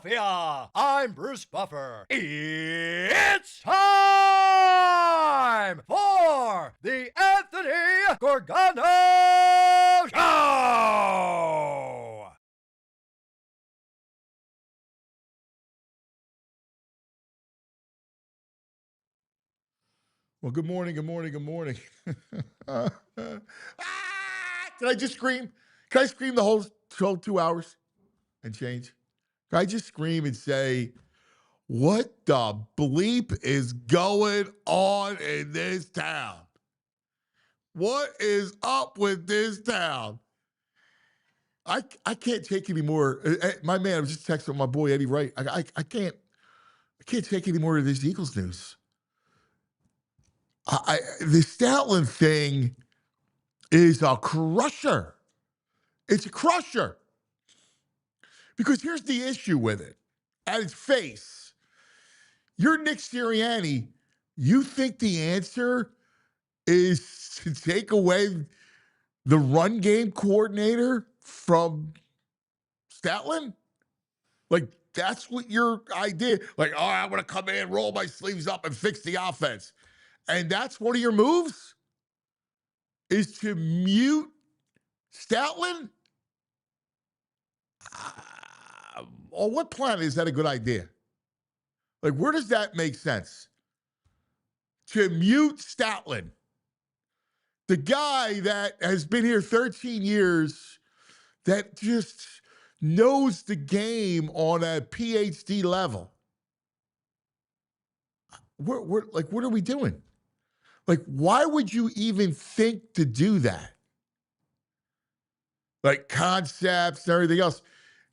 Philadelphia. I'm Bruce Buffer. It's time for the Anthony Gorgano Show. Well, good morning, good morning, good morning. Did I just scream? Can I scream the whole show 2 hours and change? Can I just scream and say, what the bleep is going on in this town? What is up with this town? I can't take any more. My man, I was just texting my boy Eddie Wright. I can't take any more of this Eagles news. The Stoutland thing is a crusher. It's a crusher. Because here's the issue with it. At its face, you're Nick Sirianni. You think the answer is to take away the run game coordinator from Stoutland? Like, that's what your idea, like, oh, I'm going to come in, roll my sleeves up, and fix the offense. And that's one of your moves? Is to mute Stoutland? On what planet is that a good idea? Like, where does that make sense? To mute Stoutland, the guy that has been here 13 years, that just knows the game on a PhD level. What are we doing? Like, why would you even think to do that? Like, concepts and everything else.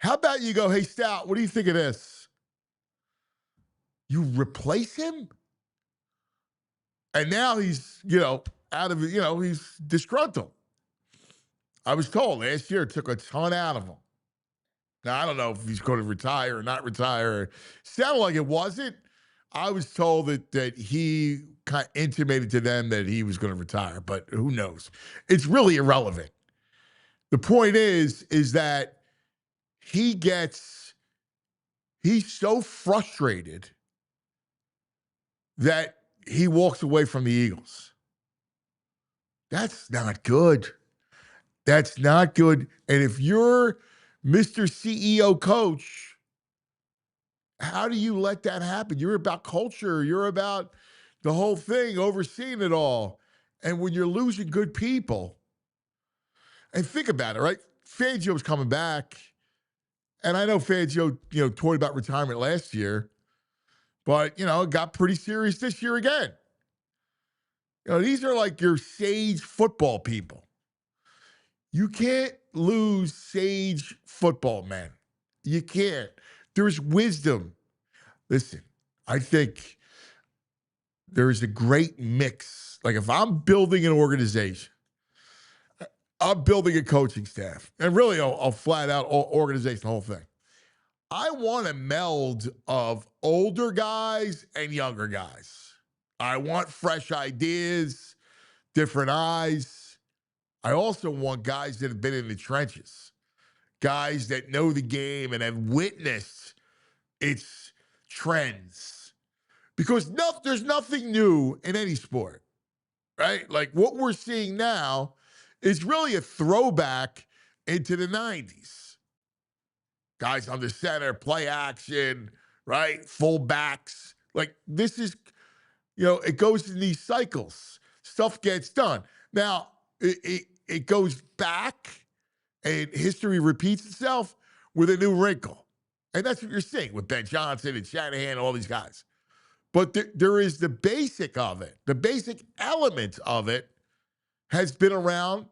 How about you go, hey, Stout, what do you think of this? You replace him? And now he's, out of, he's disgruntled. I was told last year it took a ton out of him. Now, I don't know if he's going to retire or not retire. Sounded like it wasn't. I was told that he kind of intimated to them that he was going to retire, but who knows? It's really irrelevant. The point is that he's so frustrated that he walks away from the Eagles. That's not good. That's not good. And if you're Mr. CEO coach, how do you let that happen? You're about culture. You're about the whole thing, overseeing it all. And when you're losing good people, and think about it, right? Fangio was coming back. And I know Fangio, toyed about retirement last year, but, it got pretty serious this year again. These are like your sage football people. You can't lose sage football men. You can't. There's wisdom. Listen, I think there's a great mix. Like, if I'm building an organization, I'm building a coaching staff, and really I'll flat out organization the whole thing. I want a meld of older guys and younger guys. I want fresh ideas, different eyes. I also want guys that have been in the trenches, guys that know the game and have witnessed its trends. Because there's nothing new in any sport, right? Like, what we're seeing now is really a throwback into the 90s. Guys under center, play action, right? Fullbacks. Like, this is, it goes in these cycles. Stuff gets done. Now, it goes back, and history repeats itself with a new wrinkle. And that's what you're seeing with Ben Johnson and Shanahan and all these guys. But there is the basic of it. The basic elements of it has been around.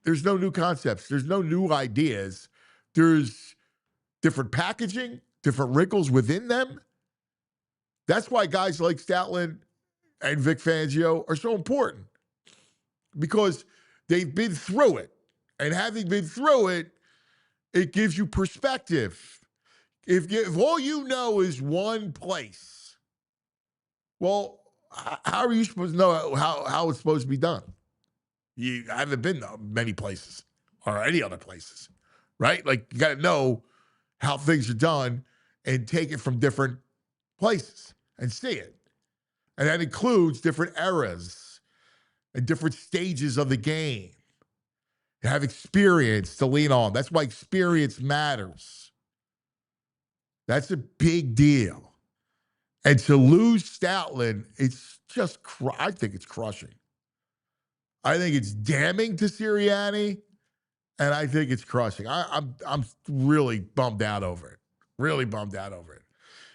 There's no new concepts. There's no new ideas. There's different packaging, different wrinkles within them. That's why guys like Stoutland and Vic Fangio are so important, because they've been through it. And having been through it, it gives you perspective. If all you know is one place, well, how are you supposed to know how it's supposed to be done? You haven't been to many places or any other places, right? Like, you got to know how things are done and take it from different places and see it. And that includes different eras and different stages of the game. You have experience to lean on. That's why experience matters. That's a big deal. And to lose Stoutland, it's just, I think it's crushing. I think it's damning to Sirianni, and I think it's crushing. I'm really bummed out over it. Really bummed out over it.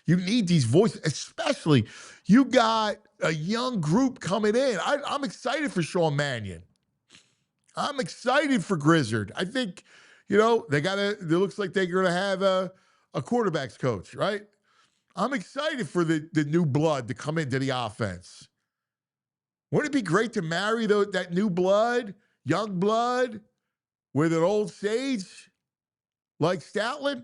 You need these voices, especially you got a young group coming in. I'm excited for Sean Mannion. I'm excited for Grizzard. I think, it looks like they're going to have a quarterback's coach, right? I'm excited for the new blood to come into the offense. Wouldn't it be great to marry that new blood, young blood, with an old sage like Stoutland?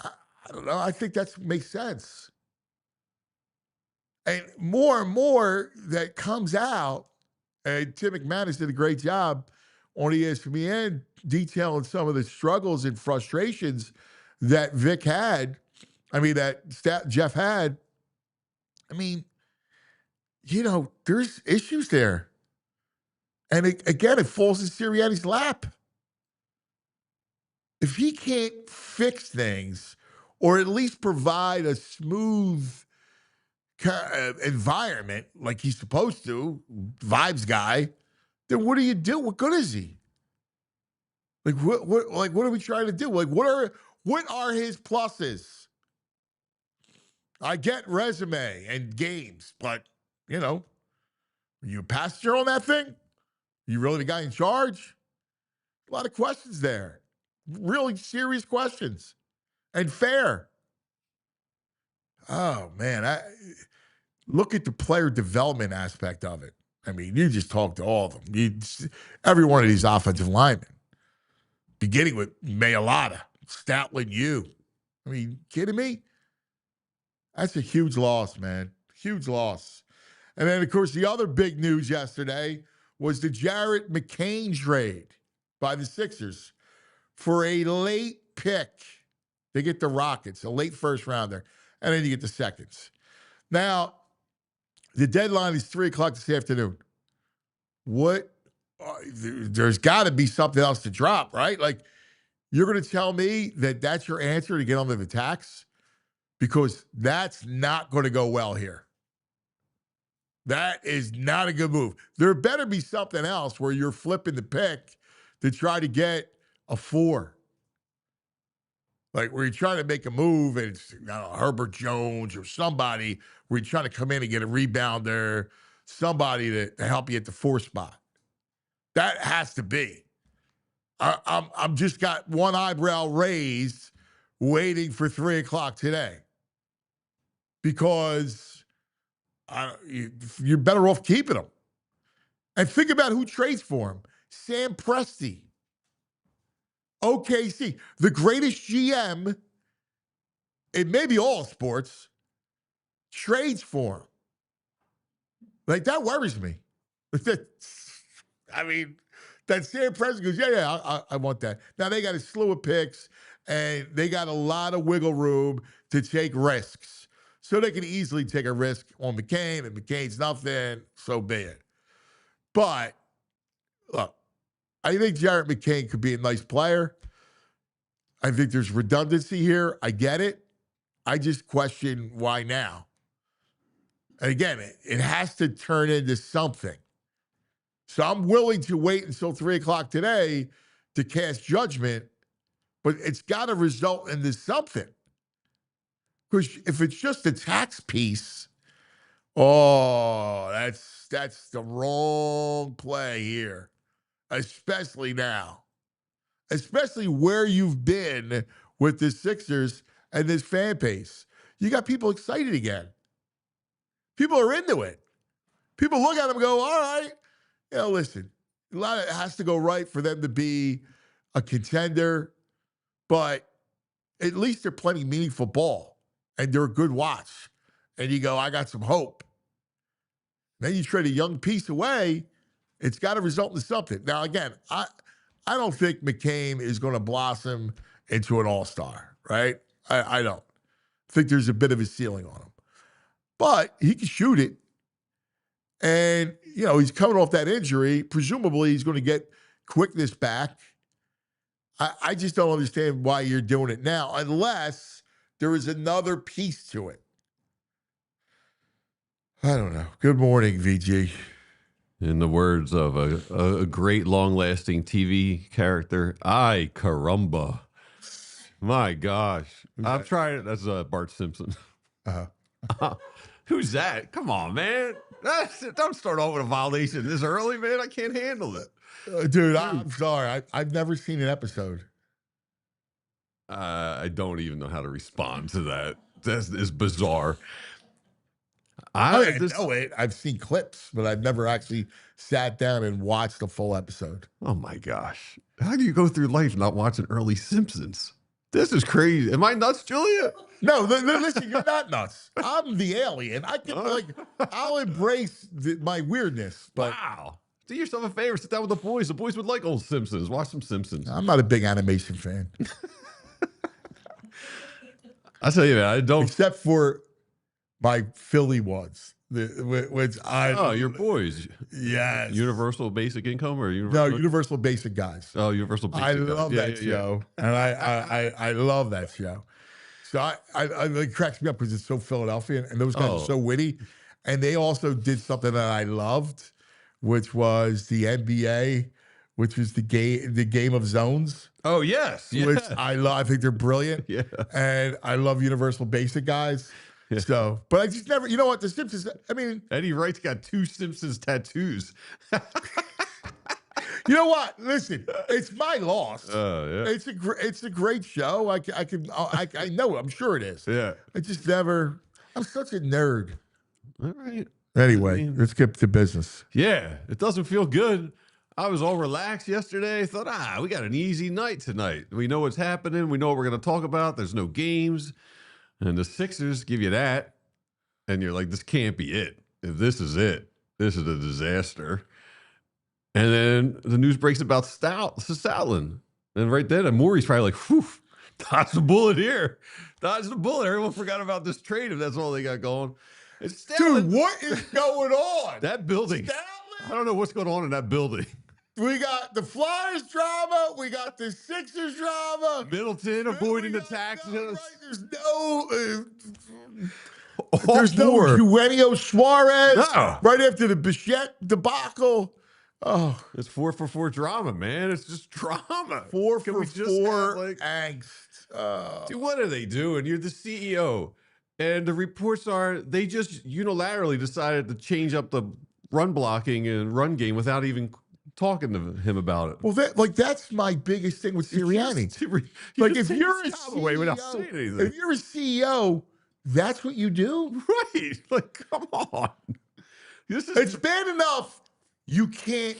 I don't know. I think that makes sense. And more that comes out, and Tim McManus did a great job on ESPN detailing some of the struggles and frustrations that Vic had. Jeff had. There's issues there. And it falls in Sirianni's lap. If he can't fix things or at least provide a smooth environment like he's supposed to, vibes guy, then what do you do? What good is he? What are we trying to do? What are his pluses? I get resume and games, but are you a passenger on that thing? You really the guy in charge? A lot of questions there. Really serious questions. And fair. Oh, man. Look at the player development aspect of it. You just talk to all of them. Every one of these offensive linemen. Beginning with Mailata, Stoutland, you. Kidding me? That's a huge loss, man. Huge loss. And then, of course, the other big news yesterday was the Jared McCain trade by the Sixers for a late pick. They get the Rockets, a late first rounder, and then you get the seconds. Now, the deadline is 3 o'clock this afternoon. There's got to be something else to drop, right? You're going to tell me that that's your answer to get on the tax? Because that's not going to go well here. That is not a good move. There better be something else where you're flipping the pick to try to get a 4. Where you're trying to make a move and it's Herbert Jones or somebody where you're trying to come in and get a rebounder, somebody to help you at the 4 spot. That has to be. I'm just got one eyebrow raised waiting for 3 o'clock today because you're better off keeping him. And think about who trades for him. Sam Presti. OKC. The greatest GM in maybe all sports trades for him. That worries me. That Sam Presti goes, I want that. Now, they got a slew of picks, and they got a lot of wiggle room to take risks. So they can easily take a risk on McCain, and McCain's nothing, so be it. But, look, I think Jared McCain could be a nice player. I think there's redundancy here. I get it. I just question why now. And again, it has to turn into something. So I'm willing to wait until 3 o'clock today to cast judgment, but it's got to result into something. Because if it's just a tax piece, that's the wrong play here, especially now. Especially where you've been with the Sixers and this fan base. You got people excited again. People are into it. People look at them and go, all right, listen, a lot of it has to go right for them to be a contender, but at least they're playing meaningful ball and they're a good watch. And you go, I got some hope. Then you trade a young piece away, it's got to result in something. Now, again, I don't think McCain is going to blossom into an all-star, right? I don't think there's a bit of a ceiling on him. But he can shoot it. And, he's coming off that injury. Presumably, he's going to get quickness back. I just don't understand why you're doing it now, unless there is another piece to it. I don't know. Good morning, VG. In the words of a great, long-lasting TV character, ay caramba. My gosh. I've tried it. That's Bart Simpson. Who's that? Come on, man. Don't start off with a violation this early, man. I can't handle it. Dude, I'm sorry. I've never seen an episode. I don't even know how to respond to that. That is bizarre. I know it. I've seen clips, but I've never actually sat down and watched a full episode. Oh, my gosh. How do you go through life not watching early Simpsons? This is crazy. Am I nuts, Julia? No, listen, you're not nuts. I'm the alien. I can, I'll embrace my weirdness. But wow. Do yourself a favor. Sit down with the boys. The boys would like old Simpsons. Watch some Simpsons. I'm not a big animation fan. I tell you, man, I don't. Except for my PHLY ones, which your boys. Yes. Universal Basic Income or Universal? No, Universal Basic Guys. Oh, Universal Basic. I love that show, and I love that show. So it cracks me up because it's so Philadelphia, and those guys are so witty. And they also did something that I loved, which was the NBA, which was the game of zones. Oh yes, which I love. I think they're brilliant. Yeah, and I love Universal Basic Guys. Yeah. So, but I just never. You know what? The Simpsons. I mean, Eddie Wright's got 2 Simpsons tattoos. You know what? Listen, it's my loss. Yeah. It's a great show. I know. I'm sure it is. Yeah. I just never. I'm such a nerd. All right. Anyway, let's get to business. Yeah, it doesn't feel good. I was all relaxed yesterday. I thought, we got an easy night tonight. We know what's happening. We know what we're going to talk about. There's no games. And the Sixers give you that. And you're like, this can't be it. If this is it, this is a disaster. And then the news breaks about Stoutland. And right then, and Maury's probably like, whew, dodge the bullet here. Dodge the bullet. Everyone forgot about this trade if that's all they got going. It's Dude, what is going on? That building. Stoutland? I don't know what's going on in that building. We got the Flyers drama. We got the Sixers drama. Middleton avoiding the taxes. There's no Eugenio Suarez right after the Bichette debacle. Oh, it's 4 for 4 drama, man. It's just drama. 4 for 4 angst. Dude, what are they doing? You're the CEO. And the reports are they just unilaterally decided to change up the run blocking and run game without even talking to him about it. Well, that's my biggest thing with Sirianni. If you're a CEO, if you're a CEO, that's what you do, right? Like, come on. It's bad enough. You can't.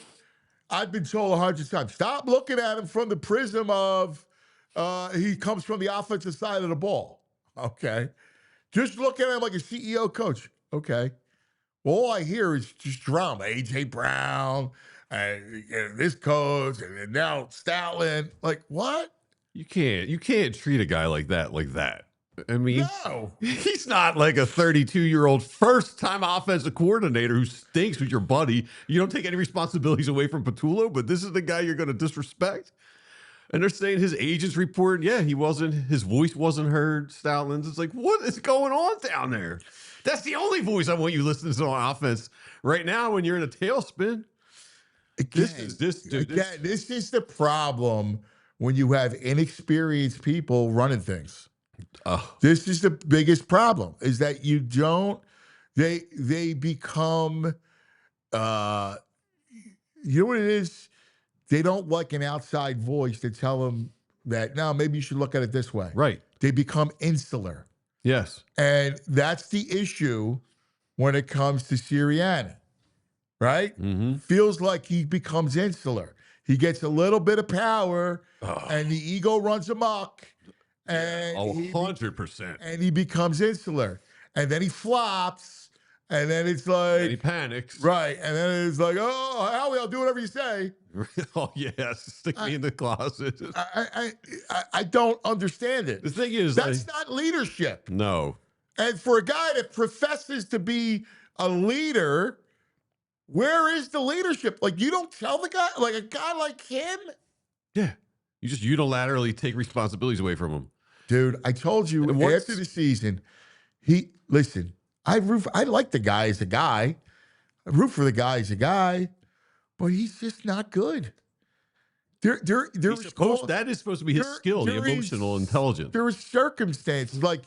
I've been told 100 times. Stop looking at him from the prism of he comes from the offensive side of the ball. Okay, just look at him like a CEO coach. Okay, well, all I hear is just drama. AJ Brown. And this coach, and now Stoutland. Like, what? You can't treat a guy like that. I mean, no. He's not like a 32-year-old first-time offensive coordinator who stinks with your buddy. You don't take any responsibilities away from Patullo, but this is the guy you're going to disrespect. And they're saying his agents report, his voice wasn't heard. Stoutland's. It's like, what is going on down there? That's the only voice I want you listening to on offense right now when you're in a tailspin. This is the problem when you have inexperienced people running things. This is the biggest problem, is that you don't, they become, you know what it is? They don't like an outside voice to tell them that, no, maybe you should look at it this way. Right. They become insular. Yes. And that's the issue when it comes to Sirianni. Right? Mm-hmm. Feels like he becomes insular. He gets a little bit of power, and the ego runs amok. And 100%. And he becomes insular. And then he flops, And then it's And he like, panics. right. And then it's like, oh, Howie, I'll do whatever you say. Oh, yes. Stick me in the closet. I don't understand it. The thing is, That's not leadership. no. And for a guy that professes to be a leader, where is the leadership? Like, you don't tell the guy, like a guy like him? Yeah. You just unilaterally take responsibilities away from him. Dude, I told you after the season, listen, I like the guy as a guy. I root for the guy as a guy, but he's just not good. That is supposed to be his skill, the emotional intelligence. There are circumstances like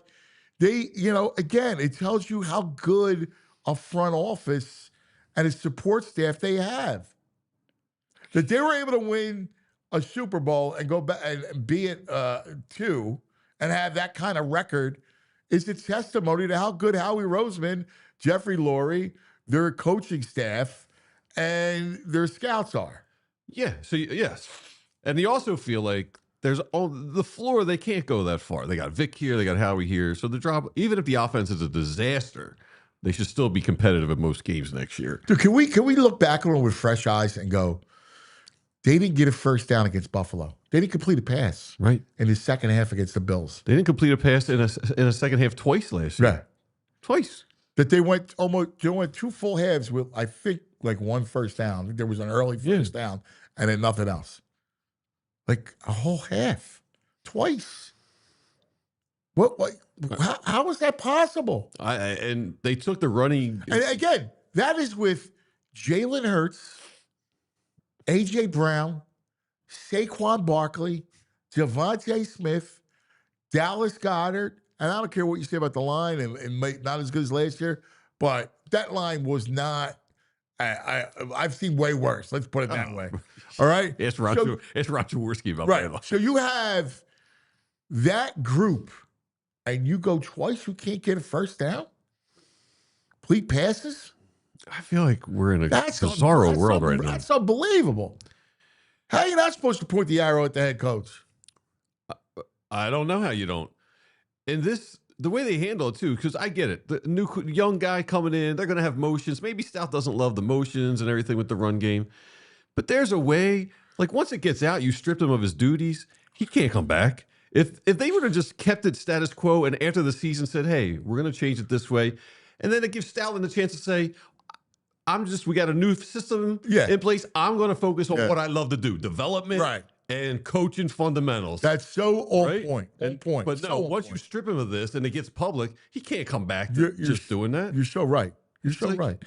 again, it tells you how good a front office and a support staff they have. That they were able to win a Super Bowl and go back and be at 2 and have that kind of record is a testimony to how good Howie Roseman, Jeffrey Lurie, their coaching staff, and their scouts are. Yeah. So, yes. And you also feel like there's the floor, they can't go that far. They got Vic here, they got Howie here. So the drop, even if the offense is a disaster, they should still be competitive in most games next year. Dude, can we look back on it with fresh eyes and go, they didn't get a first down against Buffalo. They didn't complete a pass in the second half against the Bills. They didn't complete a pass in a second half twice last year. Yeah. Twice. That they went 2 full halves with, I think, like 1 first down. There was an early first down and then nothing else. Like a whole half. Twice. How is that possible? And they took the running. And again, that is with Jalen Hurts, A.J. Brown, Saquon Barkley, Devontae Smith, Dallas Goedert, and I don't care what you say about the line and not as good as last year, but that line was not. I've seen way worse. Let's put it that way. All right, it's Roger Worski about right. that. So you have that group, and you go twice. You can't get a first down. Complete passes. I feel like we're in a bizarro world right now. That's unbelievable. How are you not supposed to point the arrow at the head coach? I don't know how you don't. And the way they handle it too, because I get it. The new young guy coming in, they're going to have motions. Maybe Stout doesn't love the motions and everything with the run game. But there's a way, like once it gets out, you stripped him of his duties, he can't come back. If they would have just kept it status quo and after the season said, hey, we're going to change it this way, and then it gives Stoutland the chance to say, we got a new system in place. I'm going to focus on what I love to do, development and coaching fundamentals. That's so on point. On point. But no, once you strip him of this and it gets public, he can't come back to just doing that. You're so right. You're so right.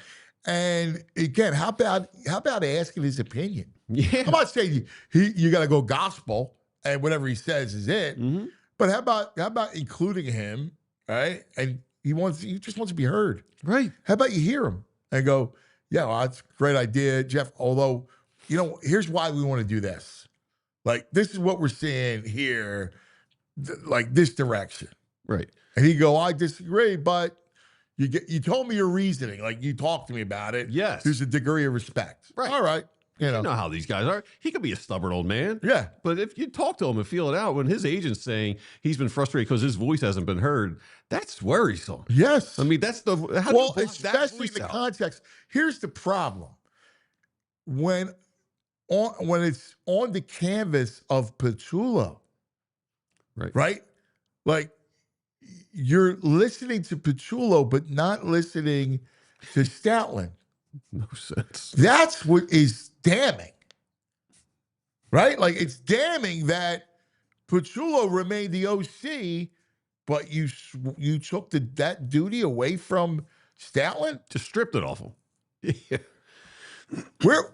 And again, how about asking his opinion? Yeah. I'm not saying you got to go gospel and whatever he says is it. Mm-hmm. But how about including him, right? And he just wants to be heard. Right. How about you hear him and go, yeah, well, that's a great idea, Jeff. Although, here's why we want to do this. Like, this is what we're seeing here, like this direction. Right. And he go, I disagree, but you told me your reasoning. Like, you talked to me about it. Yes. There's a degree of respect. Right. All right. You know how these guys are. He could be a stubborn old man. Yeah. But if you talk to him and feel it out, when his agent's saying he's been frustrated because his voice hasn't been heard, that's worrisome. Yes. I mean, that's especially in the context. Here's the problem. When it's on the canvas of Petullo, right? Like, you're listening to Petullo, but not listening to Stoutland. No sense. That's what is damning, right? Like, it's damning that Petullo remained the OC, but you took that duty away from Stoutland? Just stripped it off him. Yeah.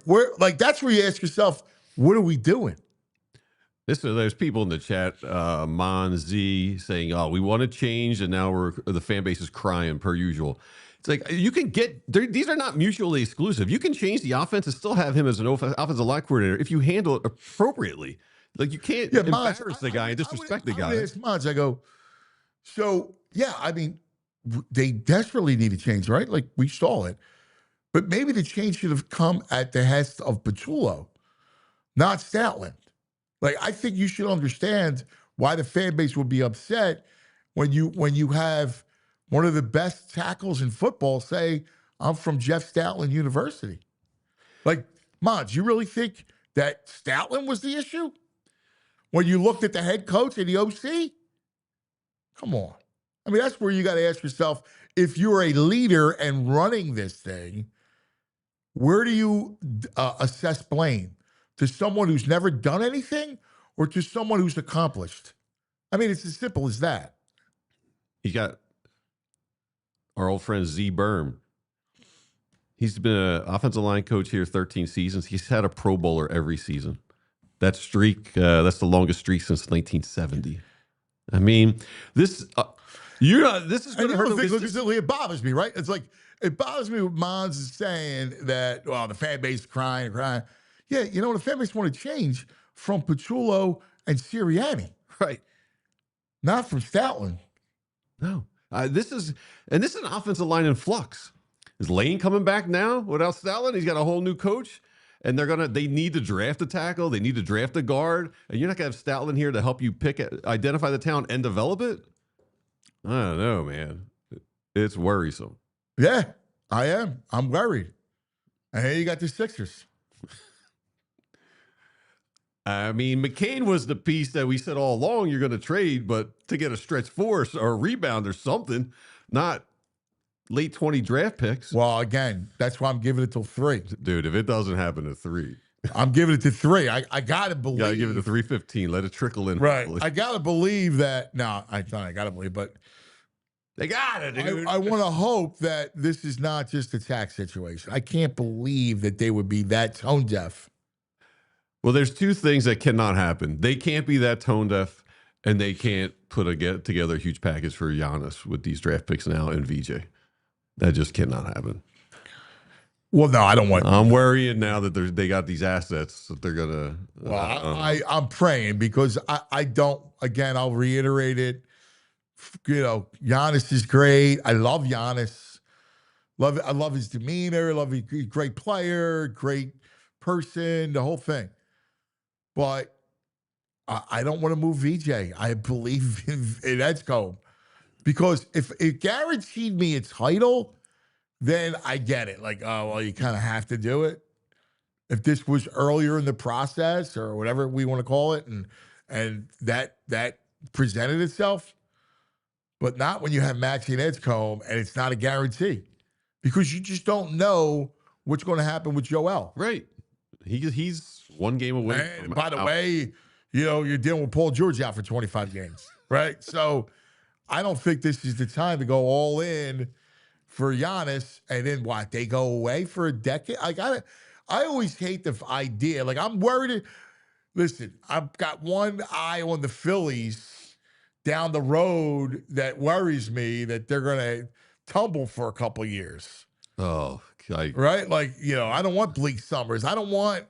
We're like, that's where you ask yourself, what are we doing? There's people in the chat, Mon Z, saying, "Oh, we want to change," and now the fan base is crying per usual. It's like you can these are not mutually exclusive. You can change the offense and still have him as an offensive line coordinator if you handle it appropriately. Like, you can't embarrass the guy and disrespect the guy. I ask Mons, I go, so yeah, I mean, they desperately need to change, right? Like, we saw it. But maybe the change should have come at the behest of Petullo, not Stoutland. Like, I think you should understand why the fan base would be upset when you have one of the best tackles in football say, I'm from Jeff Stoutland University. Like, Mons, you really think that Stoutland was the issue? When you looked at the head coach and the OC? Come on. I mean, that's where you got to ask yourself, if you're a leader and running this thing, where do you assess blame? To someone who's never done anything or to someone who's accomplished? I mean, it's as simple as that. You got our old friend Z Berm. He's been an offensive line coach here 13 seasons. He's had a Pro Bowler every season. That streak, that's the longest streak since 1970. I mean, this is going to hurt him. It bothers me, right? It's like, it bothers me when Mons is saying that, well, the fan base is crying. Yeah, you know, the fan base want to change from Pachulo and Sirianni. Right. Not from Stoutland. No. This is an offensive line in flux. Is Lane coming back now without Stoutland? He's got a whole new coach, and they need to draft a tackle. They need to draft a guard, and you're not going to have Stoutland here to help you identify the talent and develop it? I don't know, man. It's worrisome. Yeah, I am. I'm worried. And here you got the Sixers. I mean, McCain was the piece that we said all along you're going to trade, but to get a stretch force or a rebound or something, not late 20 draft picks. Well, again, that's why I'm giving it till 3. Dude, if it doesn't happen at 3. I'm giving it to 3. I got to believe. You got to give it to 315. Let it trickle in. Right. Hopefully. I got to believe that. No, I got to believe, but they got it, dude. I want to hope that this is not just a tax situation. I can't believe that they would be that tone deaf. Well, there's two things that cannot happen. They can't be that tone deaf, and they can't get together a huge package for Giannis with these draft picks now and VJ. That just cannot happen. Well, no, I don't want. I'm worrying now that they got these assets that they're gonna. Well, I'm praying because I don't. Again, I'll reiterate it. You know, Giannis is great. I love Giannis. I love his demeanor. He's a great player, great person, the whole thing. But I don't want to move VJ. I believe in Edgecombe. Because if it guaranteed me a title, then I get it. Like, oh, well, you kind of have to do it. If this was earlier in the process or whatever we want to call it, and that presented itself, but not when you have Maxey and Edgecombe, and it's not a guarantee. Because you just don't know what's going to happen with Joel. Right. He's one game away. And by the way, you know, you're dealing with Paul George out for 25 games, right? So I don't think this is the time to go all in for Giannis, and then what? They go away for a decade? I always hate the idea. Like, I'm worried. Listen, I've got one eye on the Phillies down the road that worries me that they're going to tumble for a couple of years. Oh, right? Like, you know, I don't want bleak summers. I don't want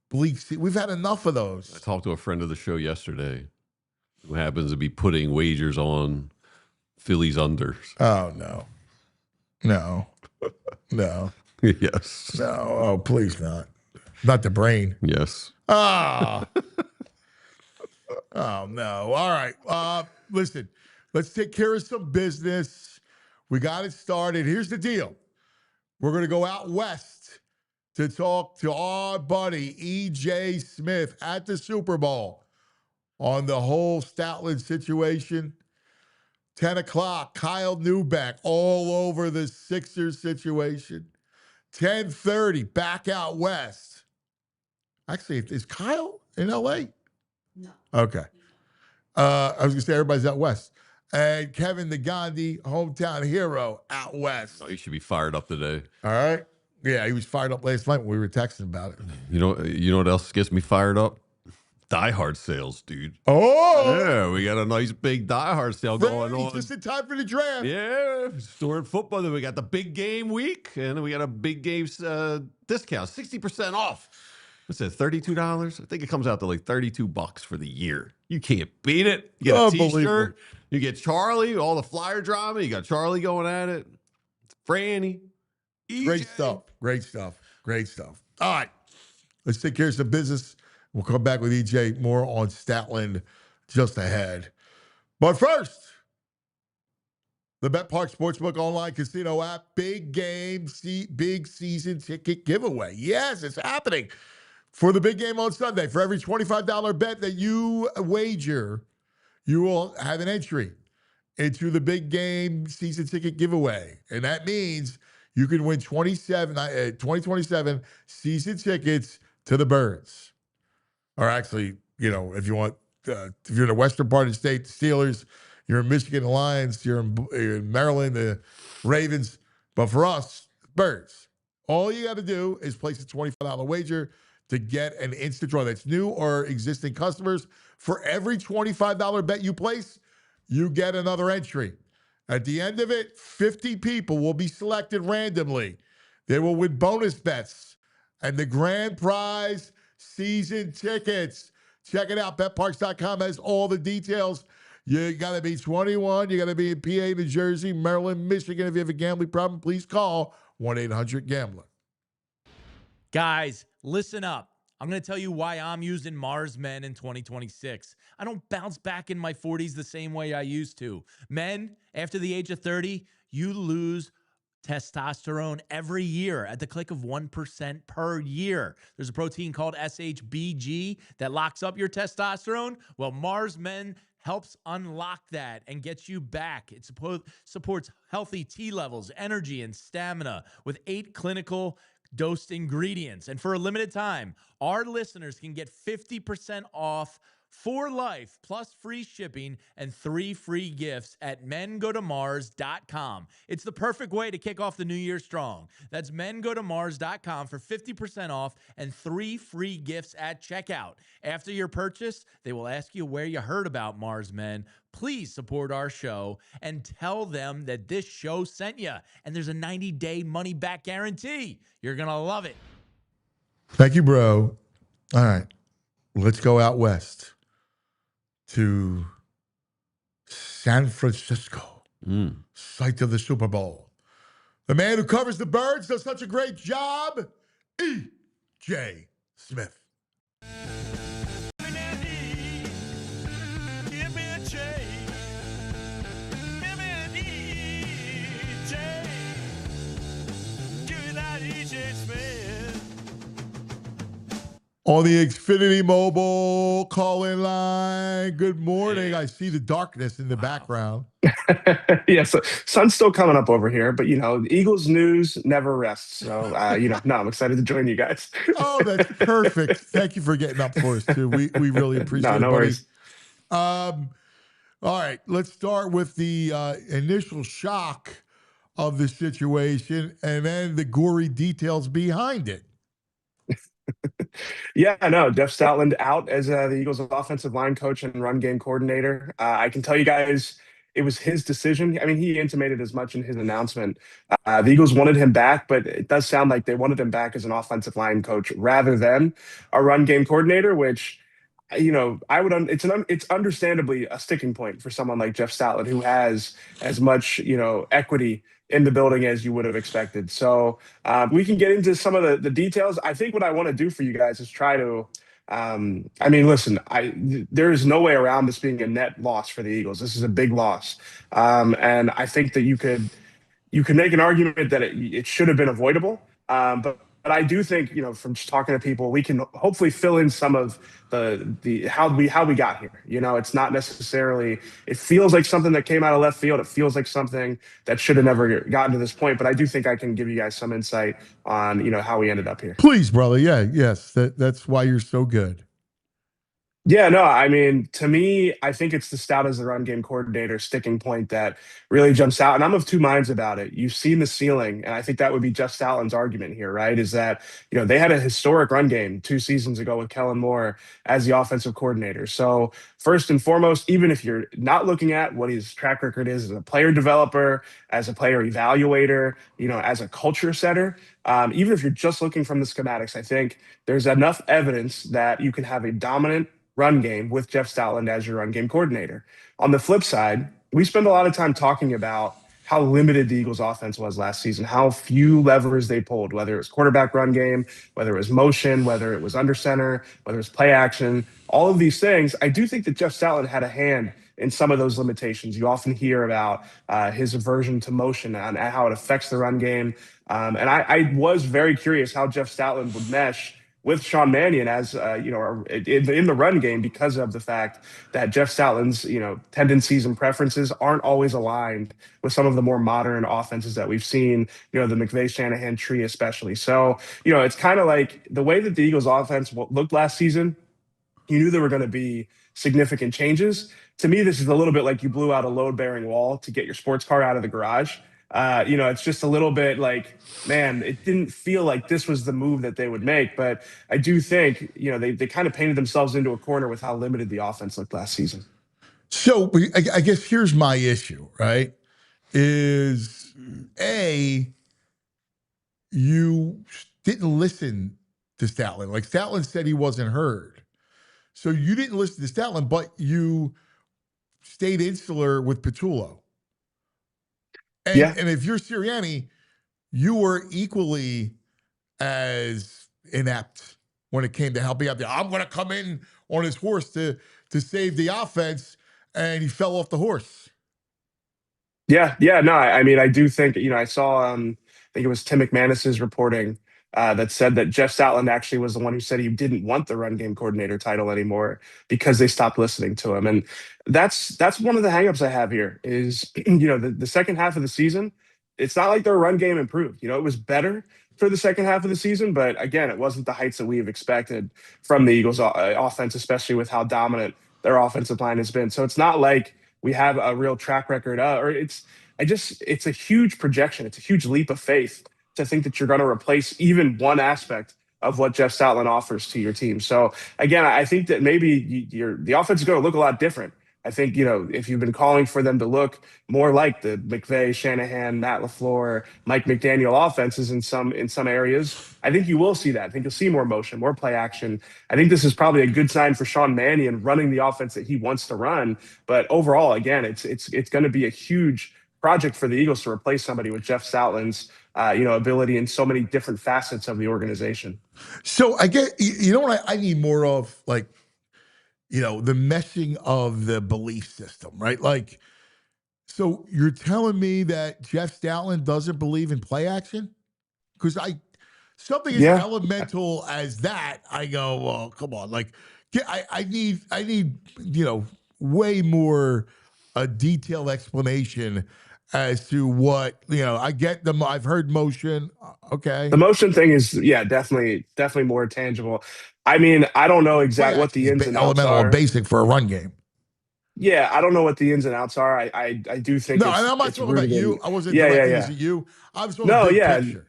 bleak. We've had enough of those. I talked to a friend of the show yesterday who happens to be putting wagers on Phillies unders. Oh, no. No. Yes. No. Oh, please not. Not the brain. Yes. Ah. Oh, no. All right. Listen, let's take care of some business. We got it started. Here's the deal. We're going to go out west to talk to our buddy E.J. Smith at the Super Bowl on the whole Stoutland situation. 10 o'clock, Kyle Neubeck all over the Sixers situation. 10:30, back out west. Actually, is Kyle in L.A.? No. Okay. I was going to say everybody's out west. And Kevin Negandhi, hometown hero, out west. Oh, he should be fired up today. All right. Yeah, he was fired up last night when we were texting about it. You know what else gets me fired up? Diehard sales, dude. Oh! Yeah, we got a nice big Diehard sale going on. Just in time for the draft. Yeah, storing football. Then we got the big game week, and then we got a big game discount, 60% off. What's that, $32? I think it comes out to like $32 for the year. You can't beat it. You get a T-shirt. You get Charlie, all the flyer drama. You got Charlie going at it. Franny. EJ. Great stuff. All right. Let's take care of some business. We'll come back with EJ more on Stoutland just ahead. But first, The BetPark Sportsbook online casino app, big game, big season ticket giveaway. Yes, it's happening for the big game on Sunday. For every $25 bet that you wager, you will have an entry into the big game season ticket giveaway. And that means you can win 2027 season tickets to the Birds. Or actually, if you want, if you're in the western part of the state, the Steelers, you're in Michigan, the Lions, you're in Maryland, the Ravens. But for us, Birds, all you got to do is place a $25 wager to get an instant draw. That's new or existing customers. For every $25 bet you place, you get another entry. At the end of it, 50 people will be selected randomly. They will win bonus bets and the grand prize season tickets. Check it out. BetParks.com has all the details. You got to be 21. You got to be in PA, New Jersey, Maryland, Michigan. If you have a gambling problem, please call 1-800-GAMBLER. Guys, listen up. I'm going to tell you why I'm using Mars Men in 2026. I don't bounce back in my 40s the same way I used to. Men, after the age of 30, you lose testosterone every year at the click of 1% per year. There's a protein called SHBG that locks up your testosterone. Well, Mars Men helps unlock that and gets you back. It supports healthy T levels, energy, and stamina with 8 clinical dosed ingredients. And for a limited time, our listeners can get 50% off for life, plus free shipping and 3 free gifts at mengotomars.com. It's the perfect way to kick off the new year strong. That's mengotomars.com for 50% off and 3 free gifts at checkout. After your purchase, they will ask you where you heard about Mars Men. Please support our show and tell them that this show sent you. And there's a 90-day money-back guarantee. You're going to love it. Thank you, bro. All right. Let's go out west to San Francisco, site of the Super Bowl. The man who covers the Birds does such a great job, E.J. Smith. On the Xfinity Mobile call-in line. Good morning. I see the darkness in the background. Yes, sun's still coming up over here, but the Eagles news never rests. So, no, I'm excited to join you guys. Oh, that's perfect. Thank you for getting up for us too. We really appreciate it, no buddy. worries. All right, let's start with the initial shock of the situation and then the gory details behind it. Yeah, no, Jeff Stoutland out as the Eagles' offensive line coach and run game coordinator. I can tell you guys it was his decision. I mean, he intimated as much in his announcement. The Eagles wanted him back, but it does sound like they wanted him back as an offensive line coach rather than a run game coordinator, which it's understandably a sticking point for someone like Jeff Stoutland, who has as much equity in the building as you would have expected. So we can get into some of the details. I think what I want to do for you guys is try to listen, there is no way around this being a net loss for the Eagles. This is a big loss. And I think that you could make an argument that it should have been avoidable. But I do think, from just talking to people, we can hopefully fill in some of the how we got here. It's not necessarily, it feels like something that came out of left field. It feels like something that should have never gotten to this point. But I do think I can give you guys some insight on, how we ended up here. Please, brother. Yeah, yes. That's why you're so good. Yeah, no, I mean, to me, I think it's the Stout as the run game coordinator sticking point that really jumps out. And I'm of two minds about it. You've seen the ceiling, and I think that would be Jeff Stoutland's argument here, right? Is that, they had a historic run game 2 seasons ago with Kellen Moore as the offensive coordinator. So first and foremost, even if you're not looking at what his track record is as a player developer, as a player evaluator, as a culture setter, even if you're just looking from the schematics, I think there's enough evidence that you can have a dominant run game with Jeff Stoutland as your run game coordinator. On the flip side, we spend a lot of time talking about how limited the Eagles offense was last season, how few levers they pulled, whether it was quarterback run game, whether it was motion, whether it was under center, whether it was play action, all of these things. I do think that Jeff Stoutland had a hand in some of those limitations. You often hear about his aversion to motion and how it affects the run game. And I was very curious how Jeff Stoutland would mesh with Sean Mannion as in the run game, because of the fact that Jeff Stoutland's tendencies and preferences aren't always aligned with some of the more modern offenses that we've seen, the McVay-Shanahan tree especially. So it's kind of like the way that the Eagles offense looked last season. You knew there were going to be significant changes. To me, this is a little bit like you blew out a load-bearing wall to get your sports car out of the garage. It's just a little bit like, man, it didn't feel like this was the move that they would make. But I do think, they kind of painted themselves into a corner with how limited the offense looked last season. So I guess here's my issue, right? Is you didn't listen to Stoutland. Like Stoutland said he wasn't heard. So you didn't listen to Stoutland, but you stayed insular with Petullo. And if you're Sirianni, you were equally as inept when it came to helping out there. I'm going to come in on his horse to save the offense, and he fell off the horse. Yeah. No, I mean, I do think, I saw, I think it was Tim McManus's reporting that said that Jeff Stoutland actually was the one who said he didn't want the run game coordinator title anymore because they stopped listening to him. And that's one of the hangups I have here is, the second half of the season, it's not like their run game improved. It was better for the second half of the season, but again, it wasn't the heights that we have expected from the Eagles offense, especially with how dominant their offensive line has been. So it's not like we have a real track record, it's a huge projection. It's a huge leap of faith to think that you're going to replace even one aspect of what Jeff Stoutland offers to your team. So again, I think that maybe the offense is going to look a lot different. I think, if you've been calling for them to look more like the McVay, Shanahan, Matt LaFleur, Mike McDaniel offenses in some areas, I think you will see that. I think you'll see more motion, more play action. I think this is probably a good sign for Sean Mannion running the offense that he wants to run. But overall, again, it's going to be a huge project for the Eagles to replace somebody with Jeff Stoutland's ability in so many different facets of the organization. So I get, what I need more of, like, the meshing of the belief system, right? Like, so you're telling me that Jeff Stoutland doesn't believe in play action? Because something as elemental as that, I go, well, come on. Like, I need, way more a detailed explanation as to what, I get them. I've heard motion. Okay. The motion thing is, definitely more tangible. I mean, I don't know exactly what the ins and outs elemental are. and basic for a run game. Yeah, I don't know what the ins and outs are. I do think no, I'm not talking about you. I wasn't directing this at you. I was talking big picture.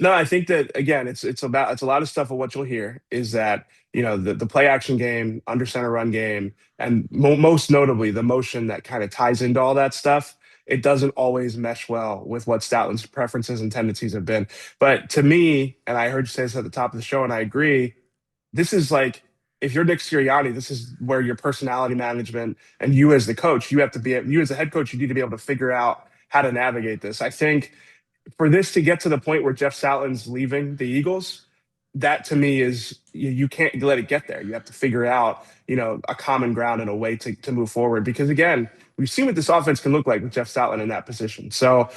No, I think that again, it's a lot of stuff of what you'll hear is that the play action game, under center run game, and most notably the motion that kind of ties into all that stuff. It doesn't always mesh well with what Stoutland's preferences and tendencies have been. But to me, and I heard you say this at the top of the show, and I agree, this is like, if you're Nick Sirianni, this is where your personality management and you as the coach, you as the head coach, you need to be able to figure out how to navigate this. I think for this to get to the point where Jeff Stoutland's leaving the Eagles, that to me is, you can't let it get there. You have to figure out, a common ground and a way to move forward. Because again, we've seen what this offense can look like with Jeff Stoutland in that position. So,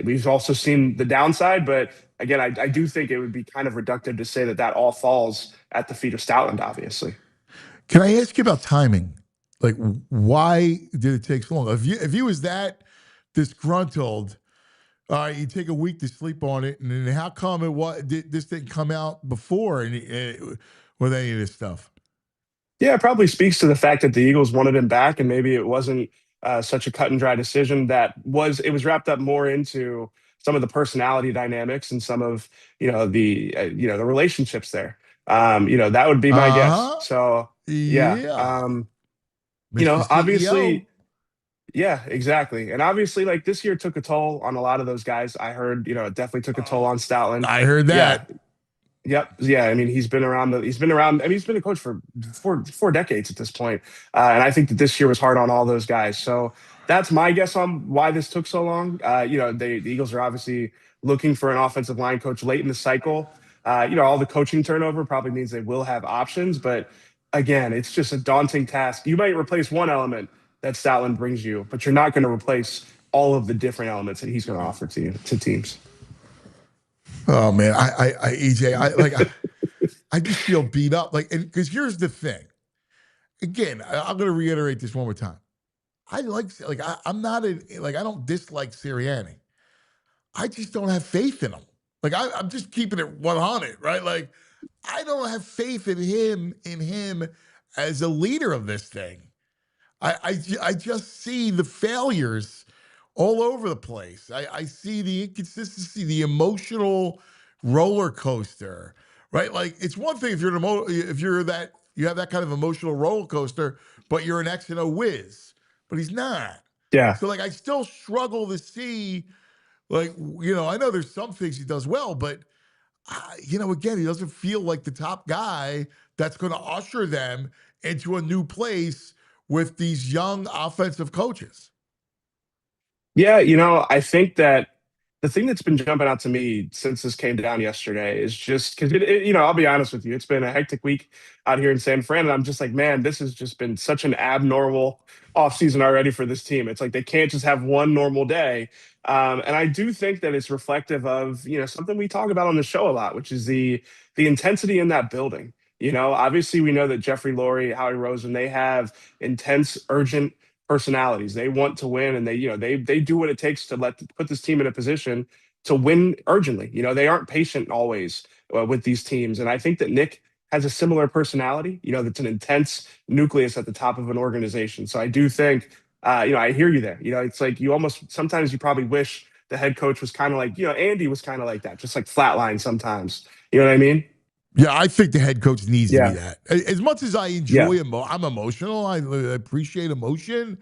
we've also seen the downside, but again, I do think it would be kind of reductive to say that all falls at the feet of Stoutland, obviously. Can I ask you about timing? Like, why did it take so long? If you was that disgruntled, all right, you take a week to sleep on it, and then how come this didn't come out before with any of this stuff? Yeah, it probably speaks to the fact that the Eagles wanted him back, and maybe it wasn't such a cut and dry decision. It was wrapped up more into some of the personality dynamics and some of the relationships there. That would be my guess. So obviously. Yeah, exactly. And obviously, like, this year took a toll on a lot of those guys. I heard, it definitely took a toll on Stoutland. I heard that. Yep. Yeah. I mean, he's been around. He's been around. I mean, he's been a coach for four decades at this point. And I think that this year was hard on all those guys. So that's my guess on why this took so long. The Eagles are obviously looking for an offensive line coach late in the cycle. All the coaching turnover probably means they will have options, but again, it's just a daunting task. You might replace one element that Stoutland brings you, but you're not going to replace all of the different elements that he's going to offer to teams. Oh man, EJ, I just feel beat up. Because here's the thing. Again, I'm going to reiterate this one more time. I'm not I don't dislike Sirianni. I just don't have faith in him. I'm just keeping it 100, right? I don't have faith in him as a leader of this thing. I just see the failures all over the place. I see the inconsistency, the emotional roller coaster, right? It's one thing if you have that kind of emotional roller coaster, but you're an X and O whiz, but he's not. Yeah. So I still struggle to see, I know there's some things he does well, but again, he doesn't feel like the top guy that's going to usher them into a new place with these young offensive coaches. Yeah, I think that the thing that's been jumping out to me since this came down yesterday is just because I'll be honest with you, it's been a hectic week out here in San Fran, and I'm just like, man, this has just been such an abnormal offseason already for this team. It's like they can't just have one normal day. And I do think that it's reflective of something we talk about on the show a lot, which is the intensity in that building. Obviously we know that Jeffrey Lurie, Howie Roseman, they have intense, urgent personalities. They want to win, and they do what it takes to put this team in a position to win urgently. They aren't patient always with these teams, and I think that Nick has a similar personality. That's an intense nucleus at the top of an organization. So I do think, I hear you there. It's like sometimes you probably wish the head coach was kind of like, Andy was kind of like that, just like flatline sometimes. You know what I mean? Yeah, I think the head coach needs to be that. As much as I enjoy I'm emotional. I appreciate emotion.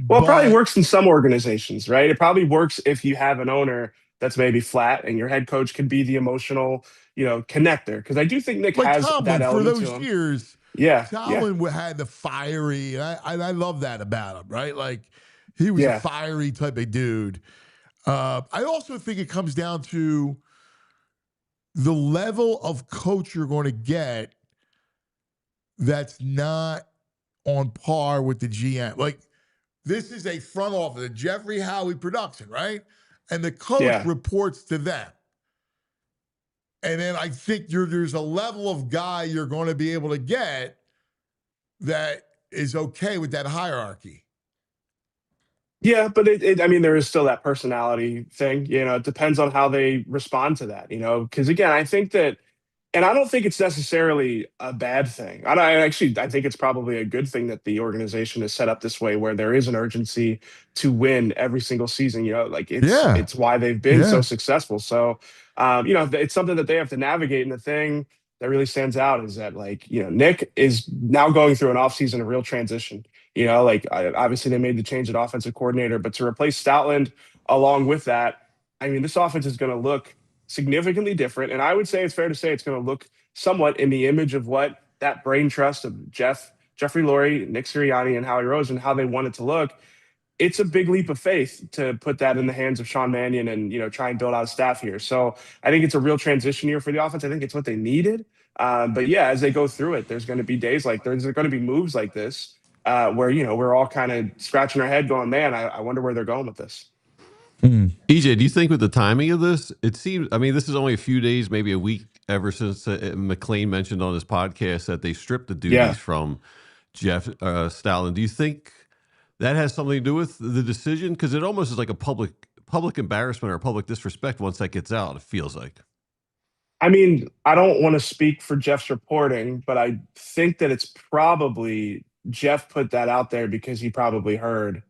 Well, it probably works in some organizations, right? It probably works if you have an owner that's maybe flat and your head coach can be the emotional, connector. Because I do think Nick has Tomlin, that element for to those him. years. Yeah, Stoutland had the fiery, and I love that about him, right? He was a fiery type of dude. I also think it comes down to the level of coach you're going to get that's not on par with the GM. This is a front office, a Jeffrey Howie production, right? And the coach reports to them. And then I think there's a level of guy you're going to be able to get that is okay with that hierarchy. Yeah, but there is still that personality thing. It depends on how they respond to that, because again, I think that, and I don't think it's necessarily a bad thing. I think it's probably a good thing that the organization is set up this way, where there is an urgency to win every single season. It's why they've been so successful. So, it's something that they have to navigate. And the thing that really stands out is that, Nick is now going through an offseason of real transition. Obviously they made the change at offensive coordinator, but to replace Stoutland along with that, this offense is going to look significantly different. And I would say it's fair to say it's going to look somewhat in the image of what that brain trust of Jeffrey Lurie, Nick Sirianni, and Howie Roseman, how they want it to look. It's a big leap of faith to put that in the hands of Sean Mannion and, try and build out a staff here. So I think it's a real transition year for the offense. I think it's what they needed. But yeah, as they go through it, there's going to be days there's going to be moves like this where, we're all kind of scratching our head going, man, I wonder where they're going with this. EJ, do you think with the timing of this, it seems, this is only a few days, maybe a week ever since McCain mentioned on his podcast that they stripped the duties from Jeff Stoutland. Do you think that has something to do with the decision? Because it almost is like a public embarrassment or public disrespect once that gets out, it feels like. I don't want to speak for Jeff's reporting, but I think that it's probably Jeff put that out there because he probably heard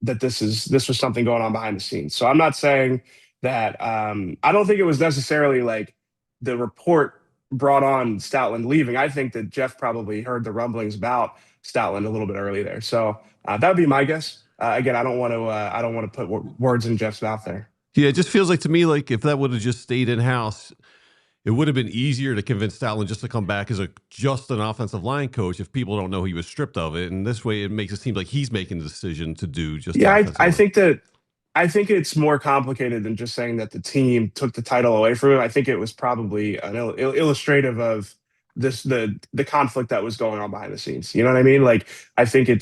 that this was something going on behind the scenes. So I'm not saying that I don't think it was necessarily like the report brought on Stoutland leaving. I think that Jeff probably heard the rumblings about Stoutland a little bit early there. So that would be my guess. Again, I don't want to put words in Jeff's mouth there. Yeah, it just feels like to me like if that would have just stayed in house, it would have been easier to convince Stoutland just to come back as just an offensive line coach if people don't know he was stripped of it. And this way it makes it seem like he's making the decision to do just Yeah, offensive I line. think that I think it's more complicated than just saying that the team took the title away from him. I think it was probably an illustrative of the conflict that was going on behind the scenes. You know what I mean? Like I think it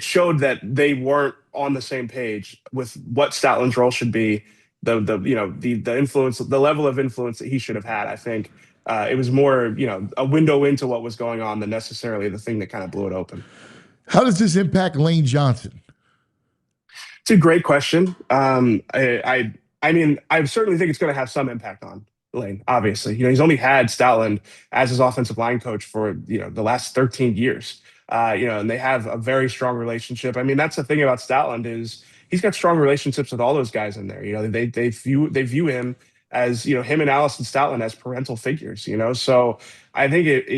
showed that they weren't on the same page with what Stoutland's role should be, the influence, the level of influence that he should have had. I think it was more a window into what was going on than necessarily the thing that kind of blew it open. How does this impact Lane Johnson? It's a great question. I mean, I certainly think it's going to have some impact on Lane. Obviously, he's only had Stoutland as his offensive line coach for the last 13 years. And they have a very strong relationship. I mean, that's the thing about Stoutland is he's got strong relationships with all those guys in there. They view him as him and Allison Stoutland as parental figures. So I think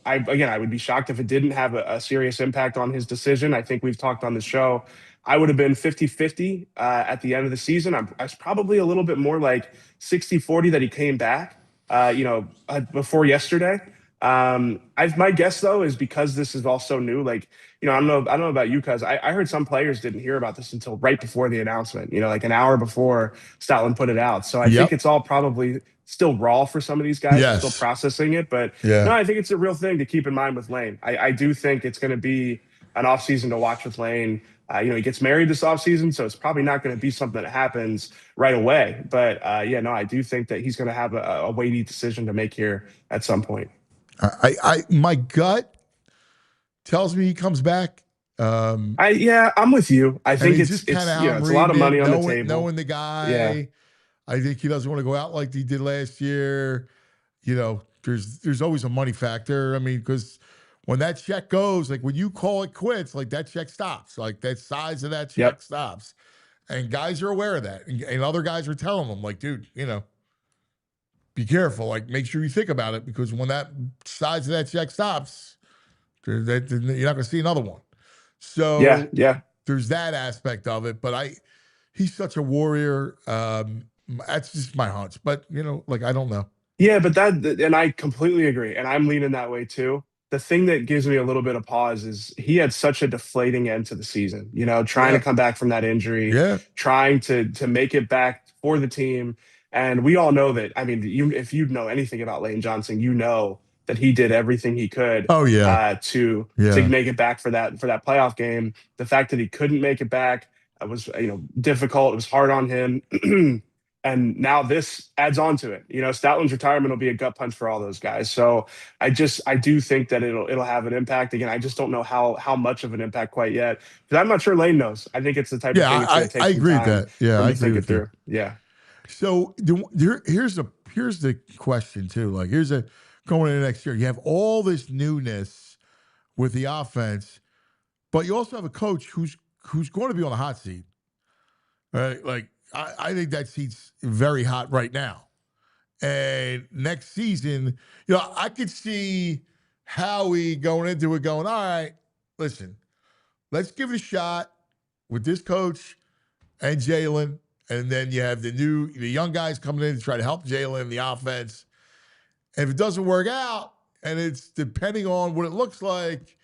I would be shocked if it didn't have a serious impact on his decision. I think we've talked on the show. I would have been 50-50 at the end of the season. I was probably a little bit more like 60-40 that he came back, before yesterday. My guess though is because this is all so new. Like, I don't know about you, cuz I heard some players didn't hear about this until right before the announcement. Like an hour before Stoutland put it out. So I think it's all probably still raw for some of these guys. Yes. Still processing it, but Yeah. no, I think it's a real thing to keep in mind with Lane. I do think it's going to be an offseason to watch with Lane. He gets married this offseason, so it's probably not going to be something that happens right away. But I do think that he's going to have a weighty decision to make here at some point. My gut tells me he comes back. I'm with you. I think it's a lot of money on the table. Knowing the guy, Yeah. I think he doesn't want to go out like he did last year. There's always a money factor. I mean, because when that check goes, like when you call it quits, like that check stops. Like that size of that check stops. And guys are aware of that. And other guys are telling them, like, dude, be careful. Like, make sure you think about it because when that size of that check stops, you're not going to see another one. So there's that aspect of it. But he's such a warrior. That's just my hunch. But, I don't know. Yeah, but and I completely agree. And I'm leaning that way too. The thing that gives me a little bit of pause is he had such a deflating end to the season, trying to come back from that injury, trying to make it back for the team. And we all know that. I mean, if you know anything about Lane Johnson, that he did everything he could to make it back for that playoff game. The fact that he couldn't make it back was difficult. It was hard on him. And now this adds on to it. Stoutland's retirement will be a gut punch for all those guys. So I do think that it'll have an impact. Again, I just don't know how much of an impact quite yet. Because I'm not sure Lane knows. I think it's the type of thing it's going to take I agree with that. Yeah, I agree with through. Yeah. So here's the question too. Like going into next year, you have all this newness with the offense, but you also have a coach who's going to be on the hot seat. Right? Like I think that seat's very hot right now. And next season, I could see Howie going into it going, all right, listen, let's give it a shot with this coach and Jalen. And then you have the young guys coming in to try to help Jalen in the offense. And if it doesn't work out, and it's depending on what it looks like,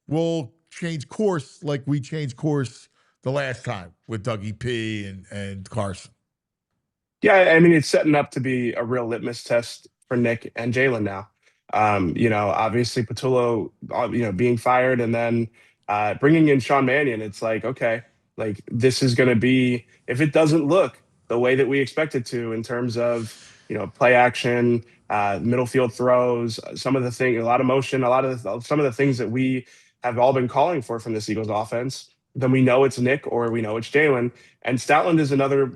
we'll change course like we changed course the last time with Dougie P and Carson. Yeah, I mean, it's setting up to be a real litmus test for Nick and Jalen now. Obviously Patullo, being fired and then bringing in Sean Mannion, it's like, okay, like this is going to be, if it doesn't look the way that we expect it to in terms of, play action, middle field throws, some of the things, a lot of motion, some of the things that we have all been calling for from this Eagles offense, then we know it's Nick or we know it's Jalen. And Stoutland is another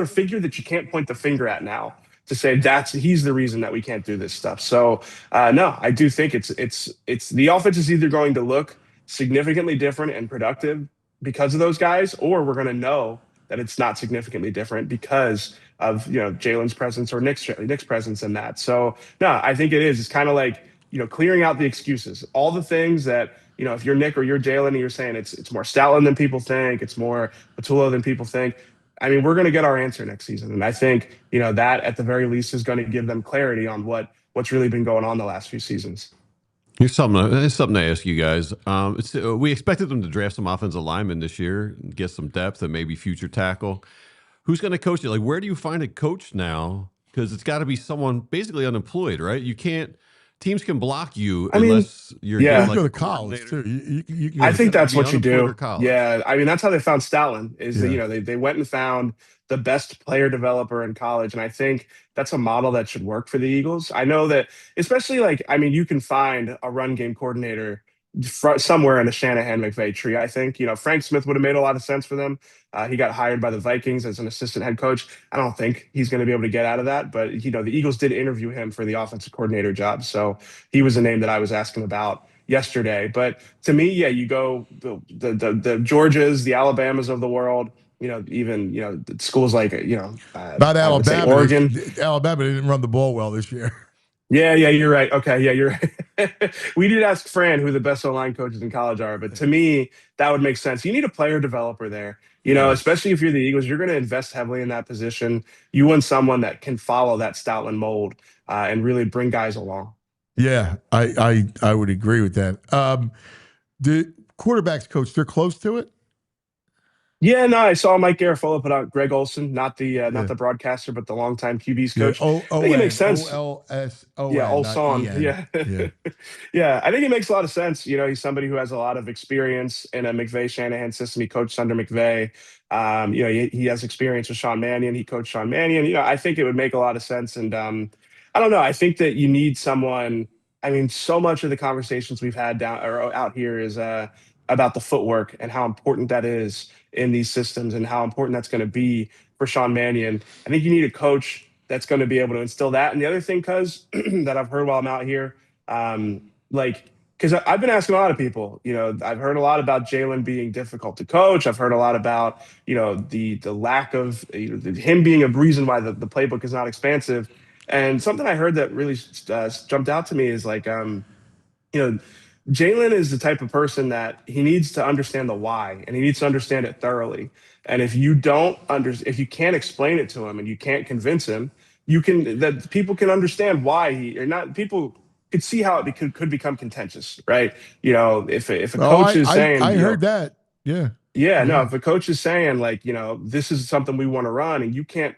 figure that you can't point the finger at now to say he's the reason that we can't do this stuff. So no, I do think it's the offense is either going to look significantly different and productive because of those guys, or we're going to know that it's not significantly different because of Jalen's presence or Nick's presence in that. So no, I think it is. It's kind of like clearing out the excuses, all the things that if you're Nick or you're Jalen and you're saying it's more Stoutland than people think, it's more Patullo than people think. I mean, we're going to get our answer next season. And I think, that at the very least is going to give them clarity on what's really been going on the last few seasons. Here's something to ask you guys. We expected them to draft some offensive linemen this year, get some depth and maybe future tackle. Who's going to coach you? Like, where do you find a coach now? Because it's got to be someone basically unemployed, right? You can't. Teams can block you unless you're yeah. You can go to college too. You can I think that's what you do. College. Yeah, I mean that's how they found Stoutland. Is that, they went and found the best player developer in college, and I think that's a model that should work for the Eagles. I know that, especially you can find a run game coordinator somewhere in the Shanahan McVay tree. I think Frank Smith would have made a lot of sense for them. He got hired by the Vikings as an assistant head coach. I don't think he's going to be able to get out of that, but the Eagles did interview him for the offensive coordinator job, so he was a name that I was asking about yesterday. But to me, you go the Georgias, the Alabamas of the world. Even schools like not Alabama, Oregon. Alabama didn't run the ball well this year. Yeah, you're right. Okay, yeah, you're right. We did ask Fran who the best O-line coaches in college are, but to me, that would make sense. You need a player developer there. Especially if you're the Eagles, you're going to invest heavily in that position. You want someone that can follow that Stoutland mold and really bring guys along. Yeah, I would agree with that. The quarterbacks coach, they're close to it. Yeah, no, I saw Mike Garafolo put out Greg Olson, not the broadcaster, but the longtime QB's coach. I think it makes sense. O-L-S-O-N. Yeah, Olson. Yeah. Yeah, I think it makes a lot of sense. He's somebody who has a lot of experience in a McVay Shanahan system. He coached under McVay. He has experience with Sean Mannion. He coached Sean Mannion. I think it would make a lot of sense. And I don't know. I think that you need someone. I mean, so much of the conversations we've had out here is about the footwork and how important that is in these systems and how important that's going to be for Sean Mannion. I think you need a coach that's going to be able to instill that. And the other thing, that I've heard while I'm out here, because I've been asking a lot of people, I've heard a lot about Jalen being difficult to coach. I've heard a lot about, the lack of him being a reason why the playbook is not expansive. And something I heard that really jumped out to me is Jalen is the type of person that he needs to understand the why, and he needs to understand it thoroughly. And if you can't explain it to him and you can't convince him, that people can understand why people could see how it could become contentious, right? If a coach is saying, I heard that. Yeah. Yeah, no, if a coach is saying this is something we want to run, and you can't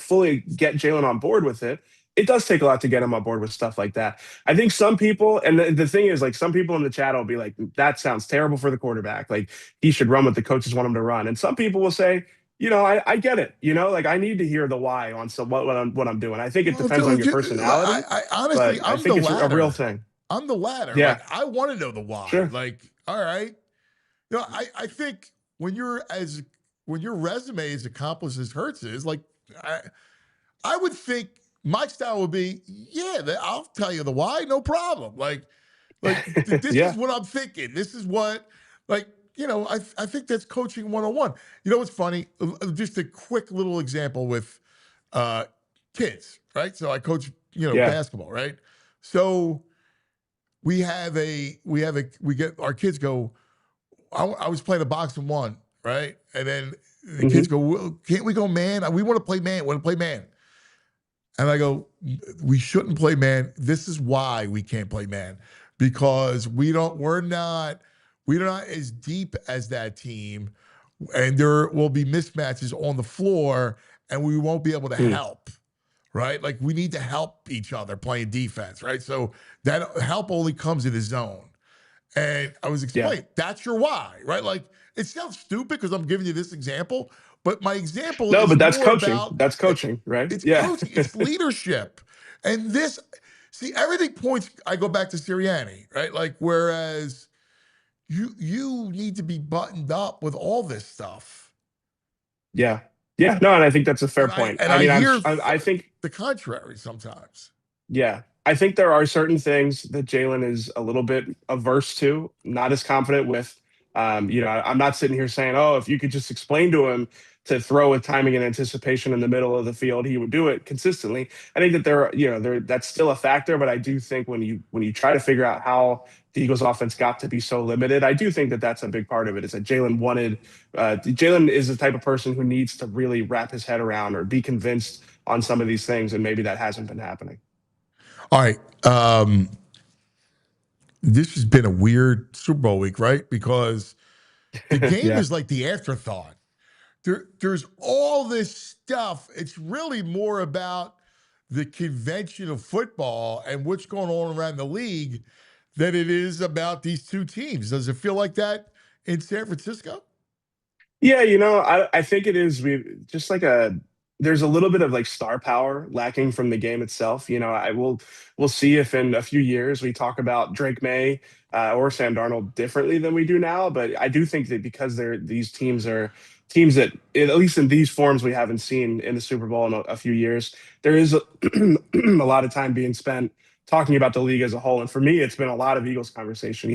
fully get Jalen on board with it, it does take a lot to get him on board with stuff like that. I think some people, and the thing is, some people in the chat will be like, that sounds terrible for the quarterback. He should run what the coaches want him to run. And some people will say, I get it. I need to hear the why on what I'm doing. I think it depends on your personality. I honestly, I think it's a real thing. I'm the latter. Yeah. I want to know the why. Sure. All right. I think when your resume is accomplished as Hurts is, I would think my style would be, I'll tell you the why, no problem. This is what I'm thinking. This is what, I think that's coaching 101. What's funny? Just a quick little example with kids, right? So I coach, basketball, right? So we get our kids go, I was playing a boxing one, right? And then the kids go, well, can't we go man? We want to play man. And I go, we shouldn't play man. This is why we can't play man, because we're not as deep as that team, and there will be mismatches on the floor, and we won't be able to help, right? We need to help each other playing defense, right? So that help only comes in the zone. And I was explaining, that's your why, right? It sounds stupid because I'm giving you this example, but my example is but that's coaching. That's coaching, right? It's coaching. It's leadership. And everything points, I go back to Sirianni, right? Whereas you need to be buttoned up with all this stuff. Yeah. Yeah. No, and I think that's a fair point. I think the contrary sometimes. Yeah. I think there are certain things that Jalen is a little bit averse to, not as confident with. I'm not sitting here saying, if you could just explain to him to throw with timing and anticipation in the middle of the field, he would do it consistently. I think that that's still a factor, but I do think when you try to figure out how the Eagles offense got to be so limited, I do think that that's a big part of it. Is that Jalen is the type of person who needs to really wrap his head around or be convinced on some of these things, and maybe that hasn't been happening. All right. This has been a weird Super Bowl week, right? Because the game is like the afterthought. There's all this stuff. It's really more about the convention of football and what's going on around the league than it is about these two teams. Does it feel like that in San Francisco? Yeah, I think it is. There's a little bit of like star power lacking from the game itself. We'll see if in a few years we talk about Drake May or Sam Darnold differently than we do now. But I do think that because these teams are teams that, at least in these forms, we haven't seen in the Super Bowl in a few years, there is a lot of time being spent talking about the league as a whole. And for me, it's been a lot of Eagles conversation.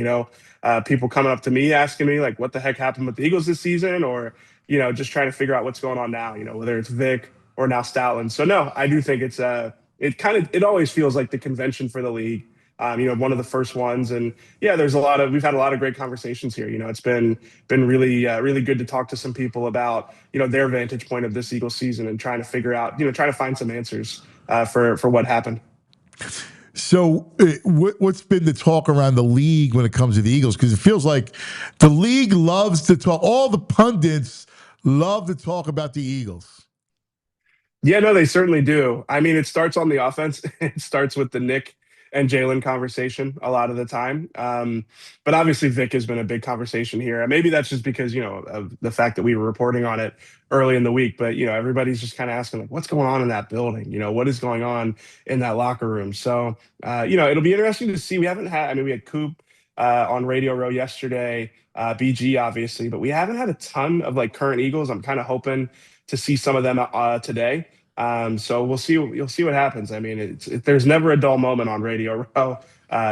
People coming up to me asking me like, what the heck happened with the Eagles this season? Or, just trying to figure out what's going on now, whether it's Vic or now Stoutland. So no, I do think it always feels like the convention for the league. One of the first ones. And yeah, we've had a lot of great conversations here. It's been really, really good to talk to some people about, their vantage point of this Eagles season and trying to figure out, trying to find some answers for what happened. So what's been the talk around the league when it comes to the Eagles? Because it feels like the league loves to talk. All the pundits love to talk about the Eagles. Yeah, no, they certainly do. I mean, it starts on the offense. It starts with the Nick and Jalen conversation a lot of the time. But obviously Vic has been a big conversation here. And maybe that's just because, of the fact that we were reporting on it early in the week. But, everybody's just kind of asking, like, what's going on in that building? What is going on in that locker room? So, it'll be interesting to see. We had Coop on Radio Row yesterday, BG, obviously, but we haven't had a ton of like current Eagles. I'm kind of hoping to see some of them today. So we'll see. You'll see what happens. I mean, there's never a dull moment on Radio Row.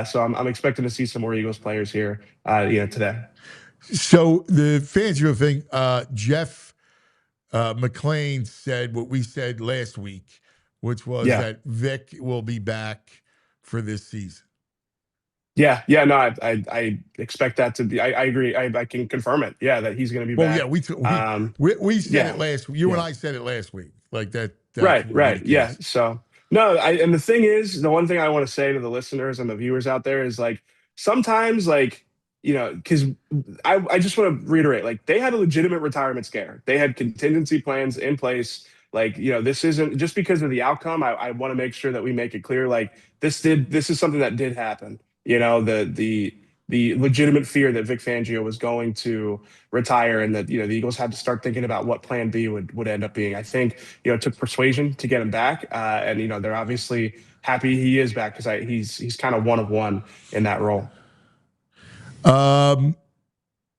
So I'm expecting to see some more Eagles players here, today. So the Fangio thing, Jeff McCain said what we said last week, which was that Vic will be back for this season. Yeah, no, I expect that to be. I agree. I can confirm it. Yeah, that he's going to be back. Yeah, we said it last. You and I said it last week, like that. Right. Yeah. So no, and the thing is, the one thing I want to say to the listeners and the viewers out there is like sometimes because I just want to reiterate, like they had a legitimate retirement scare. They had contingency plans in place. Like, this isn't just because of the outcome. I want to make sure that we make it clear, like this is something that did happen. The legitimate fear that Vic Fangio was going to retire and that, the Eagles had to start thinking about what plan B would end up being. I think, it took persuasion to get him back. And, they're obviously happy he is back because he's kind of one of one in that role.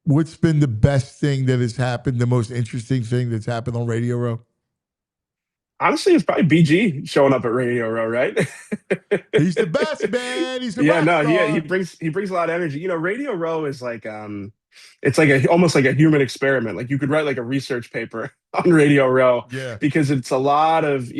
What's been the best thing that has happened, the most interesting thing that's happened on Radio Row? Honestly, it's probably BG showing up at Radio Row, right? He's the best, man. He's the best. He brings a lot of energy. Radio Row is like it's like almost like a human experiment. Like you could write like a research paper on Radio Row, because it's a lot of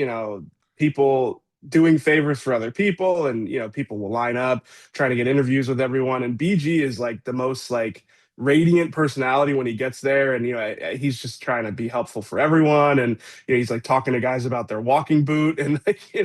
people doing favors for other people, and people will line up trying to get interviews with everyone. And BG is like the most like radiant personality when he gets there, and he's just trying to be helpful for everyone, and he's like talking to guys about their walking boot, and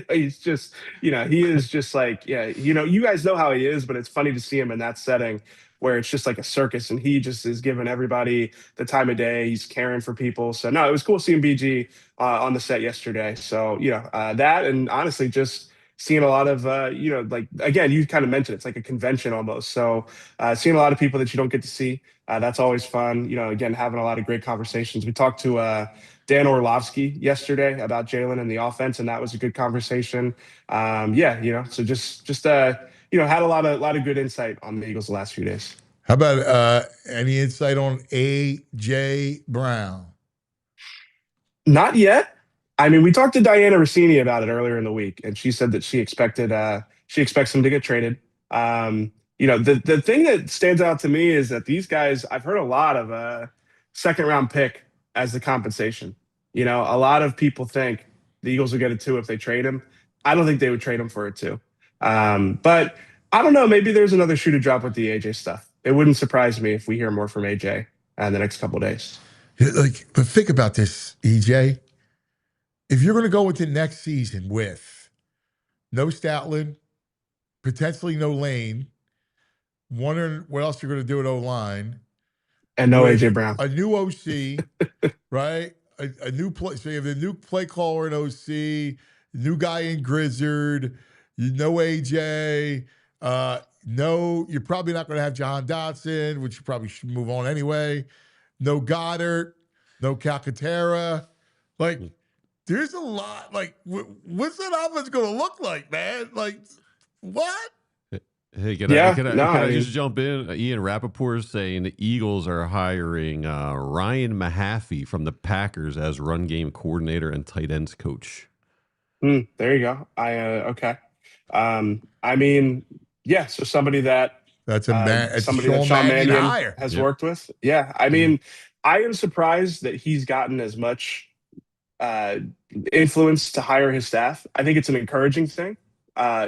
he's just he is just like you guys know how he is, but it's funny to see him in that setting where it's just like a circus, and he just is giving everybody the time of day. He's caring for people. So no, it was cool seeing BG on the set yesterday. So that, and honestly just seeing a lot of, like, again, you kind of mentioned it's like a convention almost. So seeing a lot of people that you don't get to see, that's always fun. Again, having a lot of great conversations. We talked to Dan Orlovsky yesterday about Jalen and the offense, and that was a good conversation. So just had a lot of good insight on the Eagles the last few days. How about any insight on A.J. Brown? Not yet. I mean, we talked to Diana Rossini about it earlier in the week, and she said that she expects him to get traded. The thing that stands out to me is that these guys, I've heard a lot of second round pick as the compensation. You know, a lot of people think the Eagles will get a 2 if they trade him. I don't think they would trade him for a 2. But I don't know. Maybe there's another shoe to drop with the AJ stuff. It wouldn't surprise me if we hear more from AJ in the next couple of days. But think about this, EJ. If you're going to go into next season with no Stoutland, potentially no Lane, wondering what else you're going to do at O-line. And no AJ Brown. A new OC, right? A new play. So you have the new play caller in OC, new guy in Grizzard, no AJ. No, you're probably not going to have John Dotson, which you probably should move on anyway. No Goddard, no Calcaterra. Like, there's a lot. Like, what's that offense going to look like, man? Like, what? Hey, can I just jump in? Ian Rappaport is saying the Eagles are hiring Ryan Mahaffey from the Packers as run game coordinator and tight ends coach. There you go. Okay. I mean, yeah. So somebody that somebody that Sean Mannion has worked with. Yeah. I mean, I am surprised that he's gotten as much influence to hire his staff. I think it's an encouraging thing. I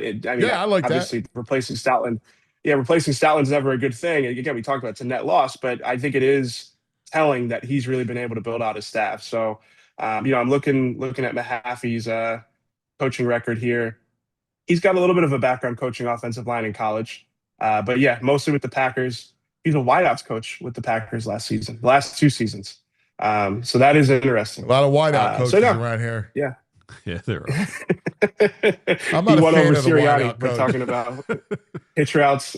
like obviously that. Replacing Stoutland. Yeah, replacing Stoutland's never a good thing. Again, we talked about it's a net loss, but I think it is telling that he's really been able to build out his staff. So, I'm looking at Mahaffey's coaching record here. He's got a little bit of a background coaching offensive line in college, but yeah, mostly with the Packers. He's a wideouts coach with the Packers last 2 seasons. So that is interesting. A lot of wideout coaches around here. Yeah. Yeah, there are. I'm not a fan of the wideout coach. We're talking about hitch routes,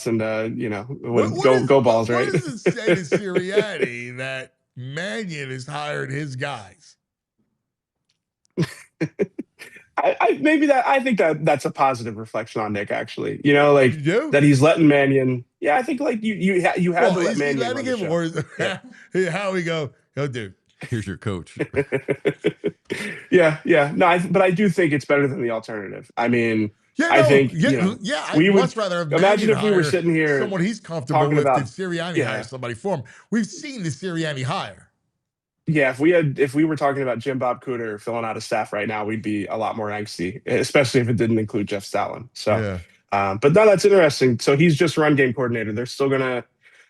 and go balls, right? What does it say to Sirianni that Mannion has hired his guys? I think that's a positive reflection on Nick, actually. That he's letting Mannion. Yeah, I think you had to let Mannion run the show. How we go, dude. Here's your coach. Yeah. No, but I do think it's better than the alternative. I mean, I'd much rather have imagine if we were sitting here, someone he's comfortable with than Sirianni hire somebody for him. We've seen the Sirianni hire. Yeah, if we were talking about Jim Bob Cooter filling out a staff right now, we'd be a lot more angsty, especially if it didn't include Jeff Stoutland. So, but no, that's interesting. So he's just run game coordinator. They're still gonna.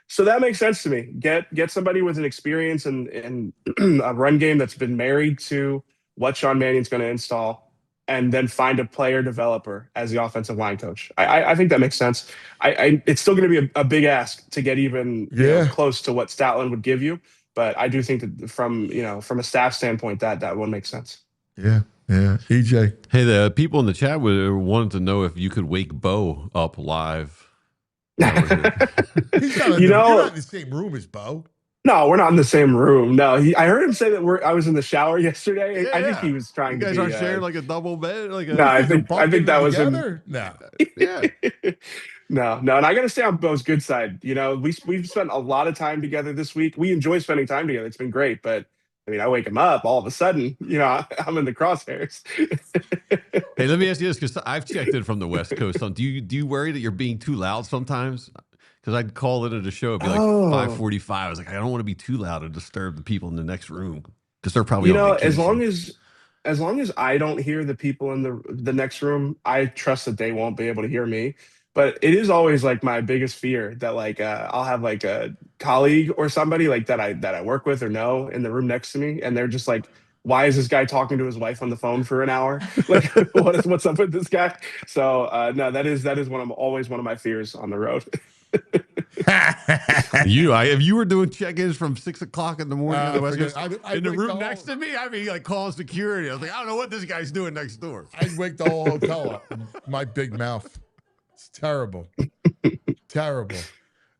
So that makes sense to me. Get somebody with an experience in a run game that's been married to what Sean Mannion's going to install, and then find a player developer as the offensive line coach. I think that makes sense. It's still going to be a big ask to get even close to what Stoutland would give you, but I do think that from a staff standpoint that will make sense. Yeah. EJ. Hey, the people in the chat wanted to know if you could wake Bo up live. He's not you're not in the same room as Bo. No, we're not in the same room. No, I heard him say that I was in the shower yesterday. Yeah, I think he was trying to. You guys aren't sharing like a double bed, No, I think that was him. No, yeah, no, and I got to stay on Bo's good side. We've spent a lot of time together this week. We enjoy spending time together. It's been great, but I mean, I wake him up all of a sudden. I'm in the crosshairs. Hey, let me ask you this, because I've checked in from the West Coast. Do you worry that you're being too loud sometimes? Because I'd call into the show, it'd be like 5:45. I was like, I don't want to be too loud and disturb the people in the next room, because they're probably as long as I don't hear the people in the next room, I trust that they won't be able to hear me. But it is always like my biggest fear that I'll have like a colleague or somebody like that I work with or know in the room next to me, and they're just like, why is this guy talking to his wife on the phone for an hour? Like, what's up with this guy? So no, that is always one of my fears on the road. If you were doing check-ins from 6 o'clock in the morning in the West Coast, in the room next to me, I'd be like calling security. I was like, I don't know what this guy's doing next door. I'd wake the whole hotel up. My big mouth. It's terrible. Terrible.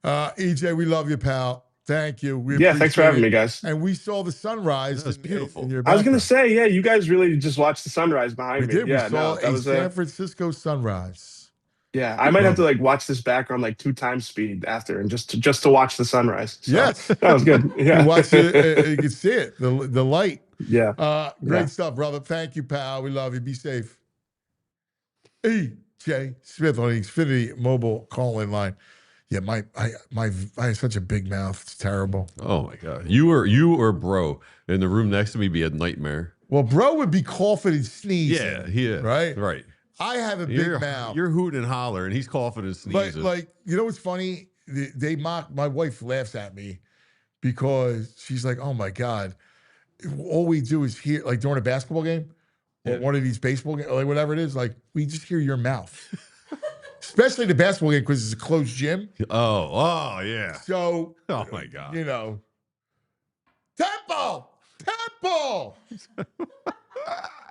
EJ, we love you, pal. Thank you. Thanks for having me, guys. And we saw the sunrise. That's beautiful. I was going to say, you guys really just watched the sunrise behind me. We saw a San Francisco sunrise. Yeah, I might have to watch this back on 2 times speed after, and just to watch the sunrise. So, yes, that was good. Yeah, you watch it, you can see it, the light. Yeah, great stuff, brother. Thank you, pal. We love you. Be safe. EJ Smith on the Xfinity mobile call-in line. Yeah, I have such a big mouth. It's terrible. Oh my God. You or bro in the room next to me be a nightmare. Well, bro would be coughing and sneezing. Yeah, he is. Right? Right. I have a big mouth. You're hooting and hollering, and he's coughing and sneezing. Like, you know what's funny? They mock, my wife laughs at me because she's like, oh my God, all we do is hear, like during a basketball game or one of these baseball games, like whatever it is, like we just hear your mouth. Especially the basketball game because it's a closed gym. Oh yeah. So, Oh my God. you know, Temple!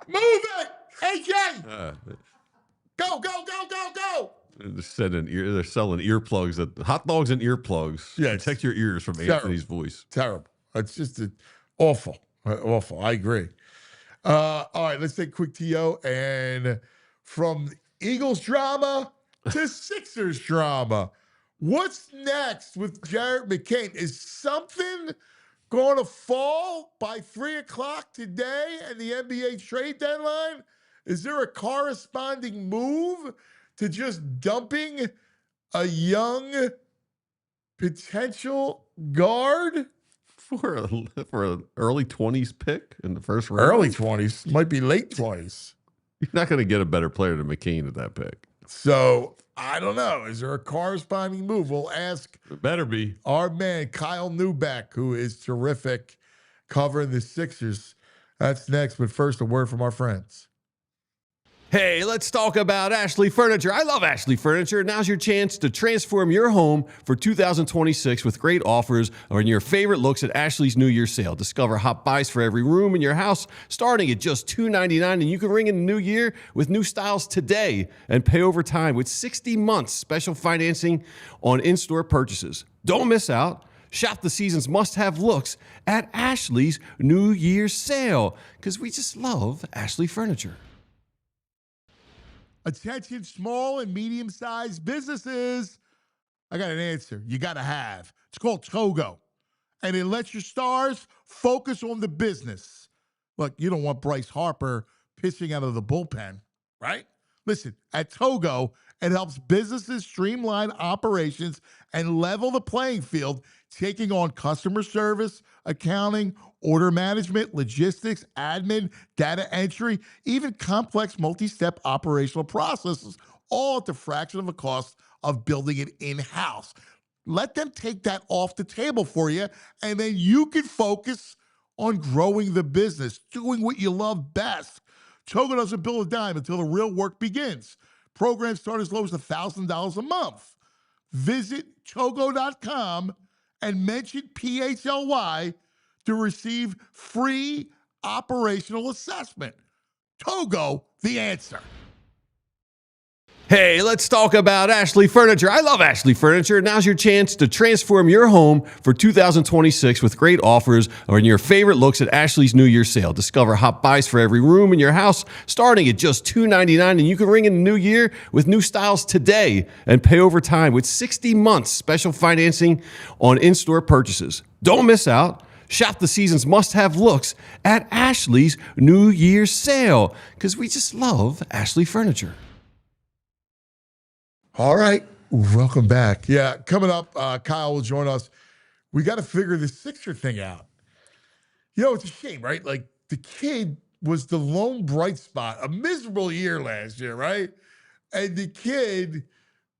Move it! AJ! Go! They're selling earplugs, hot dogs and earplugs. Yeah, Protect your ears from terrible. Anthony's voice. Terrible. It's just awful. Awful. I agree. All right, let's take a quick TO. And from Eagles drama to Sixers drama, what's next with Jared McCain? Is something going to fall by 3 o'clock today and the NBA trade deadline? Is there a corresponding move to just dumping a young potential guard? For an early 20s pick in the first round? Early 20s. Might be late 20s. You're not going to get a better player than McCain at that pick. So, I don't know. Is there a corresponding move? We'll ask It better be. our man, Kyle Neubeck, who is terrific covering the Sixers. That's next. But first, a word from our friends. Hey, let's talk about Ashley Furniture. I love Ashley Furniture. Now's your chance to transform your home for 2026 with great offers on your favorite looks at Ashley's New Year sale. Discover hot buys for every room in your house starting at just $299, and you can ring in the new year with new styles today and pay over time with 60 months special financing on in-store purchases. Don't miss out. Shop the season's must-have looks at Ashley's New Year sale because we just love Ashley Furniture. Attention, small and medium-sized businesses. I got an answer you got to have. It's called Togo, and it lets your stars focus on the business. Look, you don't want Bryce Harper pitching out of the bullpen, right? Listen, at Togo, it helps businesses streamline operations and level the playing field, taking on customer service, accounting, order management, logistics, admin, data entry, even complex multi-step operational processes, all at the fraction of the cost of building it in-house. Let them take that off the table for you, and then you can focus on growing the business, doing what you love best. Togo doesn't bill a dime until the real work begins. Programs start as low as $1,000 a month. Visit Togo.com and mention PHLY to receive free operational assessment. Togo, the answer. Hey, let's talk about Ashley Furniture. I love Ashley Furniture. Now's your chance to transform your home for 2026 with great offers on your favorite looks at Ashley's New Year sale. Discover hot buys for every room in your house starting at just $299, and you can ring in the new year with new styles today and pay over time with 60 months special financing on in-store purchases. Don't miss out. Shop the season's must-have looks at Ashley's New Year sale because we just love Ashley Furniture. All right, welcome back. Yeah, coming up, Kyle will join us. We got to figure the Sixer thing out. You know, it's a shame, right? Like, the kid was the lone bright spot, a miserable year last year, right? And the kid,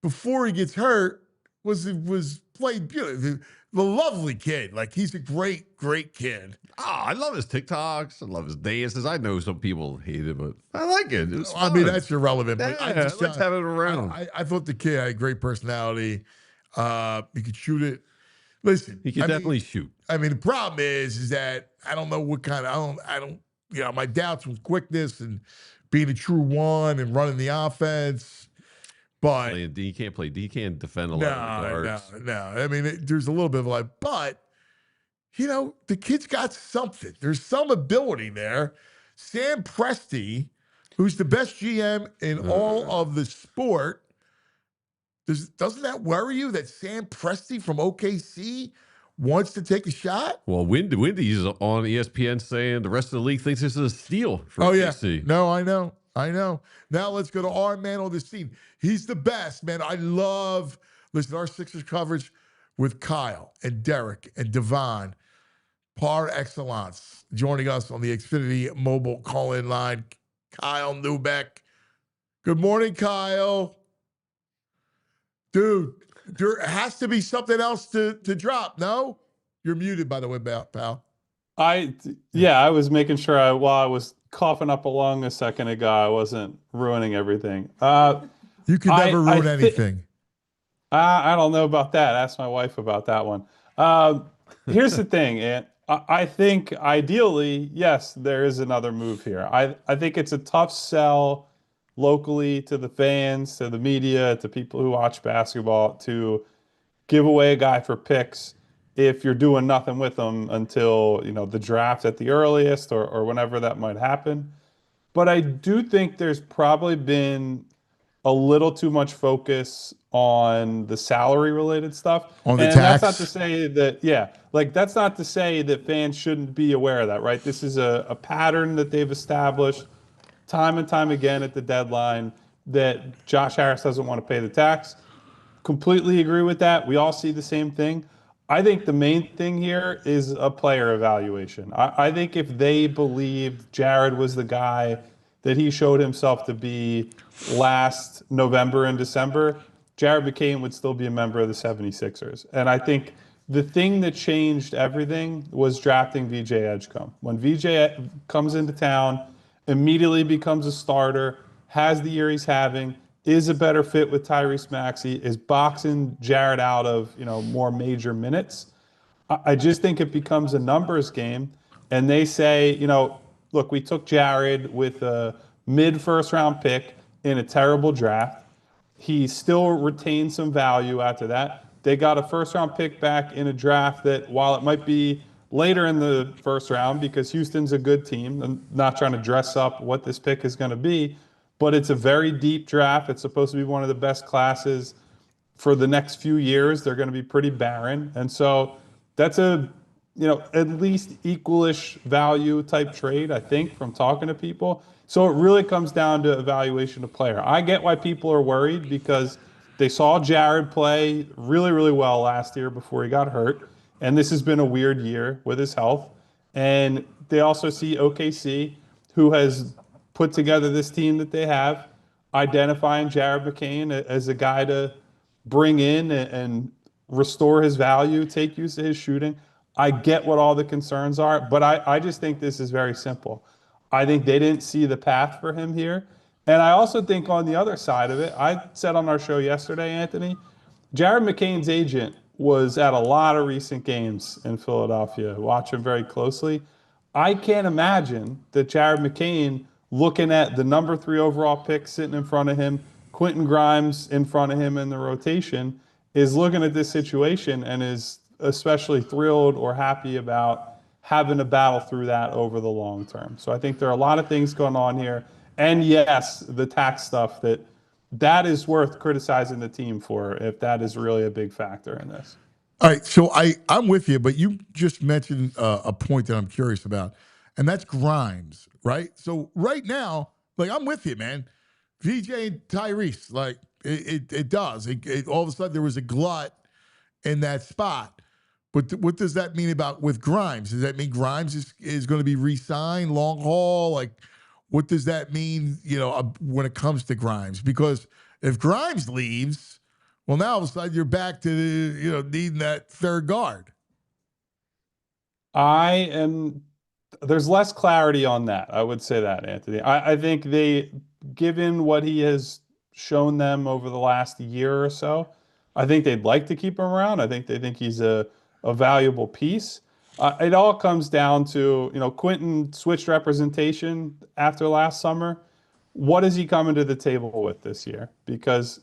before he gets hurt, was played beautifully. The lovely kid. Like, he's a great, great kid. Oh, I love his TikToks. I love his dances. I know some people hate it, but I like it. It was I fun. mean, that's irrelevant. But Yeah, I just let's have it around. I thought the kid had a great personality. He could shoot it. Listen, He can definitely shoot. I mean, the problem is that I don't know what kind of I don't you know, my doubts with quickness and being a true one and running the offense. But Playing D, he can't play D. He can't defend a lot of guards. no. I mean, there's a little bit of like, but you know, the kid's got something. There's some ability there. Sam Presti, who's the best GM in all of the sport, doesn't that worry you that Sam Presti from OKC wants to take a shot? Well, Wendy's on ESPN saying the rest of the league thinks this is a steal for Yeah. OKC. No, I know. Now let's go to our man on the scene. He's the best, man. I love Listen, our Sixers coverage with Kyle and Derek and Devon, par excellence, joining us on the Xfinity mobile call-in line. Kyle Neubeck. Good morning, Kyle. Dude, there has to be something else to drop, no? You're muted, by the way, pal. I was making sure while I was coughing up a lung a second ago, I wasn't ruining everything. You can never ruin anything. I don't know about that. Ask my wife about that one. Here's the thing, Ant. I think ideally, yes, there is another move here. I think it's a tough sell locally to the fans, to the media, to people who watch basketball to give away a guy for picks if you're doing nothing with them until, the draft at the earliest or whenever that might happen. But I do think there's probably been a little too much focus on the salary related stuff. On the and tax. That's not to say that, that's not to say that fans shouldn't be aware of that, right? This is a pattern that they've established time and time again at the deadline that Josh Harris doesn't want to pay the tax. Completely agree with that. We all see the same thing. I think the main thing here is a player evaluation. I think if they believed Jared was the guy that he showed himself to be last November and December, Jared McCain would still be a member of the 76ers. And I think the thing that changed everything was drafting VJ Edgecombe. When VJ comes into town, immediately becomes a starter, has the year he's having, is a better fit with Tyrese Maxey, is boxing Jared out of, more major minutes. I just think it becomes a numbers game. And they say, look, we took Jared with a mid-first round pick in a terrible draft. He still retained some value after that. They got a first-round pick back in a draft that, while it might be later in the first round, because Houston's a good team, I'm not trying to dress up what this pick is going to be, but it's a very deep draft. It's supposed to be one of the best classes for the next few years. They're going to be pretty barren. And so that's a, at least equalish value type trade, I think, from talking to people. So it really comes down to evaluation of player. I get why people are worried because they saw Jared play really, really well last year before he got hurt. And this has been a weird year with his health. And they also see OKC, who has put together this team that they have, identifying Jared McCain as a guy to bring in and restore his value, take use of his shooting. I get what all the concerns are, but I just think this is very simple. I think they didn't see the path for him here. And I also think on the other side of it, I said on our show yesterday, Anthony, Jared McCain's agent was at a lot of recent games in Philadelphia, watching very closely. I can't imagine that Jared McCain, looking at the number 3 overall pick sitting in front of him, Quentin Grimes in front of him in the rotation, is looking at this situation and is especially thrilled or happy about having to battle through that over the long term. So I think there are a lot of things going on here. And yes, the tax stuff, that is worth criticizing the team for if that is really a big factor in this. All right, so I'm with you, but you just mentioned a point that I'm curious about, and that's Grimes, right? So right now, I'm with you, man. VJ and Tyrese, it does. All of a sudden, there was a glut in that spot. But what does that mean with Grimes? Does that mean Grimes is going to be re-signed long haul? What does that mean, when it comes to Grimes? Because if Grimes leaves, well, now all of a sudden you're back to, needing that third guard. There's less clarity on that. I would say that, Anthony. I think given what he has shown them over the last year or so, I think they'd like to keep him around. I think they think he's a valuable piece. It all comes down to, Quentin switched representation after last summer. What is he coming to the table with this year? Because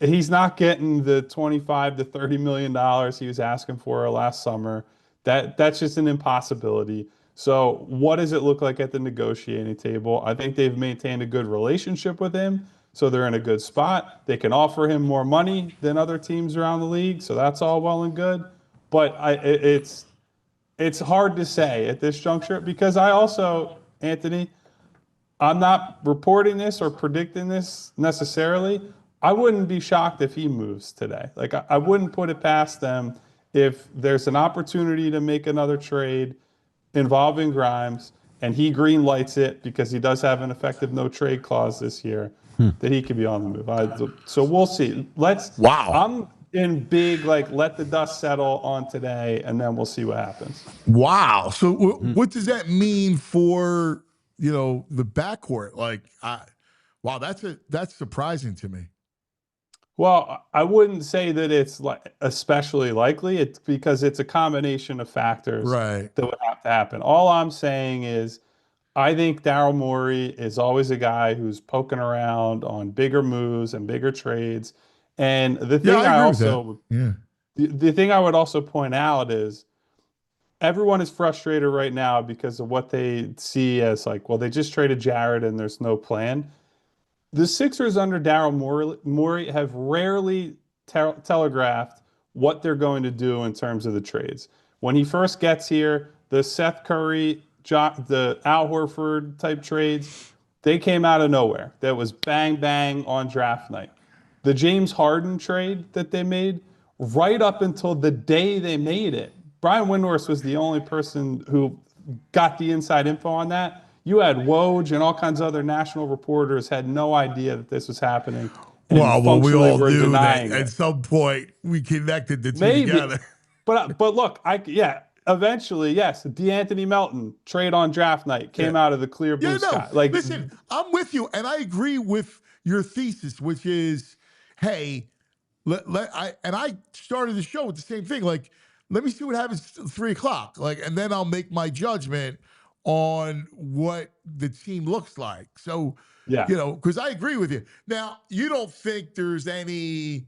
he's not getting the $25 to $30 million he was asking for last summer. That's just an impossibility. So what does it look like at the negotiating table? I think they've maintained a good relationship with him, so they're in a good spot. They can offer him more money than other teams around the league, so that's all well and good. But it's hard to say at this juncture because I also, Anthony, I'm not reporting this or predicting this necessarily. I wouldn't be shocked if he moves today. Like I wouldn't put it past them if there's an opportunity to make another trade involving Grimes and he green lights it because he does have an effective no trade clause this year, that he could be on the move. So we'll see. Wow. I'm in big, like, let the dust settle on today, and then we'll see what happens. Wow. So what does that mean for, the backcourt? Like, wow, that's surprising to me. Well, I wouldn't say that it's like especially likely. It's because it's a combination of factors Right. that would have to happen. All I'm saying is I think Daryl Morey is always a guy who's poking around on bigger moves and bigger trades. And the thing the thing I would also point out is everyone is frustrated right now because of what they see as like, well, they just traded Jared and there's no plan. The Sixers under Daryl Morey have rarely telegraphed what they're going to do in terms of the trades. When he first gets here, the Seth Curry, the Al Horford type trades, they came out of nowhere. That was bang, bang on draft night. The James Harden trade that they made, right up until the day they made it, Brian Windhorst was the only person who got the inside info on that. You had Woj and all kinds of other national reporters had no idea that this was happening. And Well, we all knew that it. at some point we connected the two Maybe. together. But look, eventually, yes, DeAnthony Melton trade on draft night came out of the clear blue sky. Like, listen, I'm with you, and I agree with your thesis, which is, hey, I started the show with the same thing. Like, let me see what happens at 3:00. Like, and then I'll make my judgment on what the team looks like. So, because I agree with you. Now, you don't think there's any,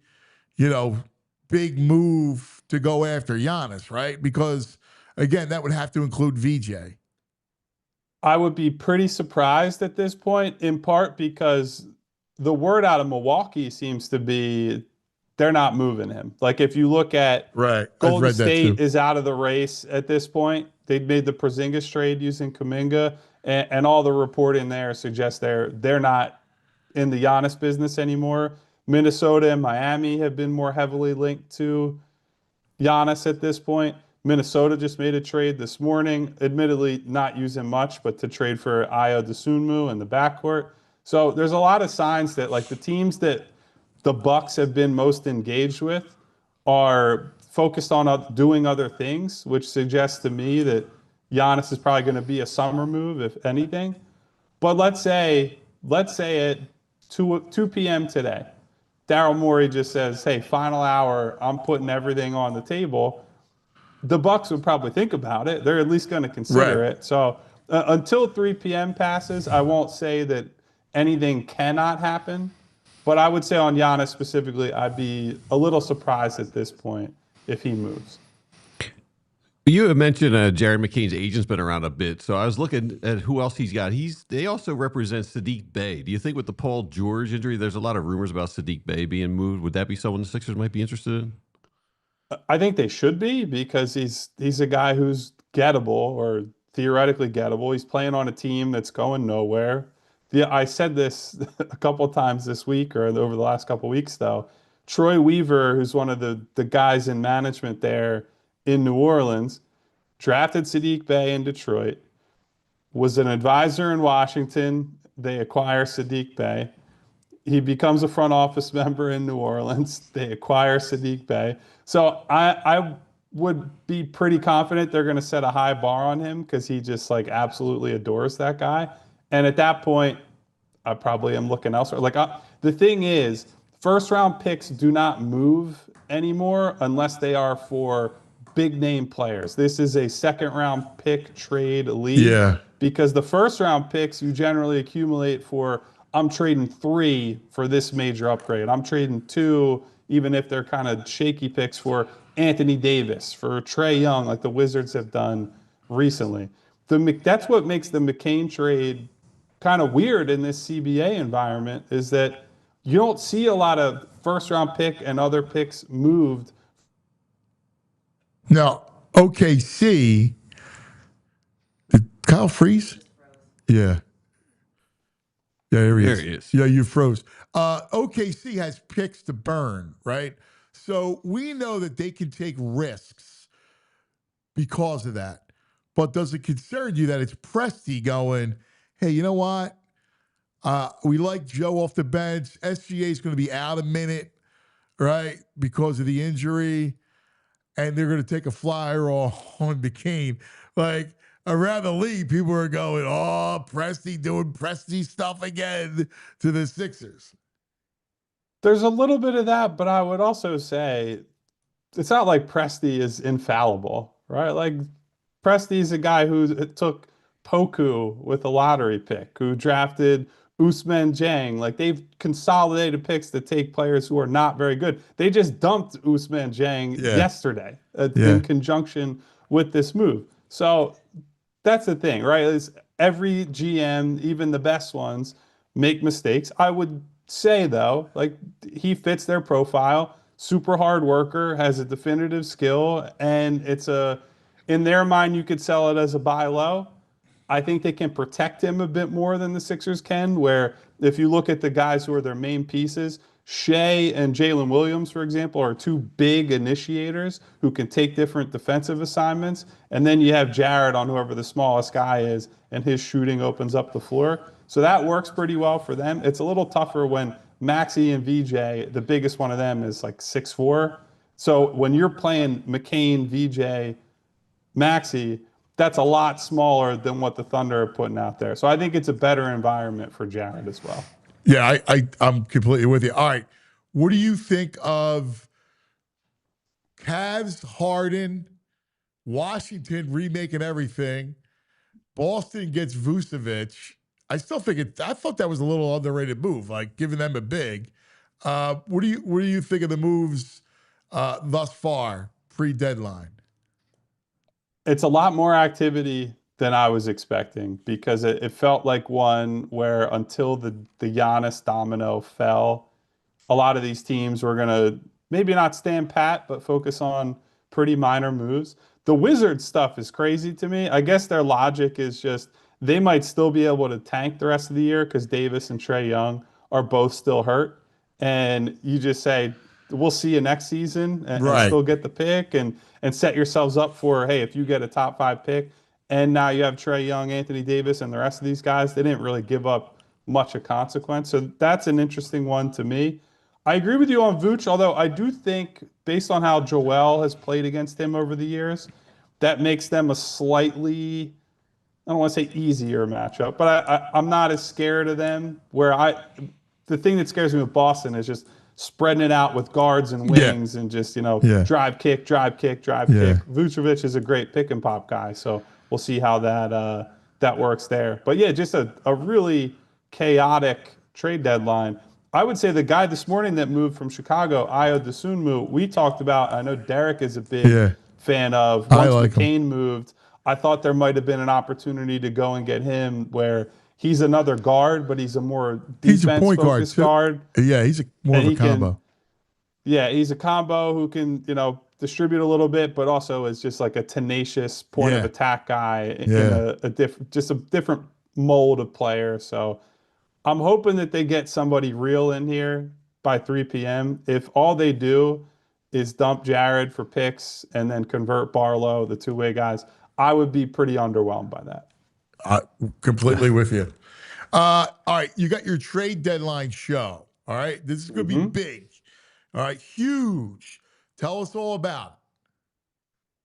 big move to go after Giannis, right? Because, again, that would have to include VJ. I would be pretty surprised at this point, in part because the word out of Milwaukee seems to be they're not moving him. Like, if you look at Golden State is out of the race at this point. They'd made the Porzingis trade using Kuminga, and all the reporting there suggests they're not in the Giannis business anymore. Minnesota and Miami have been more heavily linked to Giannis at this point. Minnesota just made a trade this morning, admittedly not using much, but to trade for Ayo Dosunmu in the backcourt. So there's a lot of signs that, like, the teams that the Bucks have been most engaged with are focused on doing other things, which suggests to me that Giannis is probably going to be a summer move, if anything. But let's say at 2 p.m. today, Daryl Morey just says, hey, final hour, I'm putting everything on the table. The Bucks would probably think about it. They're at least going to consider it. So until 3 p.m. passes, I won't say that anything cannot happen. But I would say on Giannis specifically, I'd be a little surprised at this point if he moves. You had mentioned Jared McCain's agent's been around a bit, so I was looking at who else he's got. They also represent Sadiq Bey. Do you think with the Paul George injury, there's a lot of rumors about Sadiq Bey being moved? Would that be someone the Sixers might be interested in? I think they should be, because he's a guy who's gettable, or theoretically gettable. He's playing on a team that's going nowhere. I said this a couple of times this week, or over the last couple of weeks, though. Troy Weaver, who's one of the guys in management there in New Orleans, drafted Sadiq Bey in Detroit, was an advisor in Washington. They acquire Sadiq Bey. He becomes a front office member in New Orleans. They acquire Sadiq Bey. So I would be pretty confident they're going to set a high bar on him, because he just, like, absolutely adores that guy. And at that point, I probably am looking elsewhere. Like, the thing is, first-round picks do not move anymore unless they are for big-name players. This is a second-round pick trade league. Because the first-round picks you generally accumulate for, I'm trading 3 for this major upgrade. I'm trading 2, even if they're kind of shaky picks, for Anthony Davis, for Trae Young, like the Wizards have done recently. That's what makes the McCain trade kind of weird in this CBA environment, is that you don't see a lot of first-round pick and other picks moved. Now, OKC, did Kyle freeze? Yeah. Yeah, there he is. There he is. Yeah, you froze. OKC has picks to burn, right? So we know that they can take risks because of that. But does it concern you that it's Presti going, hey, you know what? We like Joe off the bench. SGA is going to be out a minute, right, because of the injury, and they're going to take a flyer on McCain. Like, around the league, people are going, oh, Presti doing Presti stuff again to the Sixers. There's a little bit of that, but I would also say it's not like Presti is infallible, right? Like Presti is a guy who took Poku with a lottery pick, who drafted Ousmane Dieng. Like they've consolidated picks to take players who are not very good. They just dumped Ousmane Dieng yesterday in conjunction with this move. So that's the thing, right? Is every GM, even the best ones, make mistakes. I would say though, like he fits their profile. Super hard worker, has a definitive skill, and it's in their mind, you could sell it as a buy low. I think they can protect him a bit more than the Sixers can, where if you look at the guys who are their main pieces, Shea and Jalen Williams, for example, are two big initiators who can take different defensive assignments. And then you have Jared on whoever the smallest guy is, and his shooting opens up the floor. So that works pretty well for them. It's a little tougher when Maxey and VJ, the biggest one of them, is like 6'4". So when you're playing McCain, VJ, Maxey, that's a lot smaller than what the Thunder are putting out there. So I think it's a better environment for Jared as well. Yeah, I'm completely with you. All right. What do you think of Cavs, Harden, Washington remaking everything? Boston gets Vucevic. I still think I thought that was a little underrated move, like giving them a big. What do you think of the moves thus far, pre-deadline? It's a lot more activity than I was expecting because it felt like one where until the Giannis domino fell, a lot of these teams were going to maybe not stand pat, but focus on pretty minor moves. The Wizards stuff is crazy to me. I guess their logic is just they might still be able to tank the rest of the year because Davis and Trae Young are both still hurt. And you just say, we'll see you next season and still get the pick and set yourselves up for, hey, if you get a top 5 pick and now you have Trae Young, Anthony Davis, and the rest of these guys, they didn't really give up much of consequence. So that's an interesting one to me. I agree with you on Vooch, although I do think based on how Joel has played against him over the years, that makes them a slightly, I don't want to say easier matchup, but I'm not as scared of them. The thing that scares me with Boston is just spreading it out with guards and wings and just, drive, kick. Vucevic is a great pick and pop guy, so we'll see how that works there. But yeah, just a really chaotic trade deadline. I would say the guy this morning that moved from Chicago, Ayo Dosunmu, we talked about, I know Derek is a big fan of. Once McCain moved, I thought there might have been an opportunity to go and get him where he's another guard, but he's a more defense-focused guard. Yeah, he's more of a combo. He's a combo who can, distribute a little bit, but also is just like a tenacious point of attack guy in a different mold of player. So I'm hoping that they get somebody real in here by 3 p.m. If all they do is dump Jared for picks and then convert Barlow, the two-way guys, I would be pretty underwhelmed by that. Completely with you. All right, you got your trade deadline show. All right, this is going to be big. All right, huge. Tell us all about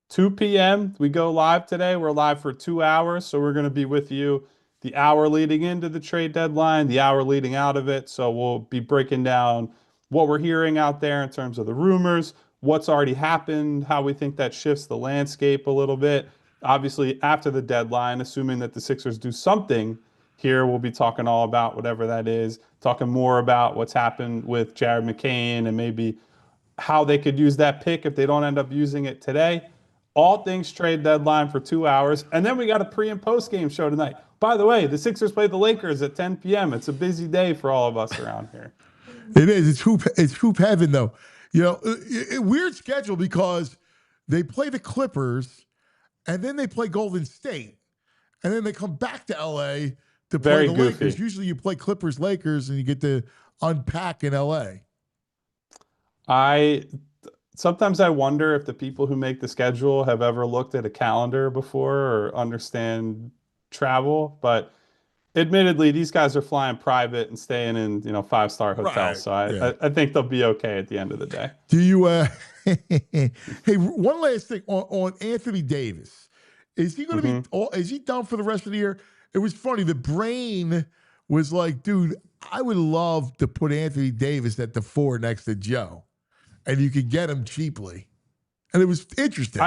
it. 2 p.m. We go live today. We're live for 2 hours, so we're going to be with you the hour leading into the trade deadline, the hour leading out of it. So we'll be breaking down what we're hearing out there in terms of the rumors, what's already happened, how we think that shifts the landscape a little bit. Obviously, after the deadline, assuming that the Sixers do something here, we'll be talking all about whatever that is, talking more about what's happened with Jared McCain and maybe how they could use that pick if they don't end up using it today. All things trade deadline for 2 hours. And then we got a pre- and post-game show tonight. By the way, the Sixers play the Lakers at 10 p.m. It's a busy day for all of us around here. It is. It's hoop heaven, though. Weird schedule because they play the Clippers and then they play Golden State. And then they come back to L.A. to play the Lakers. Usually you play Clippers, Lakers, and you get to unpack in LA? Sometimes I wonder if the people who make the schedule have ever looked at a calendar before or understand travel, but admittedly, these guys are flying private and staying in, 5-star hotels. Right. So I, Yeah. I, I think they'll be okay at the end of the day. Do you hey, one last thing on Anthony Davis. Is he going to be is he done for the rest of the year? It was funny. The brain was like, dude, I would love to put Anthony Davis at the 4 next to Joe, and you could get him cheaply. And it was interesting.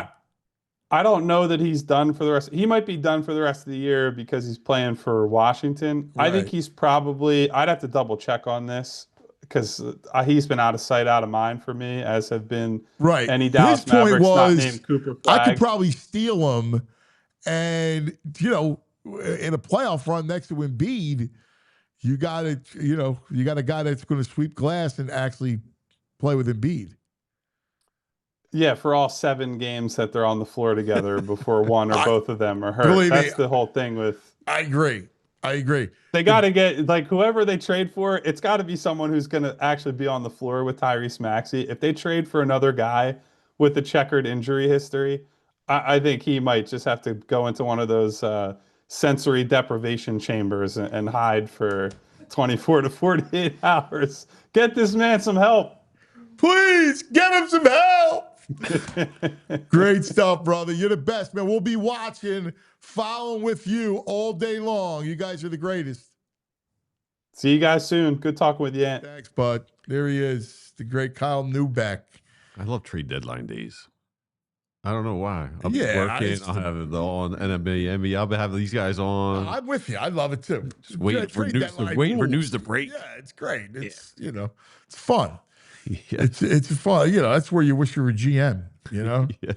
I don't know that he's done for the rest. He might be done for the rest of the year because he's playing for Washington. Right. I think he's probably, I'd have to double check on this because he's been out of sight, out of mind for me, as have been Right. any Dallas His point Mavericks not was, named Cooper Flag. I could probably steal him, and in a playoff run next to Embiid, you got a guy that's going to sweep glass and actually play with Embiid. Yeah, for all 7 games that they're on the floor together before one or both of them are hurt. That's the whole thing with. I agree. They got to get, whoever they trade for, it's got to be someone who's going to actually be on the floor with Tyrese Maxey. If they trade for another guy with a checkered injury history, I think he might just have to go into one of those sensory deprivation chambers and hide for 24 to 48 hours. Get this man some help. Please, get him some help. Great stuff, brother. You're the best, man. We'll be watching, following with you all day long. You guys are the greatest. See you guys soon. Good talking with you, Ant. Thanks, bud. There he is, the great Kyle Neubeck. I love trade deadline days. I don't know why. I'll be Yeah, working. I'll have it on NBA. I'll have these guys on. I'm with you. I love it too. Just waiting for news to break. Yeah, it's great. It's it's fun. Yeah. It's fun. That's where you wish you were GM. Yeah. It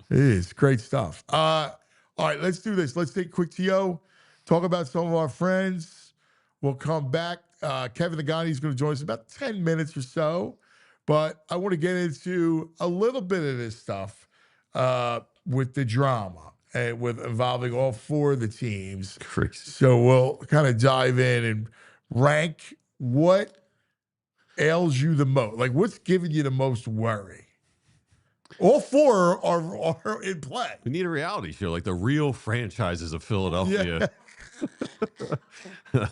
is great stuff. All right, let's do this. Let's take a quick TO, talk about some of our friends. We'll come back. Kevin Negandhi is going to join us in about 10 minutes or so, but I want to get into a little bit of this stuff with the drama and with involving all 4 of the teams. Crazy. So we'll kind of dive in and rank what ails you the most. Like, what's giving you the most worry? All 4 are in play. We need a reality show, like the real franchises of Philadelphia. Yeah.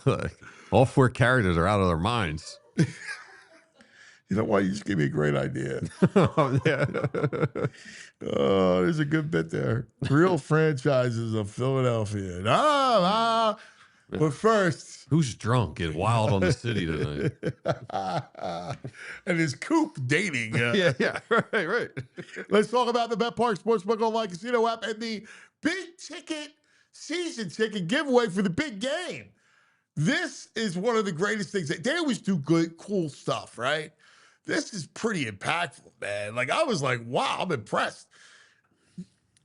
All 4 characters are out of their minds. You know what? You just gave me a great idea. Yeah. Oh, there's a good bit there. Real franchises of Philadelphia. But first, who's drunk and wild on the city tonight? And is Coop dating? Yeah, right. Let's talk about the BetParx Sportsbook Online Casino app and the big ticket season ticket giveaway for the big game. This is one of the greatest things. They always do good, cool stuff, right? This is pretty impactful, man. I was like, wow, I'm impressed.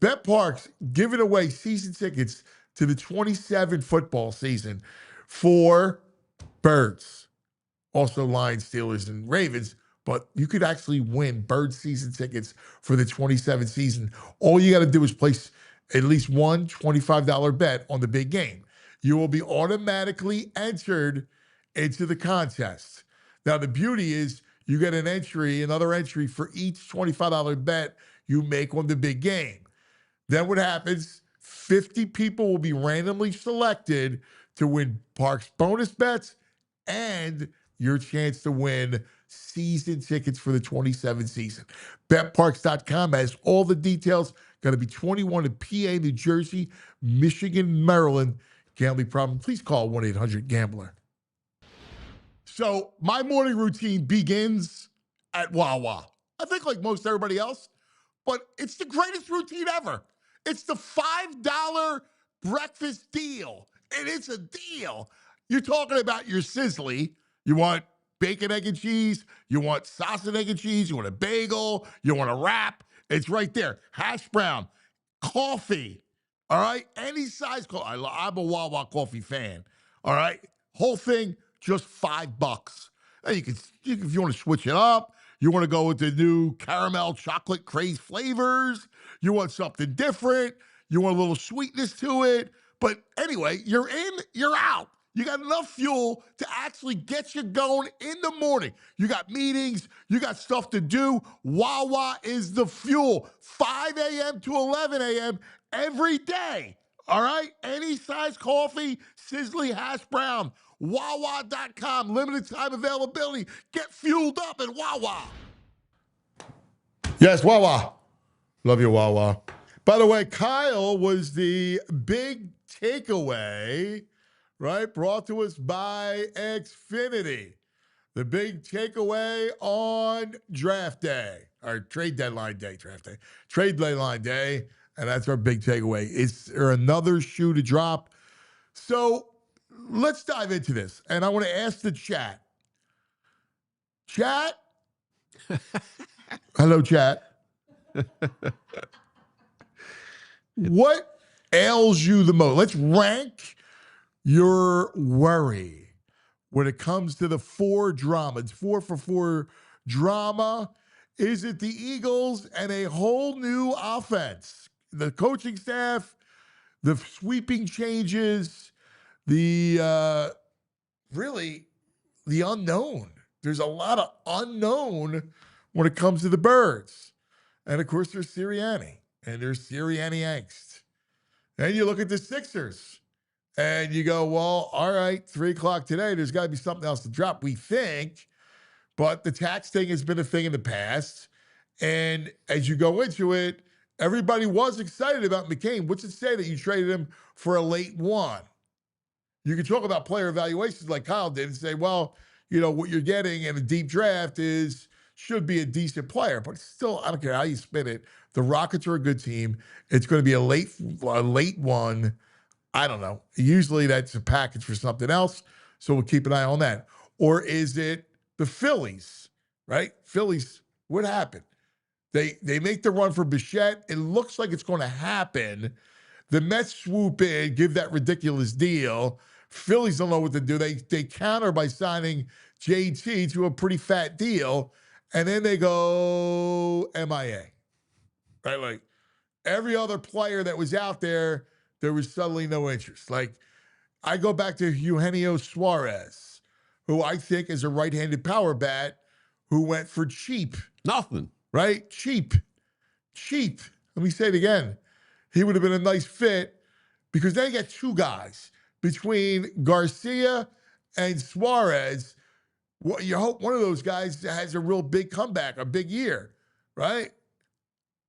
BetParx giving away season tickets to the 27 football season for Birds, also Lions, Steelers, and Ravens. But you could actually win Birds season tickets for the 27 season. All you got to do is place at least one $25 bet on the big game. You will be automatically entered into the contest. Now, the beauty is you get another entry for each $25 bet you make on the big game. Then what happens? 50 people will be randomly selected to win Parx bonus bets and your chance to win season tickets for the 27 season. BetParx.com has all the details. Got to be 21 in PA, New Jersey, Michigan, Maryland. Gambling problem? Please call 1-800-GAMBLER. So my morning routine begins at Wawa. I think like most everybody else, but it's the greatest routine ever. It's the $5 breakfast deal, and it's a deal. You're talking about your sizzly. You want bacon, egg, and cheese. You want sausage, egg, and cheese. You want a bagel. You want a wrap. It's right there. Hash brown, coffee. All right, any size coffee. I'm a Wawa coffee fan. All right, whole thing just $5. And you can if you want to switch it up. You want to go with the new caramel chocolate craze flavors. You want something different. You want a little sweetness to it. But anyway, you're in, you're out. You got enough fuel to actually get you going in the morning. You got meetings, you got stuff to do. Wawa is the fuel. 5 a.m. to 11 a.m. every day. All right? Any size coffee, sizzly hash brown. Wawa.com. Limited time availability. Get fueled up at Wawa. Yes, Wawa. Love you, Wawa. By the way, Kyle was the big takeaway, right? Brought to us by Xfinity. The big takeaway on draft day, or trade deadline day, trade deadline day. And that's our big takeaway. Is there another shoe to drop? So let's dive into this. And I want to ask the chat. Chat? Hello, chat. What ails you the most? Let's rank your worry when it comes to the 4 drama. It's 4 for 4 drama. Is it the Eagles and a whole new offense? The coaching staff, the sweeping changes, the really the unknown. There's a lot of unknown when it comes to the Birds. And of course, there's Sirianni. And there's Sirianni angst. Then you look at the Sixers and you go, well, all right, 3 o'clock today, there's got to be something else to drop, we think. But the tax thing has been a thing in the past. And as you go into it, everybody was excited about McCain. What's it say that you traded him for a late one? You can talk about player evaluations like Kyle did and say, well, you know, what you're getting in a deep draft should be a decent player. But still, I don't care how you spin it. The Rockets are a good team. It's going to be a late one. I don't know. Usually that's a package for something else. So we'll keep an eye on that. Or is it the Phillies, right? Phillies, what happened? They make the run for Bichette. It looks like it's going to happen. The Mets swoop in, give that ridiculous deal. Phillies don't know what to do. They counter by signing JT to a pretty fat deal. And then they go MIA. Right? Like every other player that was out there, there was suddenly no interest. Like I go back to Eugenio Suarez, who I think is a right-handed power bat who went for cheap. Nothing. Right? Cheap. Let me say it again. He would have been a nice fit because then you got 2 guys between Garcia and Suarez. Well, you hope one of those guys has a real big comeback, a big year, right?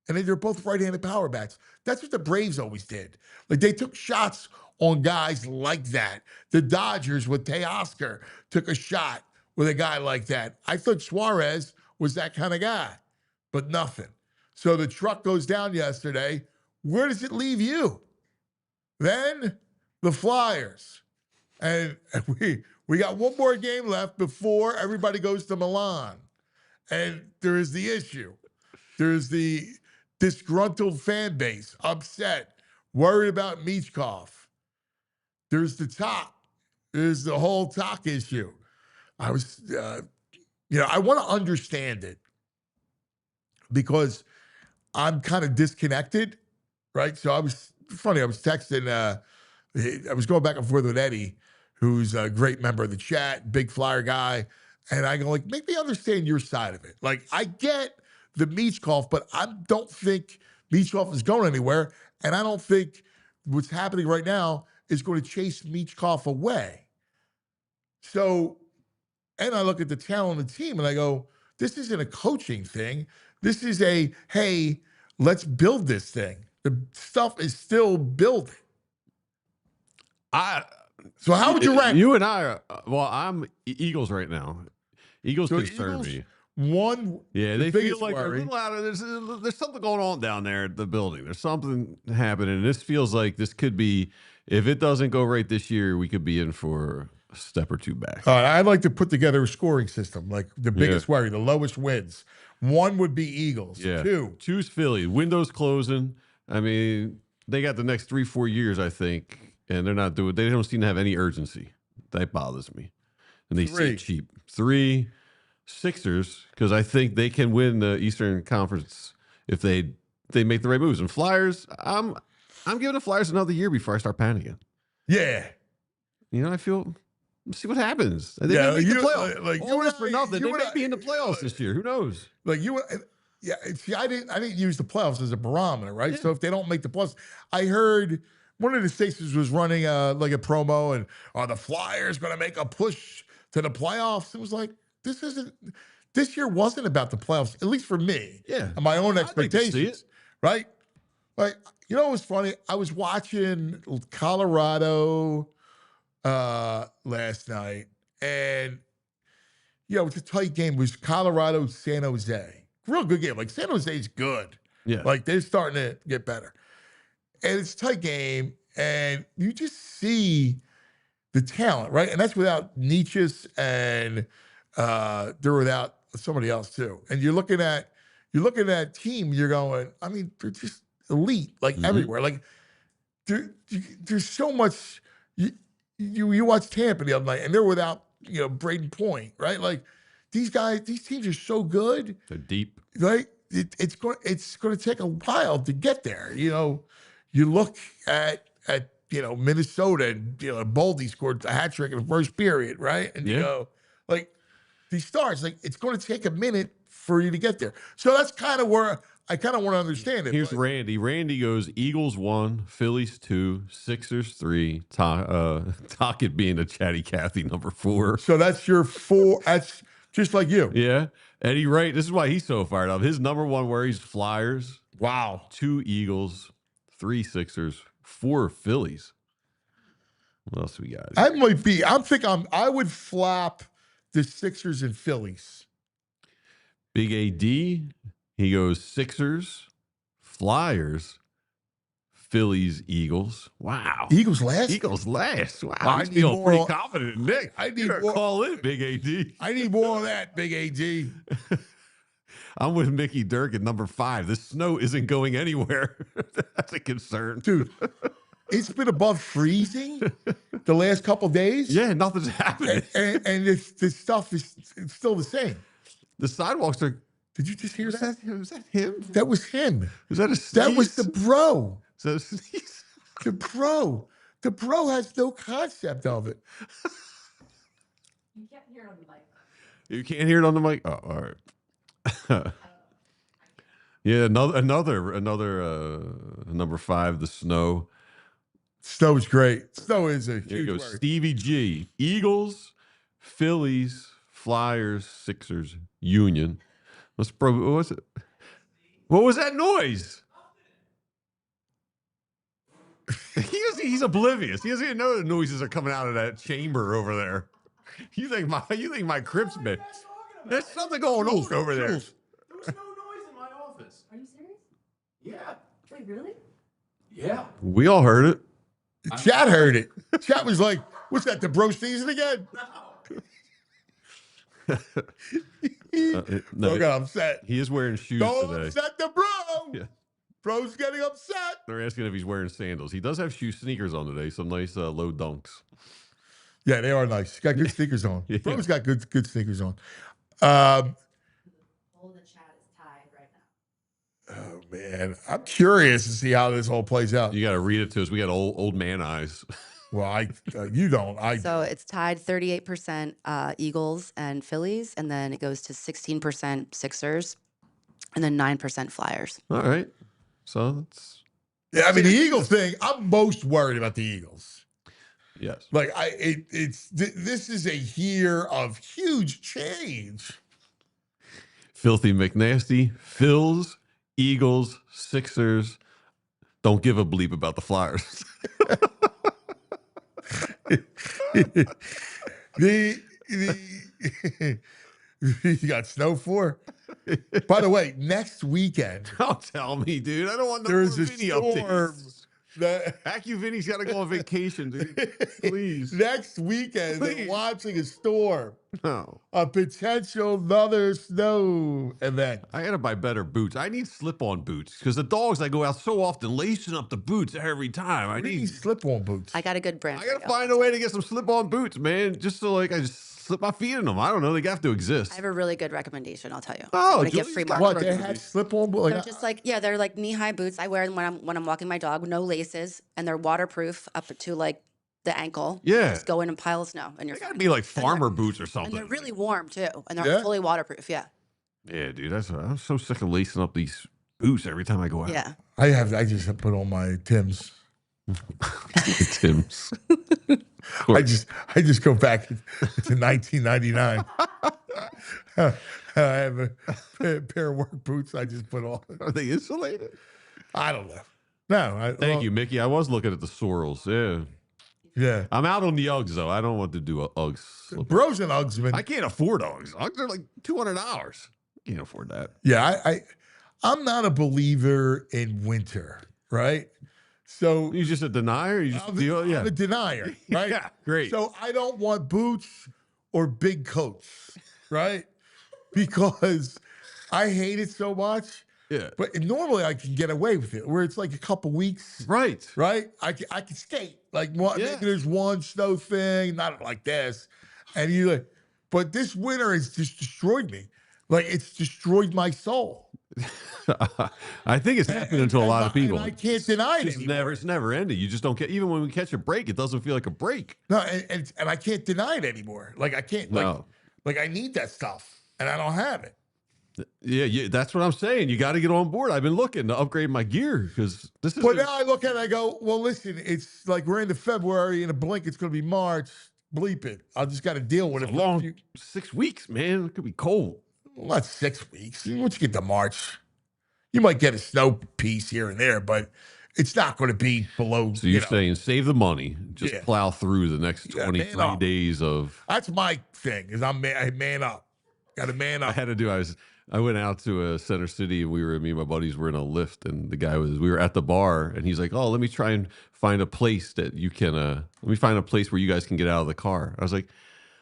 And they're both right-handed power bats. That's what the Braves always did. Like they took shots on guys like that. The Dodgers with Teoscar took a shot with a guy like that. I thought Suarez was that kind of guy, but nothing. So the truck goes down yesterday. Where does it leave you? Then the Flyers. And we got one more game left before everybody goes to Milan. And there is the issue. There's the disgruntled fan base, upset, worried about Michkov. There's the top. There's the whole talk issue. I was, I want to understand it because I'm kind of disconnected, right? So I was texting, I was going back and forth with Eddie, who's a great member of the chat, big Flyer guy. And I go like, make me understand your side of it. Like I get the Michkov, but I don't think Michkov is going anywhere. And I don't think what's happening right now is going to chase Michkov away. So, and I look at the talent of the team and I go, this isn't a coaching thing. This is hey, let's build this thing. The stuff is still building. So how would you rank? You and I are, I'm Eagles right now. Eagles concern me. They feel like a little out of there's something going on down there at the building. There's something happening. This feels like this could be, if it doesn't go right this year, we could be in for a step or 2 back. All right, I'd like to put together a scoring system, like the biggest worry, the lowest wins. 1 would be Eagles. Yeah. 2. Choose Philly. Windows closing. I mean, they got the next 3-4 years, I think, and they don't seem to have any urgency. That bothers me. And they seem cheap. 3. Sixers, because I think they can win the Eastern Conference if they make the right moves. And Flyers, I'm giving the Flyers another year before I start panicking. Yeah. I feel. Let's see what happens. They Yeah, may make the you- playoffs. like, All you this and for I- nothing. you They and may I- be in the playoffs this year. Who knows? Like yeah. See, I didn't use the playoffs as a barometer, right? Yeah. So if they don't make the playoffs, I heard one of the stations was running like a promo, and are the Flyers going to make a push to the playoffs? It was like this year wasn't about the playoffs, at least for me. Yeah. And my own I'd like to see expectations, it. right? Like, what was funny? I was watching Colorado last night, and it's a tight game. It was Colorado San Jose, real good game. Like, San Jose's good. Yeah. Like, they're starting to get better, and it's a tight game, and you just see the talent, right? And that's without Nietzsche, and they're without somebody else too. And you're looking at that team. You're going, I mean, they're just elite, like everywhere. Like, there's so much. You watch Tampa the other night, and they're without Braden Point, right? Like, these teams are so good. They're deep. Right? It's going to take a while to get there. You look at Minnesota, and Boldy scored a hat trick in the first period, right? And you go, like, these stars, like, it's going to take a minute for you to get there. So that's kind of where I kind of want to understand it. Here's Randy. Randy goes Eagles 1, Phillies 2, Sixers 3, Tockett being a chatty Cathy number 4. So that's your 4. That's just like you. Yeah. Eddie Wright, this is why he's so fired up. His number 1 worries Flyers. Wow. 2 Eagles, 3 Sixers, 4 Phillies. What else we got? I would flop the Sixers and Phillies. Big AD, he goes Sixers, Flyers, Phillies, Eagles. Wow. Eagles last? Eagles last. Wow. I He's need feeling more pretty on- confident. Nick, I need you better more- call in, Big AD. I need more of that, Big AG. I'm with Mickey Dirk at number 5. The snow isn't going anywhere. That's a concern. Dude, it's been above freezing the last couple days. Yeah, nothing's happening. And this stuff is still the same. The sidewalks are. Did you just hear that? Was that him? That was him. Was that a sneeze? That was the bro. Is that a sneeze? The bro. The bro has no concept of it. You can't hear it on the mic. You can't hear it on the mic? Oh, all right. Yeah, another number 5, the snow. Snow is great. Snow is a Here huge goes word. Stevie G. Eagles, Phillies, Flyers, Sixers, Union. What was it? What was that noise? He's oblivious. He doesn't even know the noises are coming out of that chamber over there. You think my crib's been? There's something going on over there. There was no noise in my office. Are you serious? Yeah. Wait, really? Yeah. We all heard it. Chad heard it. Chad was like, what's that, the bro season again? No, Bro got upset. he is wearing shoes Don't today. upset the bro. Yeah. Bro's getting upset. They're asking if he's wearing sandals. He does have sneakers on today. Some nice low dunks. Yeah, they are nice. Got good sneakers on. Yeah. Bro's got good sneakers on. All the chat is tied right now. Oh man, I'm curious to see how this all plays out. You got to read it to us. We got old man eyes. Well, you don't. So it's tied 38% Eagles and Phillies, and then it goes to 16% Sixers, and then 9% Flyers. All right. So that's Yeah, I mean the Eagles thing. I'm most worried about the Eagles. yes. Like this is a year of huge change. Filthy McNasty, Phils, Eagles, Sixers. Don't give a bleep about the Flyers. You got snow for. By the way, next weekend Don't tell me, dude. I don't want no there's more a Vinny storm. updates. That Acu Vinny's got to go on vacation, dude. Please. next weekend they're Please. watching a storm, No. a potential another snow event. I got to buy better boots. I need slip-on boots because the dogs, I go out so often lacing up the boots every time. I What do you need. need slip-on boots? I got a good brand. I for got to you. find a way to get some slip-on boots, man. Just so I just slip my feet in them. I don't know. They have to exist. I have a really good recommendation. I'll tell you. Oh, Want to get Julie's free got marketing? What they had slip-on boots? They're just like they're like knee-high boots. I wear them when I'm walking my dog. No laces, and they're waterproof up to like the ankle. Yeah. Just go in and pile of snow. And you're They got to fine. be like they're- farmer boots or And something. they're really warm too. And they're Yeah? fully waterproof. Yeah. Yeah, dude. I'm so sick of lacing up these boots every time I go out. Yeah. I just put on my Timbs. Tim's. I just go back to 1999. I have a pair of work boots I just put on. Are they insulated? I don't know. No. Thank you, Mickey. I was looking at the Sorrels. Yeah. Yeah. I'm out on the Uggs, though. I don't want to do a Uggs. slipper. Bro's and Uggs, man. I can't afford Uggs. Uggs are like $200. Can't afford that. Yeah, I'm not a believer in winter, right? So You just a denier? You just I'm deal? I'm Yeah. a denier, right? Yeah, great. So I don't want boots or big coats, right? Because I hate it so much. Yeah. But normally I can get away with it, where it's like a couple weeks, Right. right? I can skate. Like one, Yeah. maybe there's one snow thing, not like this, and you like. But this winter has just destroyed me. Like it's destroyed my soul. I think it's happening to a lot of people. And I can't deny it It's anymore. it's never ending. You just don't get. Even when we catch a break, it doesn't feel like a break. No, and I can't deny it anymore. Like I can't. No. Like I need that stuff, and I don't have it. Yeah, that's what I'm saying. You got to get on board. I've been looking to upgrade my gear because this is. But now I look at it, I go, well, listen, it's like we're into February. In a blink, it's going to be March. Bleep it. I just got to deal with it. a for long few- 6 weeks, man. It could be cold. well, not 6 weeks. Once you get to March, you might get a snow piece here and there, but it's not going to be below. So you're saying save the money, just Yeah. plow through the next Yeah, 23 man up. days of. That's my thing. Is I man up. Got to man I up. had to do. I went out to Center City and me and my buddies were in a lift and the guy we were at the bar and he's like, oh, let me try and find a place that you can, let me find a place where you guys can get out of the car. I was like,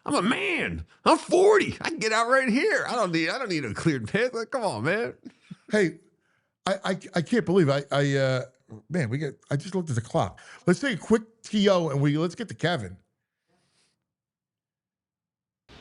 I'm a man. I'm 40. I can get out right here. I don't need a cleared path. Like, come on, man. Hey, I can't believe I just looked at the clock. Let's take a quick TO and let's get to Kevin.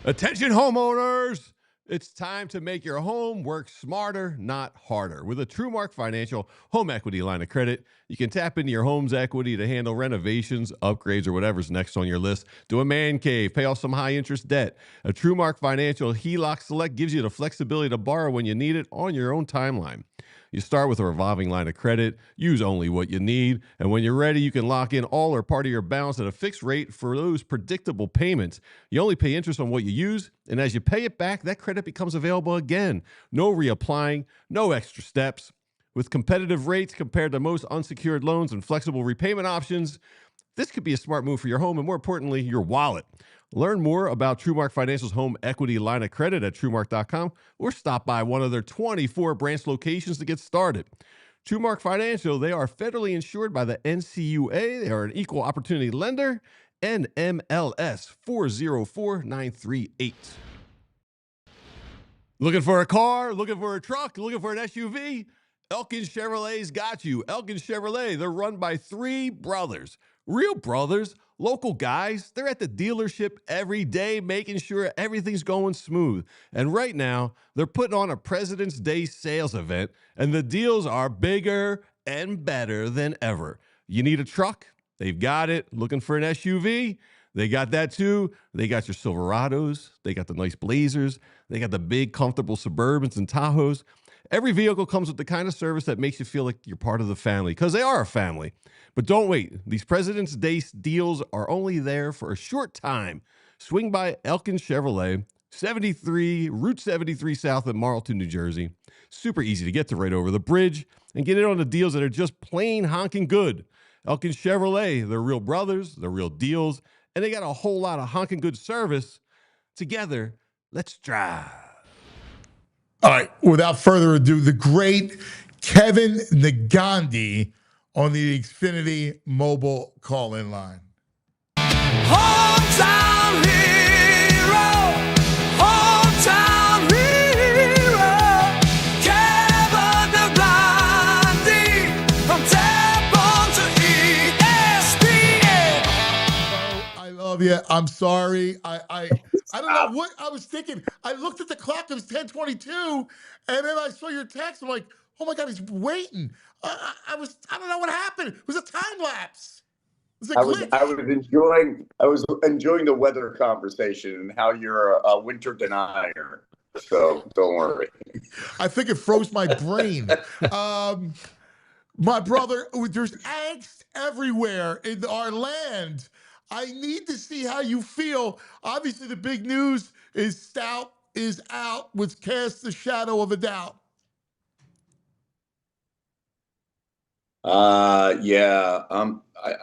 Attention homeowners. It's time to make your home work smarter, not harder. With a TrueMark Financial home equity line of credit, you can tap into your home's equity to handle renovations, upgrades, or whatever's next on your list. Do a man cave, pay off some high-interest debt. A TrueMark Financial HELOC Select gives you the flexibility to borrow when you need it on your own timeline. You start with a revolving line of credit, use only what you need, and when you're ready, you can lock in all or part of your balance at a fixed rate for those predictable payments. You only pay interest on what you use, and as you pay it back, that credit becomes available again. No reapplying, no extra steps. With competitive rates compared to most unsecured loans and flexible repayment options, this could be a smart move for your home and, more importantly, your wallet. Learn more about TrueMark Financial's home equity line of credit at TrueMark.com or stop by one of their 24 branch locations to get started. TrueMark Financial, they are federally insured by the NCUA. They are an equal opportunity lender, NMLS 404938. Looking for a car? Looking for a truck? Looking for an SUV? Elkin Chevrolet's got you. Elkin Chevrolet, they're run by three brothers. Real brothers, local guys. They're at the dealership every day making sure everything's going smooth. And right now, they're putting on a President's Day sales event, and the deals are bigger and better than ever. You need a truck? They've got it. Looking for an SUV? They got that too. They got your Silverados. They got the nice Blazers. They got the big, comfortable Suburbans and Tahoes. Every vehicle comes with the kind of service that makes you feel like you're part of the family, because they are a family. But don't wait. These President's Day deals are only there for a short time. Swing by Elkin Chevrolet, Route 73 South in Marlton, New Jersey. Super easy to get to right over the bridge, and get in on the deals that are just plain honking good. Elkin Chevrolet, they're real brothers, they're real deals, and they got a whole lot of honking good service. Together, let's drive. All right, without further ado, the great Kevin Negandhi on the Xfinity mobile call-in line. Hometown hero, hometown hero, Kevin Negandhi, from Temple to ESPN. I love you. I'm sorry. I don't know what I was thinking. I looked at the clock. It was 10:22, and then I saw your text. I'm like, oh my God, he's waiting. I don't know what happened. It was a time lapse. It's a glitch. I was enjoying the weather conversation and how you're a winter denier. So don't worry. I think it froze my brain. My brother, there's angst everywhere in our land. I need to see how you feel. Obviously, the big news is Stout is out, which casts the shadow of a doubt. Yeah.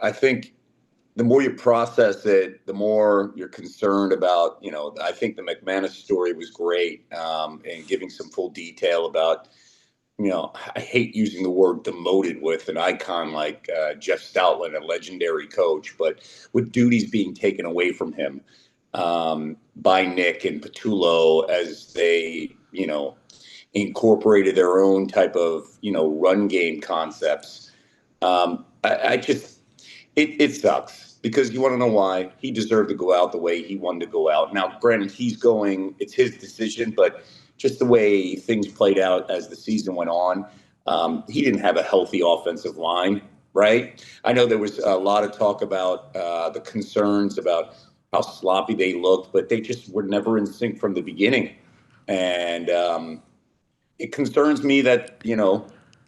I think the more you process it, the more you're concerned about, I think the McManus story was great, and giving some full detail about, I hate using the word demoted with an icon like Jeff Stoutland, a legendary coach, but with duties being taken away from him by Nick and Patullo as they, incorporated their own type of, run game concepts. It sucks because you want to know why. He deserved to go out the way he wanted to go out. Now, granted, it's his decision, but just the way things played out as the season went on, he didn't have a healthy offensive line, right? I know there was a lot of talk about the concerns about how sloppy they looked, but they just were never in sync from the beginning. And it concerns me that,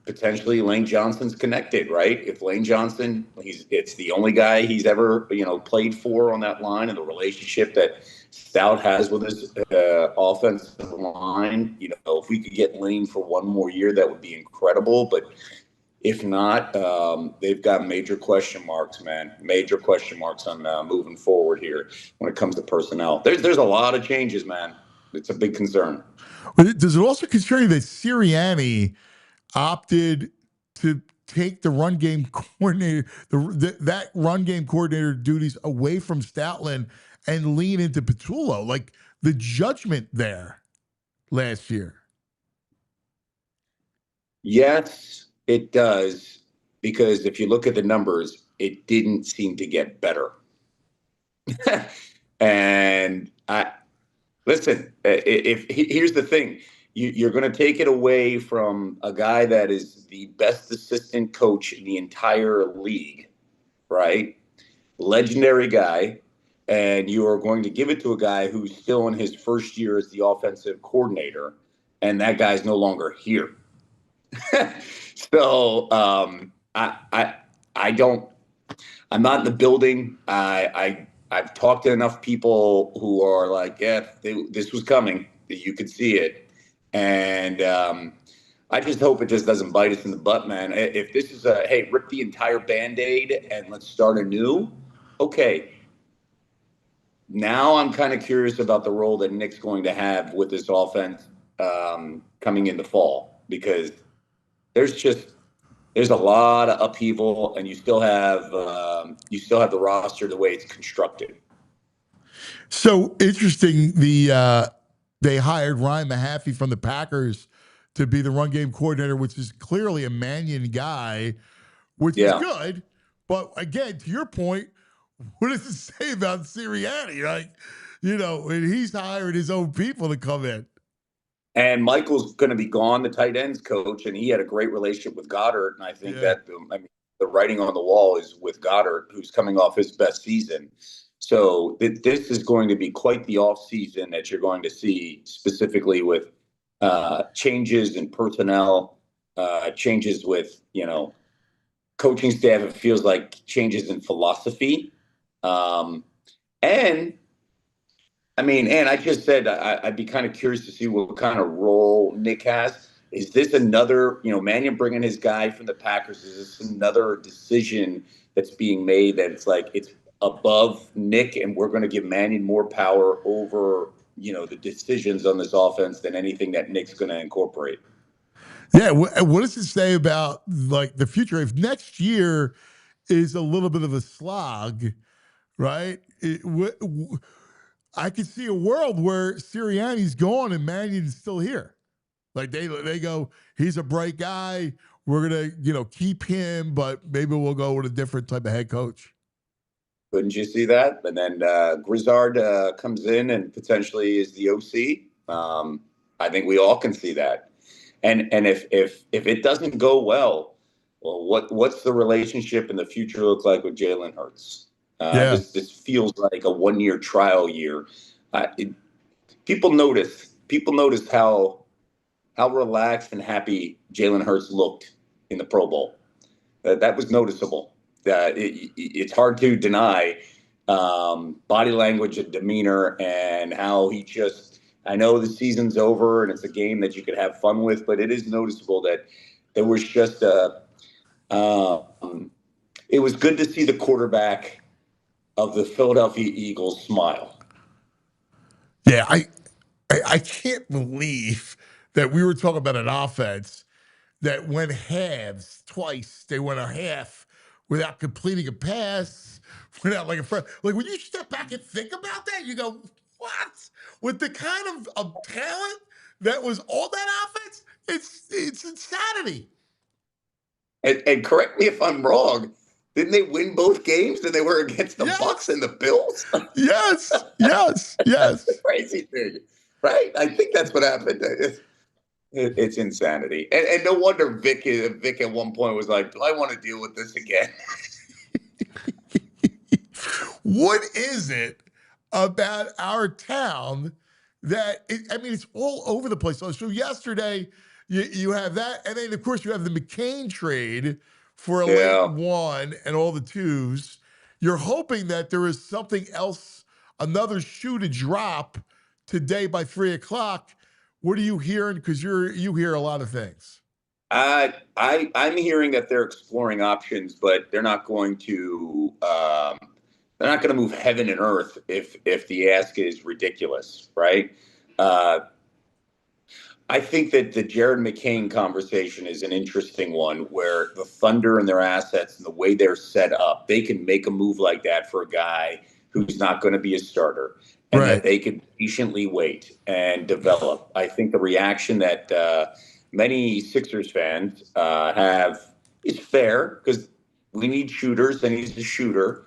potentially Lane Johnson's connected, right? If Lane Johnson, it's the only guy he's ever, played for on that line, and the relationship that Stout has with his offensive line. If we could get Lane for one more year, that would be incredible. But if not, they've got major question marks, man. Major question marks on moving forward here when it comes to personnel. There's a lot of changes, man. It's a big concern. Does it also concern you that Sirianni opted to take the run game coordinator, that run game coordinator duties away from Stoutland and lean into Patullo? Like the judgment there last year. Yes, it does. Because if you look at the numbers, it didn't seem to get better. And listen, here's the thing. You're going to take it away from a guy that is the best assistant coach in the entire league, right? Legendary guy. And you are going to give it to a guy who's still in his first year as the offensive coordinator. And that guy's no longer here. So I'm not in the building. I've talked to enough people who are like, yeah, this was coming. You could see it. And I just hope it just doesn't bite us in the butt, man. If this is hey, rip the entire Band-Aid and let's start anew, okay. Now I'm kind of curious about the role that Nick's going to have with this offense coming in the fall, because there's a lot of upheaval, and you still have the roster the way it's constructed. So interesting. They hired Ryan Mahaffey from the Packers to be the run game coordinator, which is clearly a Mannion guy, which is good. But again, to your point, what does it say about Sirianni? Like, and he's hired his own people to come in. And Michael's going to be gone, the tight ends coach, and he had a great relationship with Goddard. And I think that the writing on the wall is with Goddard, who's coming off his best season. So this is going to be quite the off season that you're going to see, specifically with changes in personnel, changes with, coaching staff. It feels like changes in philosophy. And I just said I'd be kind of curious to see what kind of role Nick has. Is this another, Mannion bringing his guy from the Packers? Is this another decision that's being made that it's above Nick, and we're going to give Mannion more power over, the decisions on this offense than anything that Nick's going to incorporate? Yeah. What does it say about the future? If next year is a little bit of a slog, right? I could see a world where Sirianni's gone and Mannion's still here. Like they go, he's a bright guy. We're gonna, keep him, but maybe we'll go with a different type of head coach. Couldn't you see that? And then Grizzard comes in and potentially is the OC. I think we all can see that. And if it doesn't go well, well, what's the relationship in the future look like with Jalen Hurts? Yeah. This feels like a 1-year trial year. People noticed how relaxed and happy Jalen Hurts looked in the Pro Bowl. That was noticeable. It's hard to deny body language and demeanor and how he just. I know the season's over and it's a game that you could have fun with, but it is noticeable that there was just it was good to see the quarterback of the Philadelphia Eagles smile. Yeah, I can't believe that we were talking about an offense that went halves twice. They went a half without completing a pass, without like like when you step back and think about that, you go, what? With the kind of talent that was on that offense, it's insanity. And correct me if I'm wrong. Didn't they win both games? And they were against the Bucks and the Bills. Yes. That's the crazy thing, right? I think that's what happened. It's insanity, and no wonder Vic at one point was like, "Do I want to deal with this again?" What is it about our town that it's all over the place. So yesterday you have that, and then of course you have the McCain trade for a late one and all the twos. You're hoping that there is something else, another shoe to drop today by 3:00. What are you hearing? Because you hear a lot of things. I'm hearing that they're exploring options, but they're not going to. They're not going to move heaven and earth if the ask is ridiculous, right? I think that the Jared McCain conversation is an interesting one, where the Thunder and their assets and the way they're set up, they can make a move like that for a guy who's not going to be a starter, and that they could patiently wait and develop. I think the reaction that many Sixers fans have is fair, because we need shooters and he's a shooter.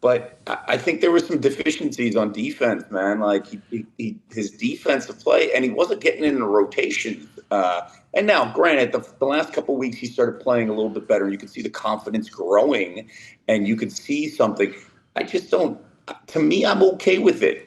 But I think there were some deficiencies on defense, man. Like his defensive play, and he wasn't getting in the rotation. And now, granted, the last couple of weeks he started playing a little bit better. You could see the confidence growing, and you could see something. I just don't. To me, I'm okay with it.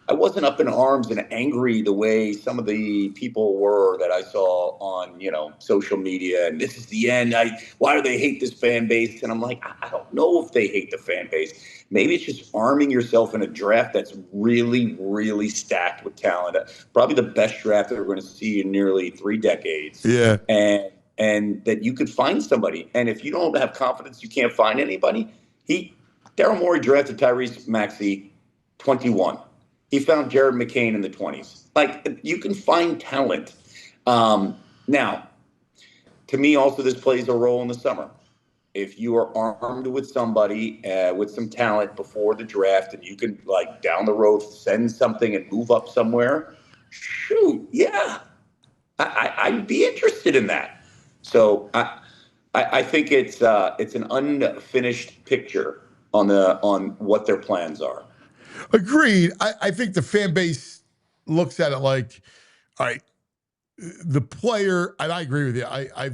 I wasn't up in arms and angry the way some of the people were that I saw on, social media. And this is the end. Why do they hate this fan base? And I'm like, I don't know if they hate the fan base. Maybe it's just arming yourself in a draft that's really, really stacked with talent. Probably the best draft that we're going to see in nearly 3 decades. Yeah. And that you could find somebody. And if you don't have confidence, you can't find anybody. Daryl Morey drafted Tyrese Maxey 21. He found Jared McCain in the 20s. Like, you can find talent. Now, to me, also, this plays a role in the summer. If you are armed with somebody with some talent before the draft, and you can, like, down the road, send something and move up somewhere, shoot, yeah, I'd be interested in that. So I think it's an unfinished picture on what their plans are. Agreed. I think the fan base looks at it like, all right, the player, and I agree with you. I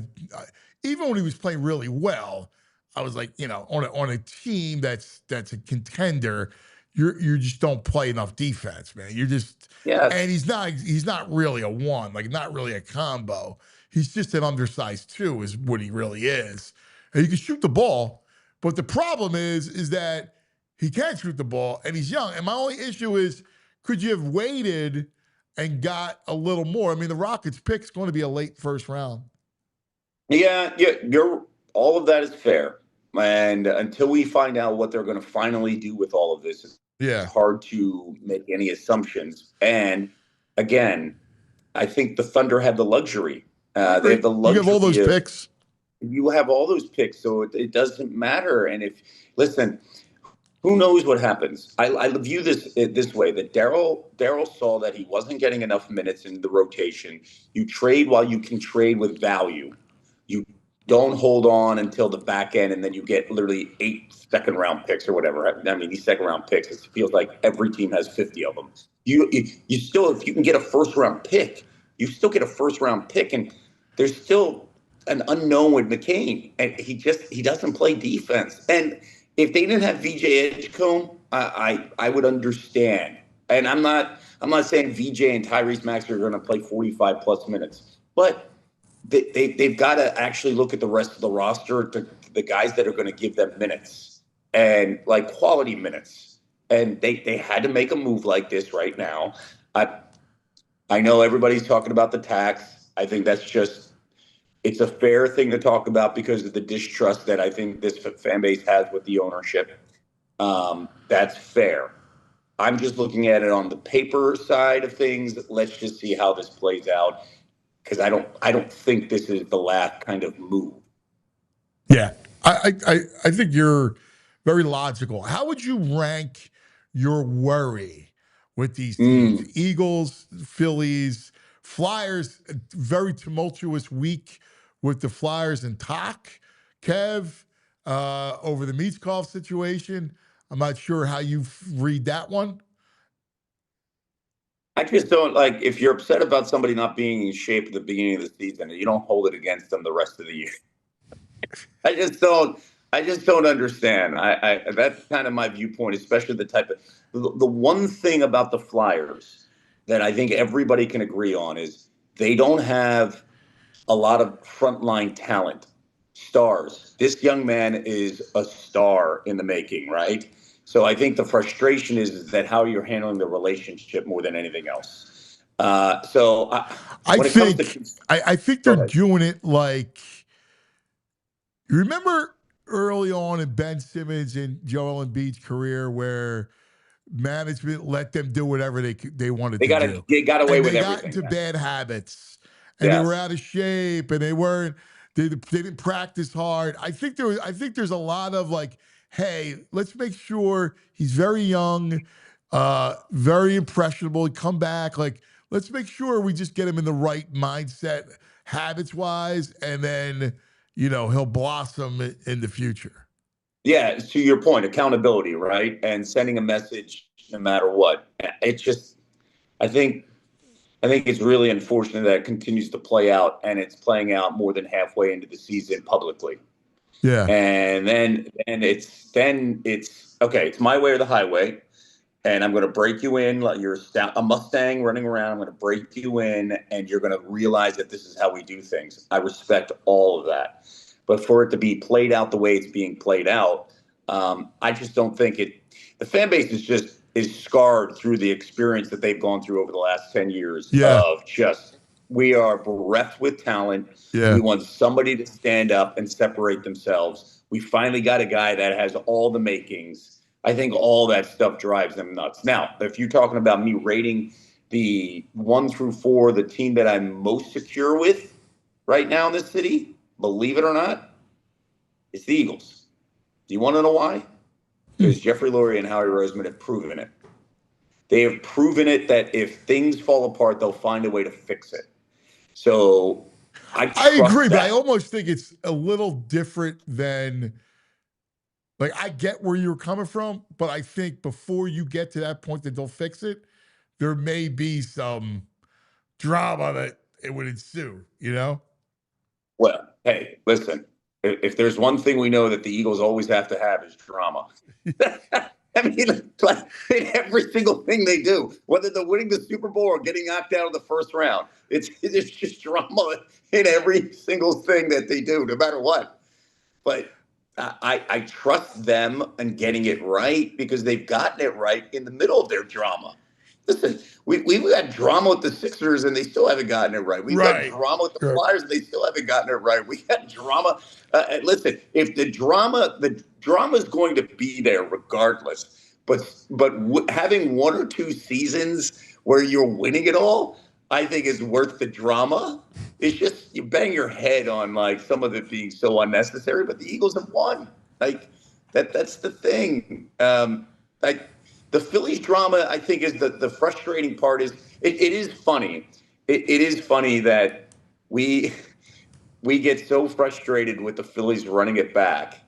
even when he was playing really well, I was like, on a team that's a contender, you just don't play enough defense, man. You're just and he's not really a one, like not really a combo. He's just an undersized 2 is what he really is. And he can shoot the ball, but the problem is that he can shoot the ball, and he's young. And my only issue is, could you have waited and got a little more? I mean, the Rockets' pick's going to be a late first round. Yeah, all of that is fair. And until we find out what they're going to finally do with all of this, it's hard to make any assumptions. And again, I think the Thunder have the luxury. They have the luxury. You have all those picks. You have all those picks, so it doesn't matter. And listen, who knows what happens? I view this way, that Daryl saw that he wasn't getting enough minutes in the rotation. You trade while you can trade with value. You don't hold on until the back end, and then you get literally 8 second-round picks or whatever. I mean, these second-round picks, it feels like every team has 50 of them. You still, if you can get a first-round pick, you still get a first-round pick, and there's still an unknown with McCain, and he doesn't play defense. And if they didn't have VJ Edgecombe, I would understand. And I'm not saying VJ and Tyrese Maxey are going to play 45 plus minutes, but they've got to actually look at the rest of the roster, to the guys that are going to give them minutes and like quality minutes. And they had to make a move like this right now. I know everybody's talking about the tax. I think it's a fair thing to talk about because of the distrust that I think this fan base has with the ownership. That's fair. I'm just looking at it on the paper side of things. Let's just see how this plays out, because I don't think this is the last kind of move. Yeah, I think you're very logical. How would you rank your worry with these teams? Eagles, Phillies, Flyers, a very tumultuous week with the Flyers and talk. Kev, over the Meatskov situation. I'm not sure how you read that one. I just don't like, if you're upset about somebody not being in shape at the beginning of the season, you don't hold it against them the rest of the year. I just don't understand. That's kind of my viewpoint, especially the type of the one thing about the Flyers that I think everybody can agree on is they don't have a lot of frontline talent, stars. This young man is a star in the making, right? So I think the frustration is that how you're handling the relationship more than anything else. I think they're doing it like, you remember early on in Ben Simmons and Joel Embiid's career where management let them do whatever they wanted to do. They got away with everything. They everything. got into bad habits, and they were out of shape, and they didn't practice hard. I think there's a lot of like, hey, let's make sure he's very young, very impressionable. Come back, like let's make sure we just get him in the right mindset, habits wise, and then he'll blossom in the future. Yeah, to your point, accountability, right? And sending a message no matter what. It's just, I think it's really unfortunate that it continues to play out, and it's playing out more than halfway into the season publicly. Yeah. And then it's okay, it's my way or the highway. And I'm going to break you in like you're a Mustang running around. I'm going to break you in, and you're going to realize that this is how we do things. I respect all of that. But for it to be played out the way it's being played out, I just don't think it. The fan base is scarred through the experience that they've gone through over the last 10 years of just, we are bereft with talent. Yeah. We want somebody to stand up and separate themselves. We finally got a guy that has all the makings. I think all that stuff drives them nuts. Now, if you're talking about me rating the 1 through 4, the team that I'm most secure with right now in this city, believe it or not, it's the Eagles. Do you want to know why? Because Jeffrey Lurie and Howie Roseman have proven it. They have proven it that if things fall apart, they'll find a way to fix it. So I agree, that. but I almost think it's a little different than, like, I get where you're coming from, but I think before you get to that point that they'll fix it, there may be some drama that it would ensue, Well, hey, listen, if there's one thing we know that the Eagles always have to have is drama. I mean, like in every single thing they do, whether they're winning the Super Bowl or getting knocked out of the first round, it's just drama in every single thing that they do, no matter what. But I trust them in getting it right because they've gotten it right in the middle of their drama. Listen, we've got drama with the Sixers and they still haven't gotten it right. We've got drama with the Flyers and they still haven't gotten it right. We got drama. Listen, if the drama is going to be there regardless. But having 1 or 2 seasons where you're winning it all, I think is worth the drama. It's just you bang your head on like some of it being so unnecessary. But the Eagles have won. Like that's the thing. The Phillies drama, I think, is the frustrating part. Is it is funny. It is funny that we get so frustrated with the Phillies running it back,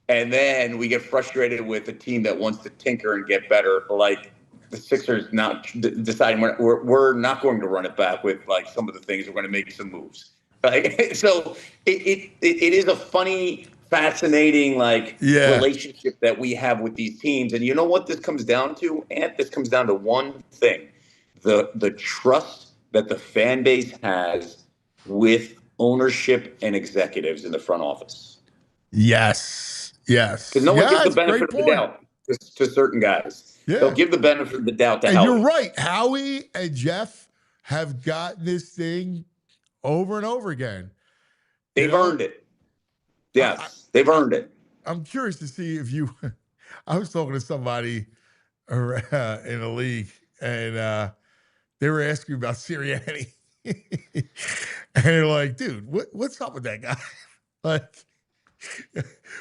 and then we get frustrated with a team that wants to tinker and get better, like the Sixers not deciding we're not going to run it back with like some of the things. We're going to make some moves. Like, so it is a funny, fascinating, like, Yeah. relationship that we have with these teams. And you know what this comes down to, Ant? This comes down to one thing: the trust that the fan base has with ownership and executives in the front office. Yes. Yes. Because no one gives the it's a benefit great of the point. doubt to certain guys. Yeah. They'll give the benefit of the doubt to And Howie. you're right. Howie and Jeff have gotten this thing over and over again. They've earned it. Yes, they've earned it. I'm curious to see if you. I was talking to somebody in a league, and they were asking about Sirianni, and they're like, "Dude, what's up with that guy?" Like,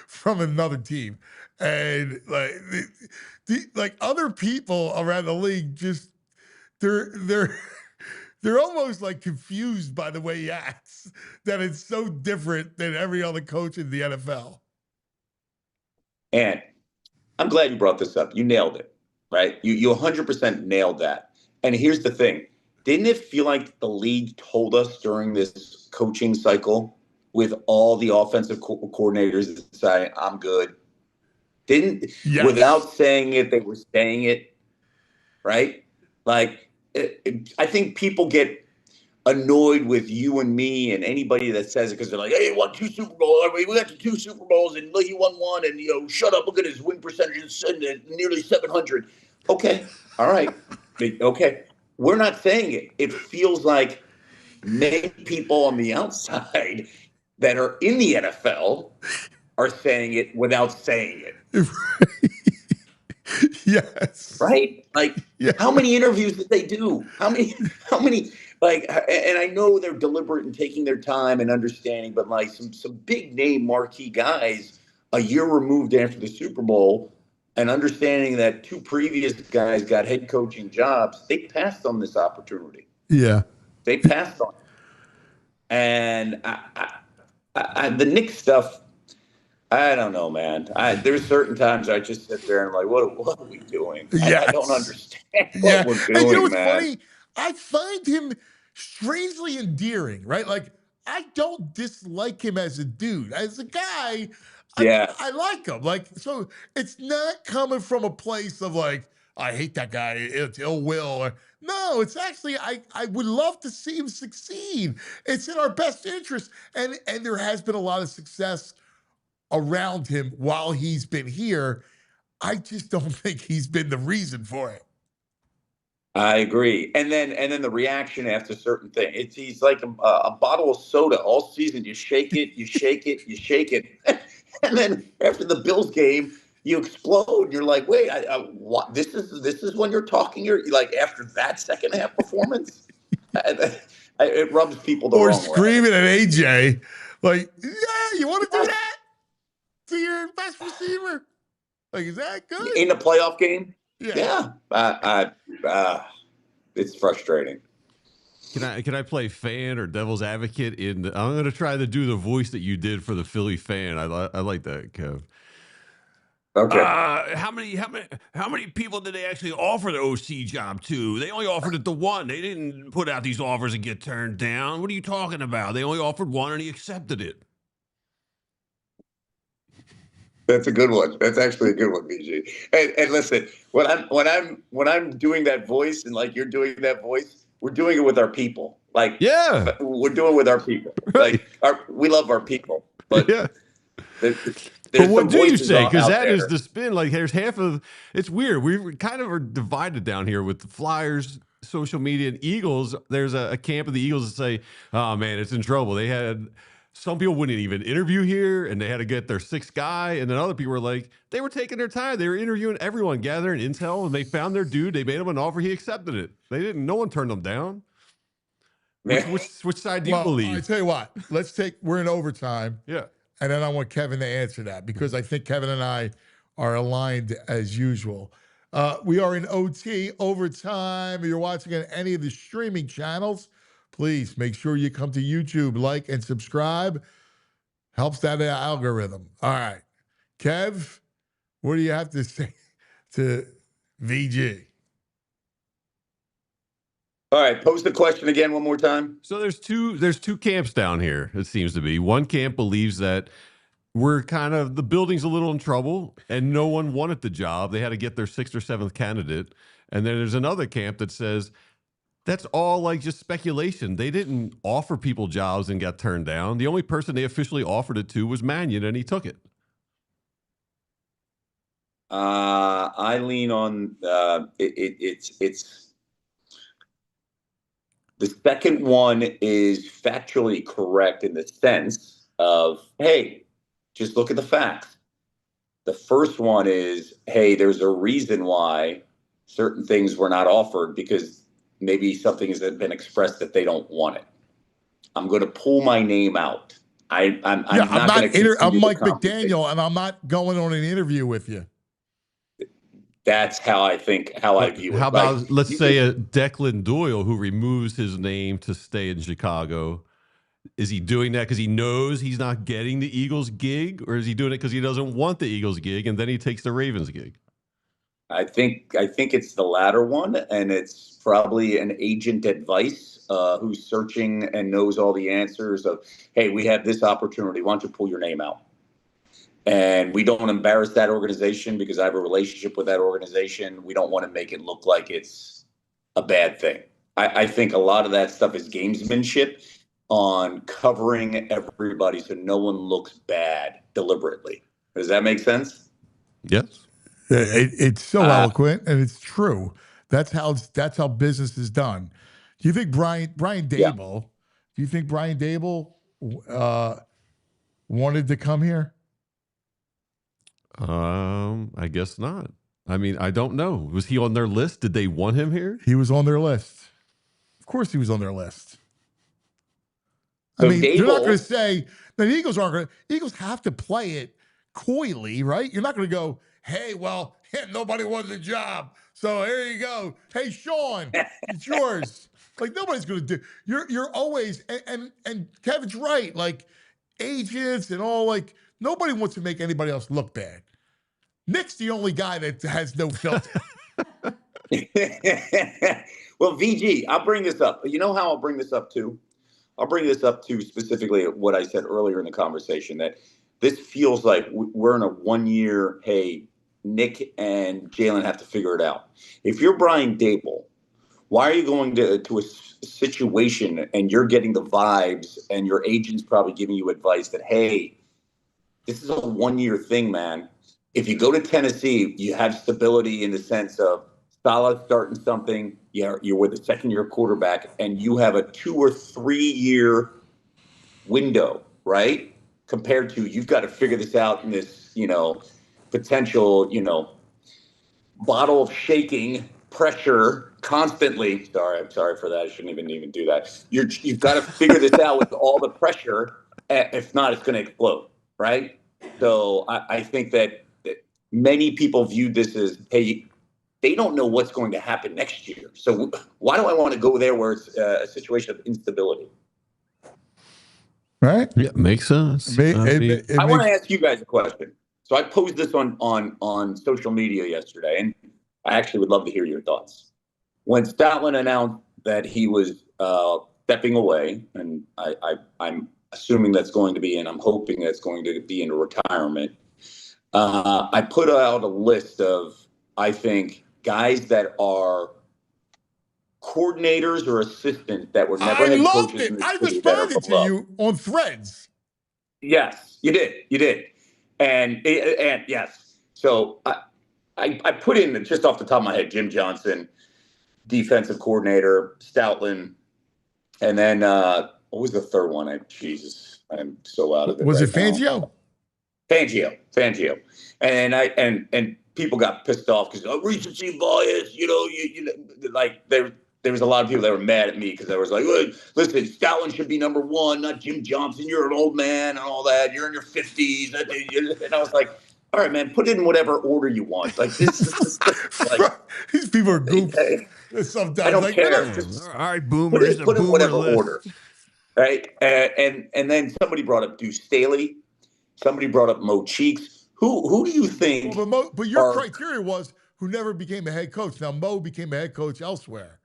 from another team, and like other people around the league, just they're they're almost like confused by the way he acts. That it's so different than every other coach in the NFL. And I'm glad you brought this up. You nailed it, right? You 100% nailed that. And here's the thing. Didn't it feel like the league told us during this coaching cycle with all the offensive coordinators saying, I'm good? Didn't, Yes. without saying it, they were saying it, right? Like, I think people get annoyed with you and me and anybody that says it because they're like, hey, he won 2 Super Bowls. I mean, we got to 2 Super Bowls and he won 1 and, shut up. Look at his win percentage. It's nearly 700. Okay. All right. Okay. We're not saying it. It feels like many people on the outside that are in the NFL are saying it without saying it. Yes. Right? Like, Yeah. how many interviews did they do? How many, like, and I know they're deliberate in taking their time and understanding, but like some big name marquee guys a year removed after the Super Bowl and understanding that 2 previous guys got head coaching jobs, they passed on this opportunity. Yeah. They passed on it. And the Knicks stuff, I don't know, man. There's certain times I just sit there and I'm like, what are we doing? I don't understand what we're doing, and you know what's man. funny? I find him strangely endearing, right? Like, I don't dislike him as a dude. As a guy, Yeah. I like him. Like, so it's not coming from a place of like, I hate that guy, it's ill will. Or, no, it's actually, I would love to see him succeed. It's in our best interest. And there has been a lot of success around him while he's been here. I just don't think he's been the reason for it. I agree. And then the reaction after certain things. He's like a bottle of soda all season. You shake it, you shake it, you shake it. And then after the Bills game, you explode. You're like, wait, what? This is when you're talking. You're like, after that second half performance, it rubs people the Or wrong way. screaming at AJ, like, yeah, you want to do that to your best receiver? Like, is that good? In the playoff game? Yeah. It's frustrating. Can I play fan or devil's advocate? I'm going to try to do the voice that you did for the Philly fan. I like that, Kev. Okay. How many people did they actually offer the OC job to? They only offered it to one. They didn't put out these offers and get turned down. What are you talking about? They only offered one and he accepted it. That's a good one. That's actually a good one, BG. And listen, when I'm doing that voice and like you're doing that voice, we're doing it with our people. Like, yeah, we're doing it with our people. Right. Like, we love our people, but yeah. There's but what some do you voices say? out Because that is there. the spin. Like, there's half of it's weird. We kind of are divided down here with the Flyers, social media, and Eagles. There's a camp of the Eagles that say, "Oh man, it's in trouble." They had some people wouldn't even interview here, and they had to get their 6th guy. And then other people were like, they were taking their time. They were interviewing everyone, gathering intel, and they found their dude. They made him an offer. He accepted it. They didn't. No one turned them down. Which side do you believe? I tell you what. We're in overtime. Yeah. And then I want Kevin to answer that because I think Kevin and I are aligned as usual. We are in OT, overtime. If you're watching on any of the streaming channels, please make sure you come to YouTube, like, and subscribe. Helps that algorithm. All right. Kev, what do you have to say to VG? All right, pose the question again one more time. So there's two camps down here. It seems to be one camp believes that the building's a little in trouble and no one wanted the job. They had to get their sixth or seventh candidate. And then there's another camp that says that's all like just speculation. They didn't offer people jobs and got turned down. The only person they officially offered it to was Mannion, and he took it. I lean on it's the second one is factually correct in the sense of, hey, just look at the facts. The first one is, hey, there's a reason why certain things were not offered because maybe something has been expressed that they don't want it. I'm going to pull my name out. I'm not going to. I'm Mike McDaniel, and I'm not going on an interview with you. That's how I think. How I view it. How about let's say a Declan Doyle who removes his name to stay in Chicago? Is he doing that because he knows he's not getting the Eagles gig, or is he doing it because he doesn't want the Eagles gig and then he takes the Ravens gig? I think it's the latter one, and it's probably an agent advice who's searching and knows all the answers of, hey, we have this opportunity. Why don't you pull your name out? And we don't embarrass that organization because I have a relationship with that organization. We don't want to make it look like it's a bad thing. I think a lot of that stuff is gamesmanship on covering everybody so no one looks bad deliberately. Does that make sense? Yes. It's so eloquent, and it's true. That's how business is done. Do you think Brian Dable? Yeah. Do you think Brian Dable wanted to come here? I guess not. I mean, I don't know. Was he on their list? Did they want him here? He was on their list. Of course, he was on their list. So I mean, Dable, you're not going to say the Eagles aren't going to. Eagles have to play it coyly, right? You're not going to go, hey, well, nobody wants the job, so here you go. Hey, Sean, it's yours. Like nobody's going to do. You're always and Kevin's right. Like agents and all, like nobody wants to make anybody else look bad. Nick's the only guy that has no filter. Well, VG, I'll bring this up. You know how I'll bring this up too? I'll bring this up to specifically what I said earlier in the conversation, that this feels like we're in a 1 year, hey, Nick and Jalen have to figure it out. If you're Brian Dable, why are you going to a situation and you're getting the vibes and your agent's probably giving you advice that, hey, this is a 1 year thing, man. If you go to Tennessee, you have stability in the sense of Saleh starting something. You're with a second-year quarterback, and you have a 2 or 3 year window, right? Compared to you've got to figure this out in this, potential, bottle of shaking pressure constantly. I'm sorry for that. I shouldn't even do that. You've got to figure this out with all the pressure. If not, it's going to explode, right? So I think that many people viewed this as, hey, they don't know what's going to happen next year. So why do I want to go there where it's a situation of instability? Right? Yeah, makes sense. I want to ask you guys a question. So I posed this on social media yesterday, and I actually would love to hear your thoughts. When Stoutland announced that he was stepping away, and I'm assuming that's going to be, and I'm hoping that's going to be in retirement, I put out a list of, I think, guys that are coordinators or assistants that were never head coaches in the I city that are responded to below. you on Threads. Yes, you did. And yes. So I put in, just off the top of my head, Jim Johnson, defensive coordinator, Stoutland, and then what was the third one? Jesus, I'm so out of it. Was right it Fangio? now. Fangio. And people got pissed off because recency bias, there was a lot of people that were mad at me because I was like, listen, Stoutland should be number one, not Jim Johnson. You're an old man and all that. You're in your 50s. And I was like, all right, man, put it in whatever order you want. Like this is like, these people are goofy. Sometimes I don't like, care. All right, boomers. Put it in whatever list. order. Right. And then somebody brought up Deuce Staley. Somebody brought up Mo Cheeks. Who do you think? But your criteria was who never became a head coach. Now Mo became a head coach elsewhere,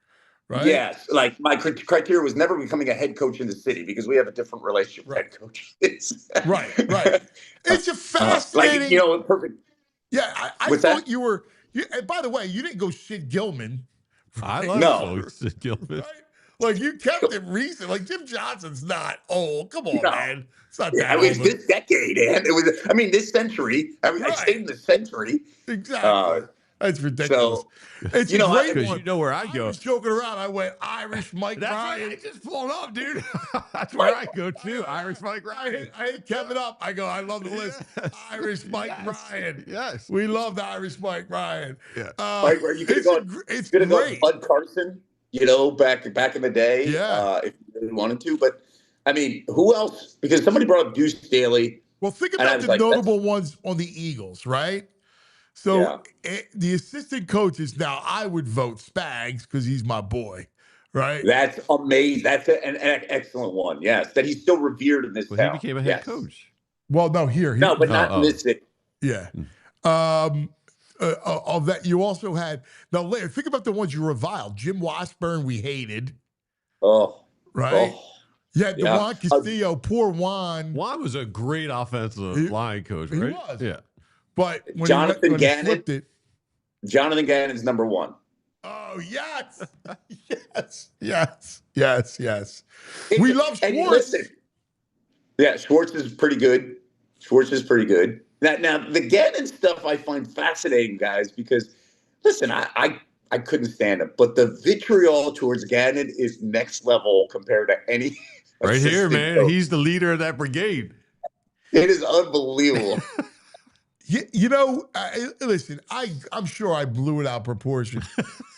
right? Yes, like my criteria was never becoming a head coach in the city because we have a different relationship with head coaches. Right. It's a like fascinating. perfect. Yeah, I What's thought that? you were. And by the way, you didn't go Sid Gilman. I right? love No. Sid Gilman. Right? Like you kept it recent. Like Jim Johnson's not old. Come on, No. man. It's not Yeah, that it was old. this decade, and it was. I mean, this century. I Right. stayed in the century. Exactly. That's ridiculous. So, It's you a know, great Because one. you know where I I go. was joking around. I went Irish Mike That's Ryan. right. I just pulled up, dude. That's where I go too. Irish Mike I Ryan. hit Kevin up. I go, I love the list. Yes. Irish Mike Yes. Ryan. Yes. We love the Irish Mike Ryan. Yeah. Like, you could have gone. It's Could have gone great. Bud Carson. Back in the day. Yeah. If you really wanted to, but I mean, who else? Because somebody brought up Deuce Staley. Well, think And I about was the like, notable ones on the Eagles, right? So Yeah. the assistant coaches, now I would vote Spags because he's my boy, right? That's amazing. That's an excellent one. Yes, that he's still revered in this Well, town. he became a head coach. Well, no, here. No, but not in this city. Yeah. Of that, you also had, now later, think about the ones you reviled. Jim Washburn, we hated, Oh, right? oh. Yeah, Yeah. Juan Castillo, poor Juan. Juan was a great offensive line coach, He right? was. Yeah. But when Jonathan he Gannon? flipped it, Jonathan Gannon's number one. oh, yes. yes. We love And Schwartz. listen, yeah, Schwartz is pretty good. Now the Gannon stuff I find fascinating, guys, because listen, I couldn't stand him, but the vitriol towards Gannon is next level compared to any Right here, assistant man. coach. He's the leader of that brigade. It is unbelievable. Listen, I'm sure I blew it out of proportion,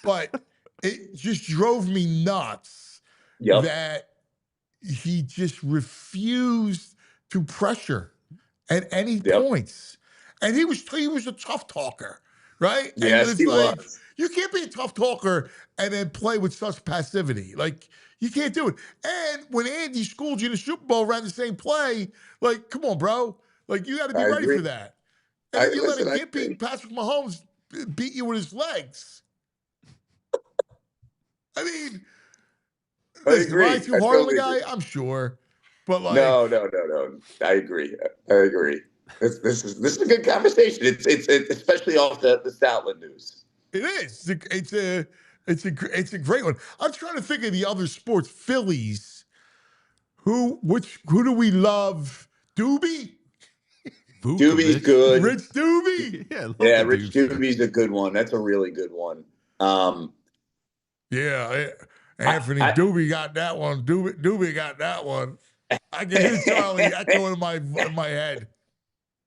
but it just drove me nuts that he just refused to pressure at any points. And he was a tough talker, right? Yes, and he was. You can't be a tough talker and then play with such passivity. Like, you can't do it. And when Andy schooled you in the Super Bowl ran the same play, like, come on, bro. Like, you got to be ready for that. And then you let a gimpy Patrick Mahomes beat you with his legs. I mean, I agree. Am I too hard on the guy? I'm sure. But like, no. I agree. This is a good conversation. It's especially off the Stoutland news. It is. It's a great one. I'm trying to think of the other sports. Phillies. Who do we love? Doobie? Doobie's good. Rich Doobie. Yeah, Rich Doobie's a good one. That's a really good one. Anthony Doobie got that one. Doobie got that one. I can hear Charlie echoing in my head.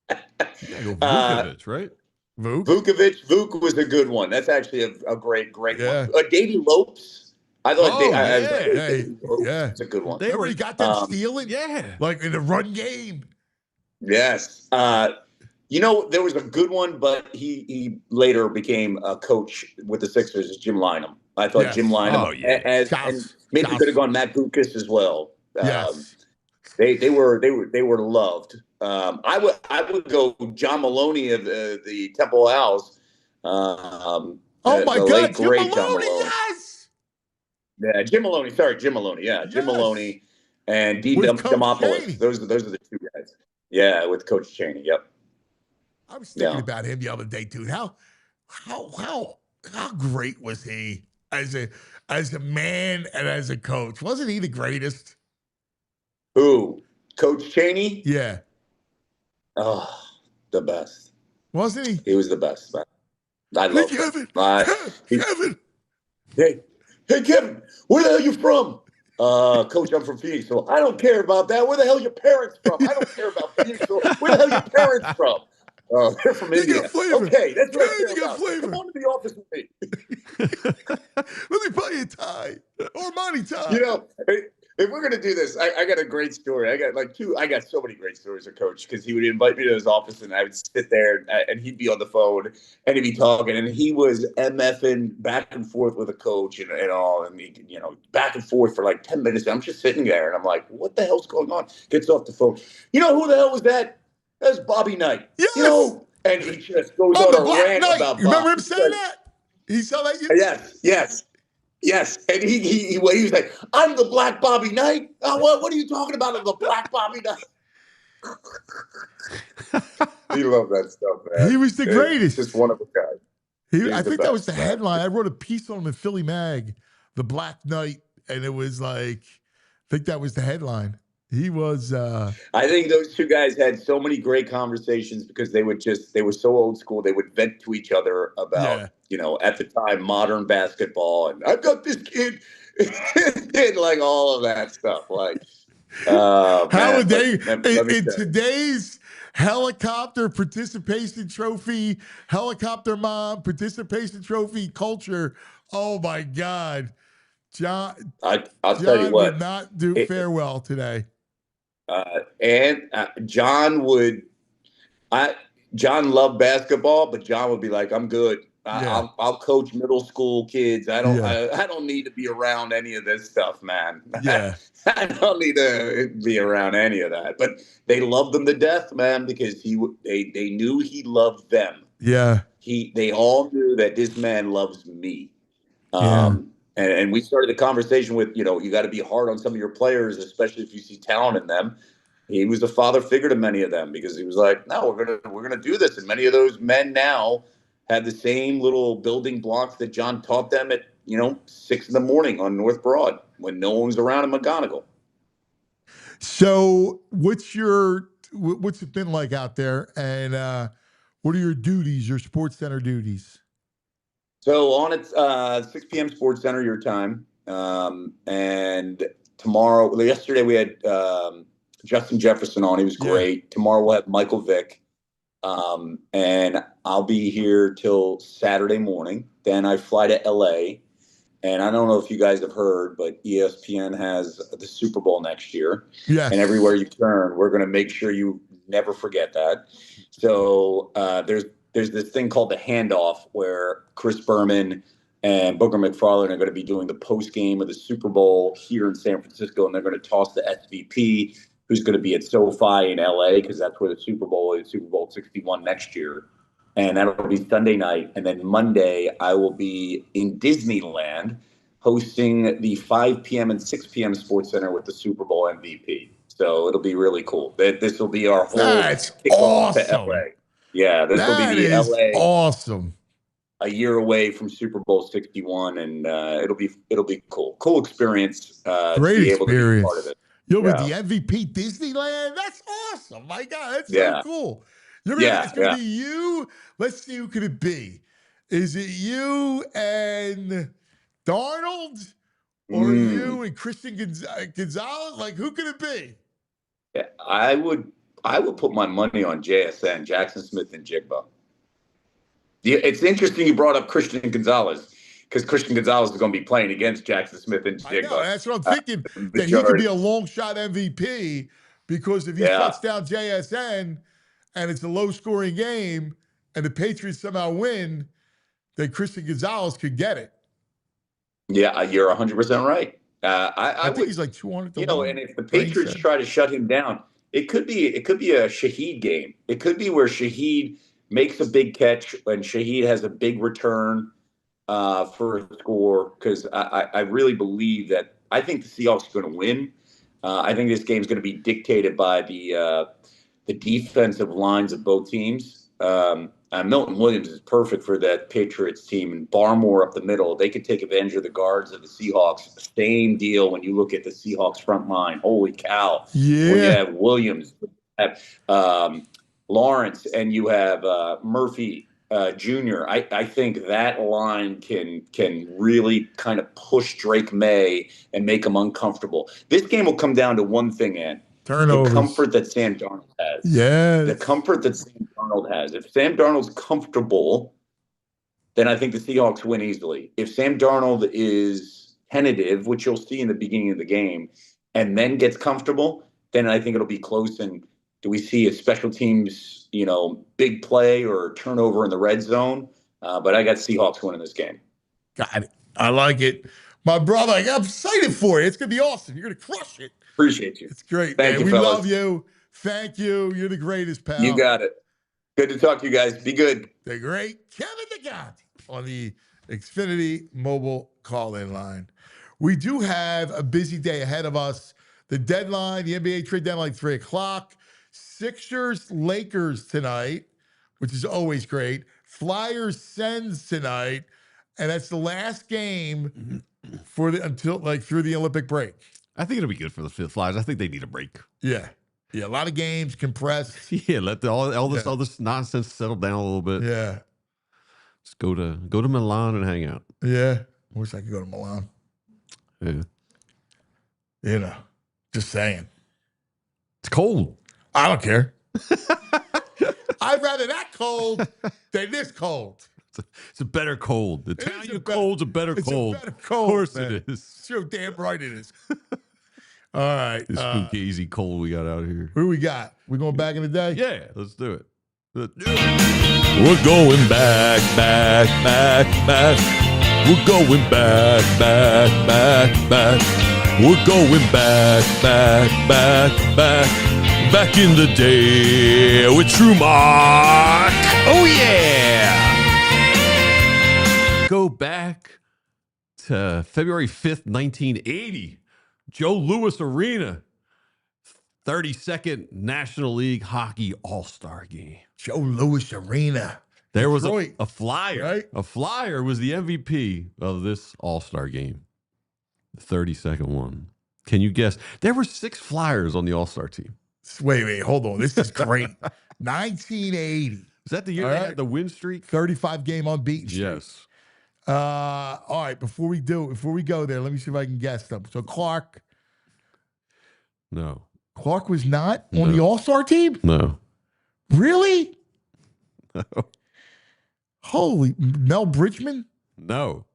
Vukovic, right? Vuk was a good one. That's actually a great one. Davey Lopes. I thought it's a good one. They already got them stealing? Yeah. Like in the run game. Yes. There was a good one, but he later became a coach with the Sixers, Jim Lynam. I thought Jim Lynam, and maybe could have gone Matt Bukas as well. Yes. They were loved. I would go John Maloney of the Temple Owls. Oh my God, Jim Maloney, yes. Yeah, Jim Maloney. Sorry, Jim Maloney. Yeah, Jim Maloney and D. Demopoulos. Those are the two guys. Yeah, with Coach Chaney. Yep. I was thinking about him the other day, dude. How great was he as a man and as a coach? Wasn't he the greatest? Who? Coach Chaney? Yeah. Oh, the best. Wasn't he? He was the best, man. I love Kevin. Kevin. Hey, Kevin, where the hell you from? Coach, I'm from Phoenix. So I don't care about that. Where the hell your parents from? I don't care about Phoenix. So where the hell your parents from? They're from India. Okay, that's what I care about. Come on to the office with me. Let me buy you a tie. Armani tie. If we're gonna do this, I got a great story. I got so many great stories of Coach, because he would invite me to his office and I would sit there and he'd be on the phone and he'd be talking, and he was MFing back and forth with a coach and all, and he, back and forth for like 10 minutes. I'm just sitting there and I'm like, what the hell's going on? Gets off the phone. Who the hell was that? That was Bobby Knight. Yes. And he just goes on a rant about Bobby. You remember him saying that? He saw that? Yes. Yes, and he was like, "I'm the Black Bobby Knight." What are you talking about? I'm the Black Bobby Knight. He loved that stuff, man. He was the greatest. Just one of a kind. I think that was the man. headline. I wrote a piece on him in Philly Mag, the Black Knight, and it was like, I think that was the headline. He was. I think those two guys had so many great conversations because they were so old school. They would vent to each other about, at the time, modern basketball. And I've got this kid, and like all of that stuff. Like, how would they, in today's helicopter participation trophy, helicopter mom participation trophy culture? Oh my God. John, I'll tell you what, would not fare well today. John loved basketball, but John would be like, "I'm good. I'll coach middle school kids. I don't need to be around any of this stuff, man. Yeah, I don't need to be around any of that." But they loved him to death, man, because they knew he loved them. Yeah, they all knew that this man loves me. Yeah. And we started the conversation with, you got to be hard on some of your players, especially if you see talent in them. He was a father figure to many of them because he was like, "No, we're gonna do this." And many of those men now have the same little building blocks that John taught them at 6 a.m. on North Broad when no one was around in McGonigal. So, what's it been like out there, and what are your duties, your Sports Center duties? So on at 6 p.m. Sports Center your time, and yesterday we had Justin Jefferson on. He was great. Yeah. Tomorrow we'll have Michael Vick, and I'll be here till Saturday morning. Then I fly to LA, and I don't know if you guys have heard, but ESPN has the Super Bowl next year. Yes. And everywhere you turn, we're going to make sure you never forget that. So there's this thing called the handoff where Chris Berman and Booker McFarland are going to be doing the post game of the Super Bowl here in San Francisco, and they're going to toss the SVP, who's going to be at SoFi in LA because that's where the Super Bowl is, Super Bowl 61 next year, and that'll be Sunday night. And then Monday, I will be in Disneyland hosting the 5 p.m. and 6 p.m. Sports Center with the Super Bowl MVP. So it'll be really cool. This will be our whole kickoff to LA. Yeah, this will be the LA. Awesome. A year away from Super Bowl 61, and it'll be cool. Cool experience. Great to be experience. Able to be part of it. You'll be the MVP Disneyland. That's awesome. My God, that's so cool. It's gonna be you. Let's see, who could it be? Is it you and Darnold, or you and Christian Gonzalez? Like, who could it be? Yeah, I would put my money on JSN, Jackson Smith and Jigba. It's interesting you brought up Christian Gonzalez because Christian Gonzalez is going to be playing against Jackson Smith and Jigba. I know, that's what I'm thinking, that he could be a long shot MVP because if he shuts down JSN and it's a low-scoring game and the Patriots somehow win, then Christian Gonzalez could get it. Yeah, you're 100% right. I think he's like 200 to 1. And if the Patriots try to shut him down, it could be a Shaheed game. It could be where Shaheed makes a big catch and Shaheed has a big return for a score, because I really believe that I think the Seahawks are going to win. I think this game is going to be dictated by the defensive lines of both teams. Milton Williams is perfect for that Patriots team, and Barmore up the middle. They could take advantage of the guards of the Seahawks. Same deal when you look at the Seahawks front line. Holy cow. Yeah. When you have Williams, you have Lawrence, and you have Murphy Jr. I think that line can really kind of push Drake May and make him uncomfortable. This game will come down to one thing, Ant. Turnovers. The comfort that Sam Darnold has. Yes. The comfort that Sam Darnold has. If Sam Darnold's comfortable, then I think the Seahawks win easily. If Sam Darnold is tentative, which you'll see in the beginning of the game, and then gets comfortable, then I think it'll be close. And do we see a special teams, big play or turnover in the red zone? But I got Seahawks winning this game. Got it. I like it. My brother, I'm excited for it. It's going to be awesome. You're going to crush it. Appreciate you. It's great, Thank man. you, We fellas. love you. Thank you. You're the greatest, pal. You got it. Good to talk to you guys. Be good. The great Kevin Negandhi on the Xfinity mobile call-in line. We do have a busy day ahead of us. The deadline, the NBA trade deadline, 3 o'clock. Sixers, Lakers tonight, which is always great. Flyers, Sens tonight, and that's the last game for through the Olympic break. I think it'll be good for the Flyers. I think they need a break. Yeah, a lot of games compressed. Yeah, let all this nonsense settle down a little bit. Yeah, Just go to Milan and hang out. yeah. I wish I could go to Milan. Yeah. Just saying. It's cold. I don't care. I'd rather that cold than this cold. It's a better cold. The Italian cold's a better It's cold. a better cold. Of course man. it is. So damn right it is. All right. This fugazi cold we got out here. Who we got? We going back in the day? Yeah, let's do it. We're going back. We're going back. We're going back in the day with True Mark. Oh yeah! Go back to February 5th, 1980. Joe Louis Arena. 32nd National League Hockey All-Star Game. Joe Louis Arena. There was Detroit, a flyer. right? A flyer was the MVP of this All-Star Game. The 32nd one. Can you guess? There were 6 flyers on the All-Star team. Wait, hold on. This is great. 1980. Is that the year All they right. had the win streak? 35 game unbeaten streak. Yes. All right, before we go there, let me see if I can guess them. So Clark No. was not on the All-Star team? No. Really? No. Holy, Mel Bridgman? No.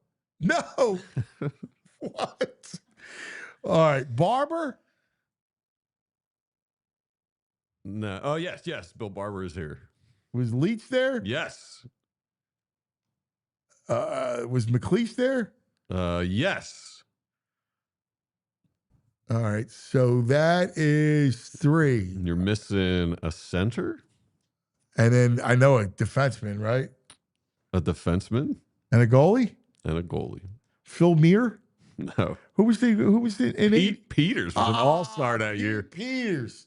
No. What? All right, Barber? No. Oh, yes. Bill Barber is here. Was Leach there? Yes. Was McLeish there? Yes. All right, so that is 3. You're missing a center, And then I know a defenseman, right? a defenseman, And a goalie? and a goalie. Phil Muir? No. Who was the in Pete Peters was an all-star that Pete year. Peters.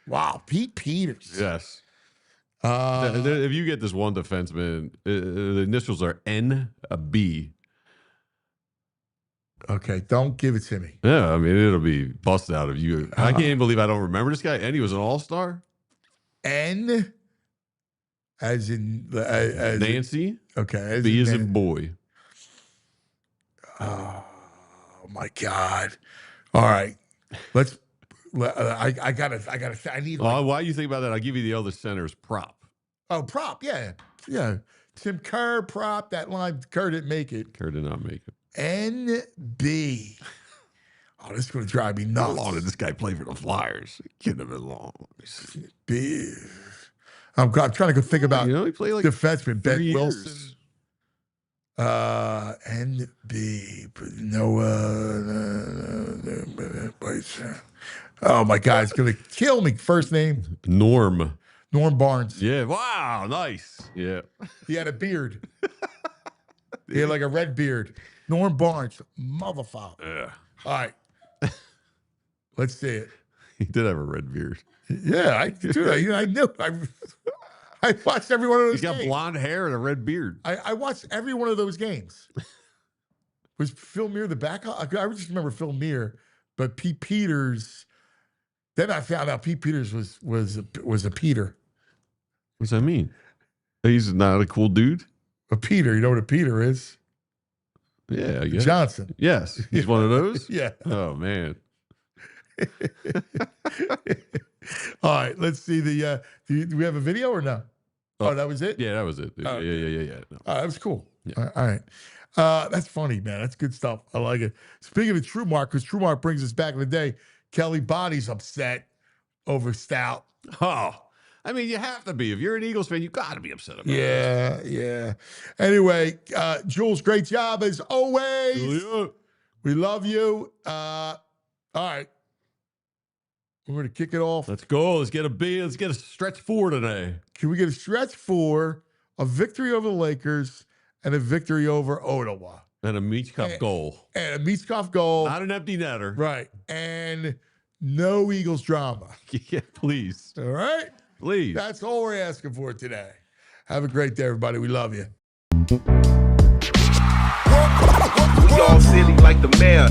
Wow, Pete Peters. Yes. Uh, If you get this one defenseman, the initials are NB. okay, don't give it to me. Yeah, I mean, it'll be busted out of you. I can't even believe I don't remember this guy. And he was an all-star. N as in as Nancy. okay. As B is Nan- in boy. Oh my God! All right, let's. I need. Oh, why you think about that? I'll give you the other center's prop. Oh, prop, yeah. Tim Kerr prop. That line, Kerr didn't make it. Kerr did not make it. NB. Oh, this is going to drive me How nuts. long did this guy play for the Flyers? It couldn't have been long. B. I'm trying to go think about He played like defenseman. Ben 3 years. Wilson. NB. Oh my God, it's gonna kill me. First name Norm. Barnes. Yeah. Wow. Nice. Yeah. He had a beard. He had like a red beard. Norm Barnes, motherfucker. Yeah. All right, let's see it. He did have a red beard. Yeah, I knew. I watched every one of those. He's got games. blonde hair and a red beard. I watched every one of those games. Was Phil Muir the backup? I just remember Phil Muir, but Pete Peters. Then I found out Pete Peters was a Peter. What does that mean? He's not a cool dude? A Peter, you know what a Peter is? Yeah, I guess. Johnson. Yes. He's one of those? Yeah. Oh, man. All right, let's see the. Do we have a video or no? Oh, that was it. Yeah, that was it. Oh, Yeah. No. That was cool. Yeah. All right. That's funny, man. That's good stuff. I like it. Speaking of True Mark, because True Mark brings us back in the day, Kelly Body's upset over Stout. Oh, I mean, you have to be. If you're an Eagles fan, you got to be upset about it. Yeah. Anyway, Jules, great job as always. Yeah. We love you. All right. We're going to kick it off. Let's go. Let's get a stretch 4 today. Can we get a stretch 4, a victory over the Lakers, and a victory over Ottawa. And a Meach Cup goal. And a Michkov goal. Not an empty netter. Right. And no Eagles drama. Yeah, please. All right? Please. That's all we're asking for today. Have a great day, everybody. We love you. We all silly like the mayor.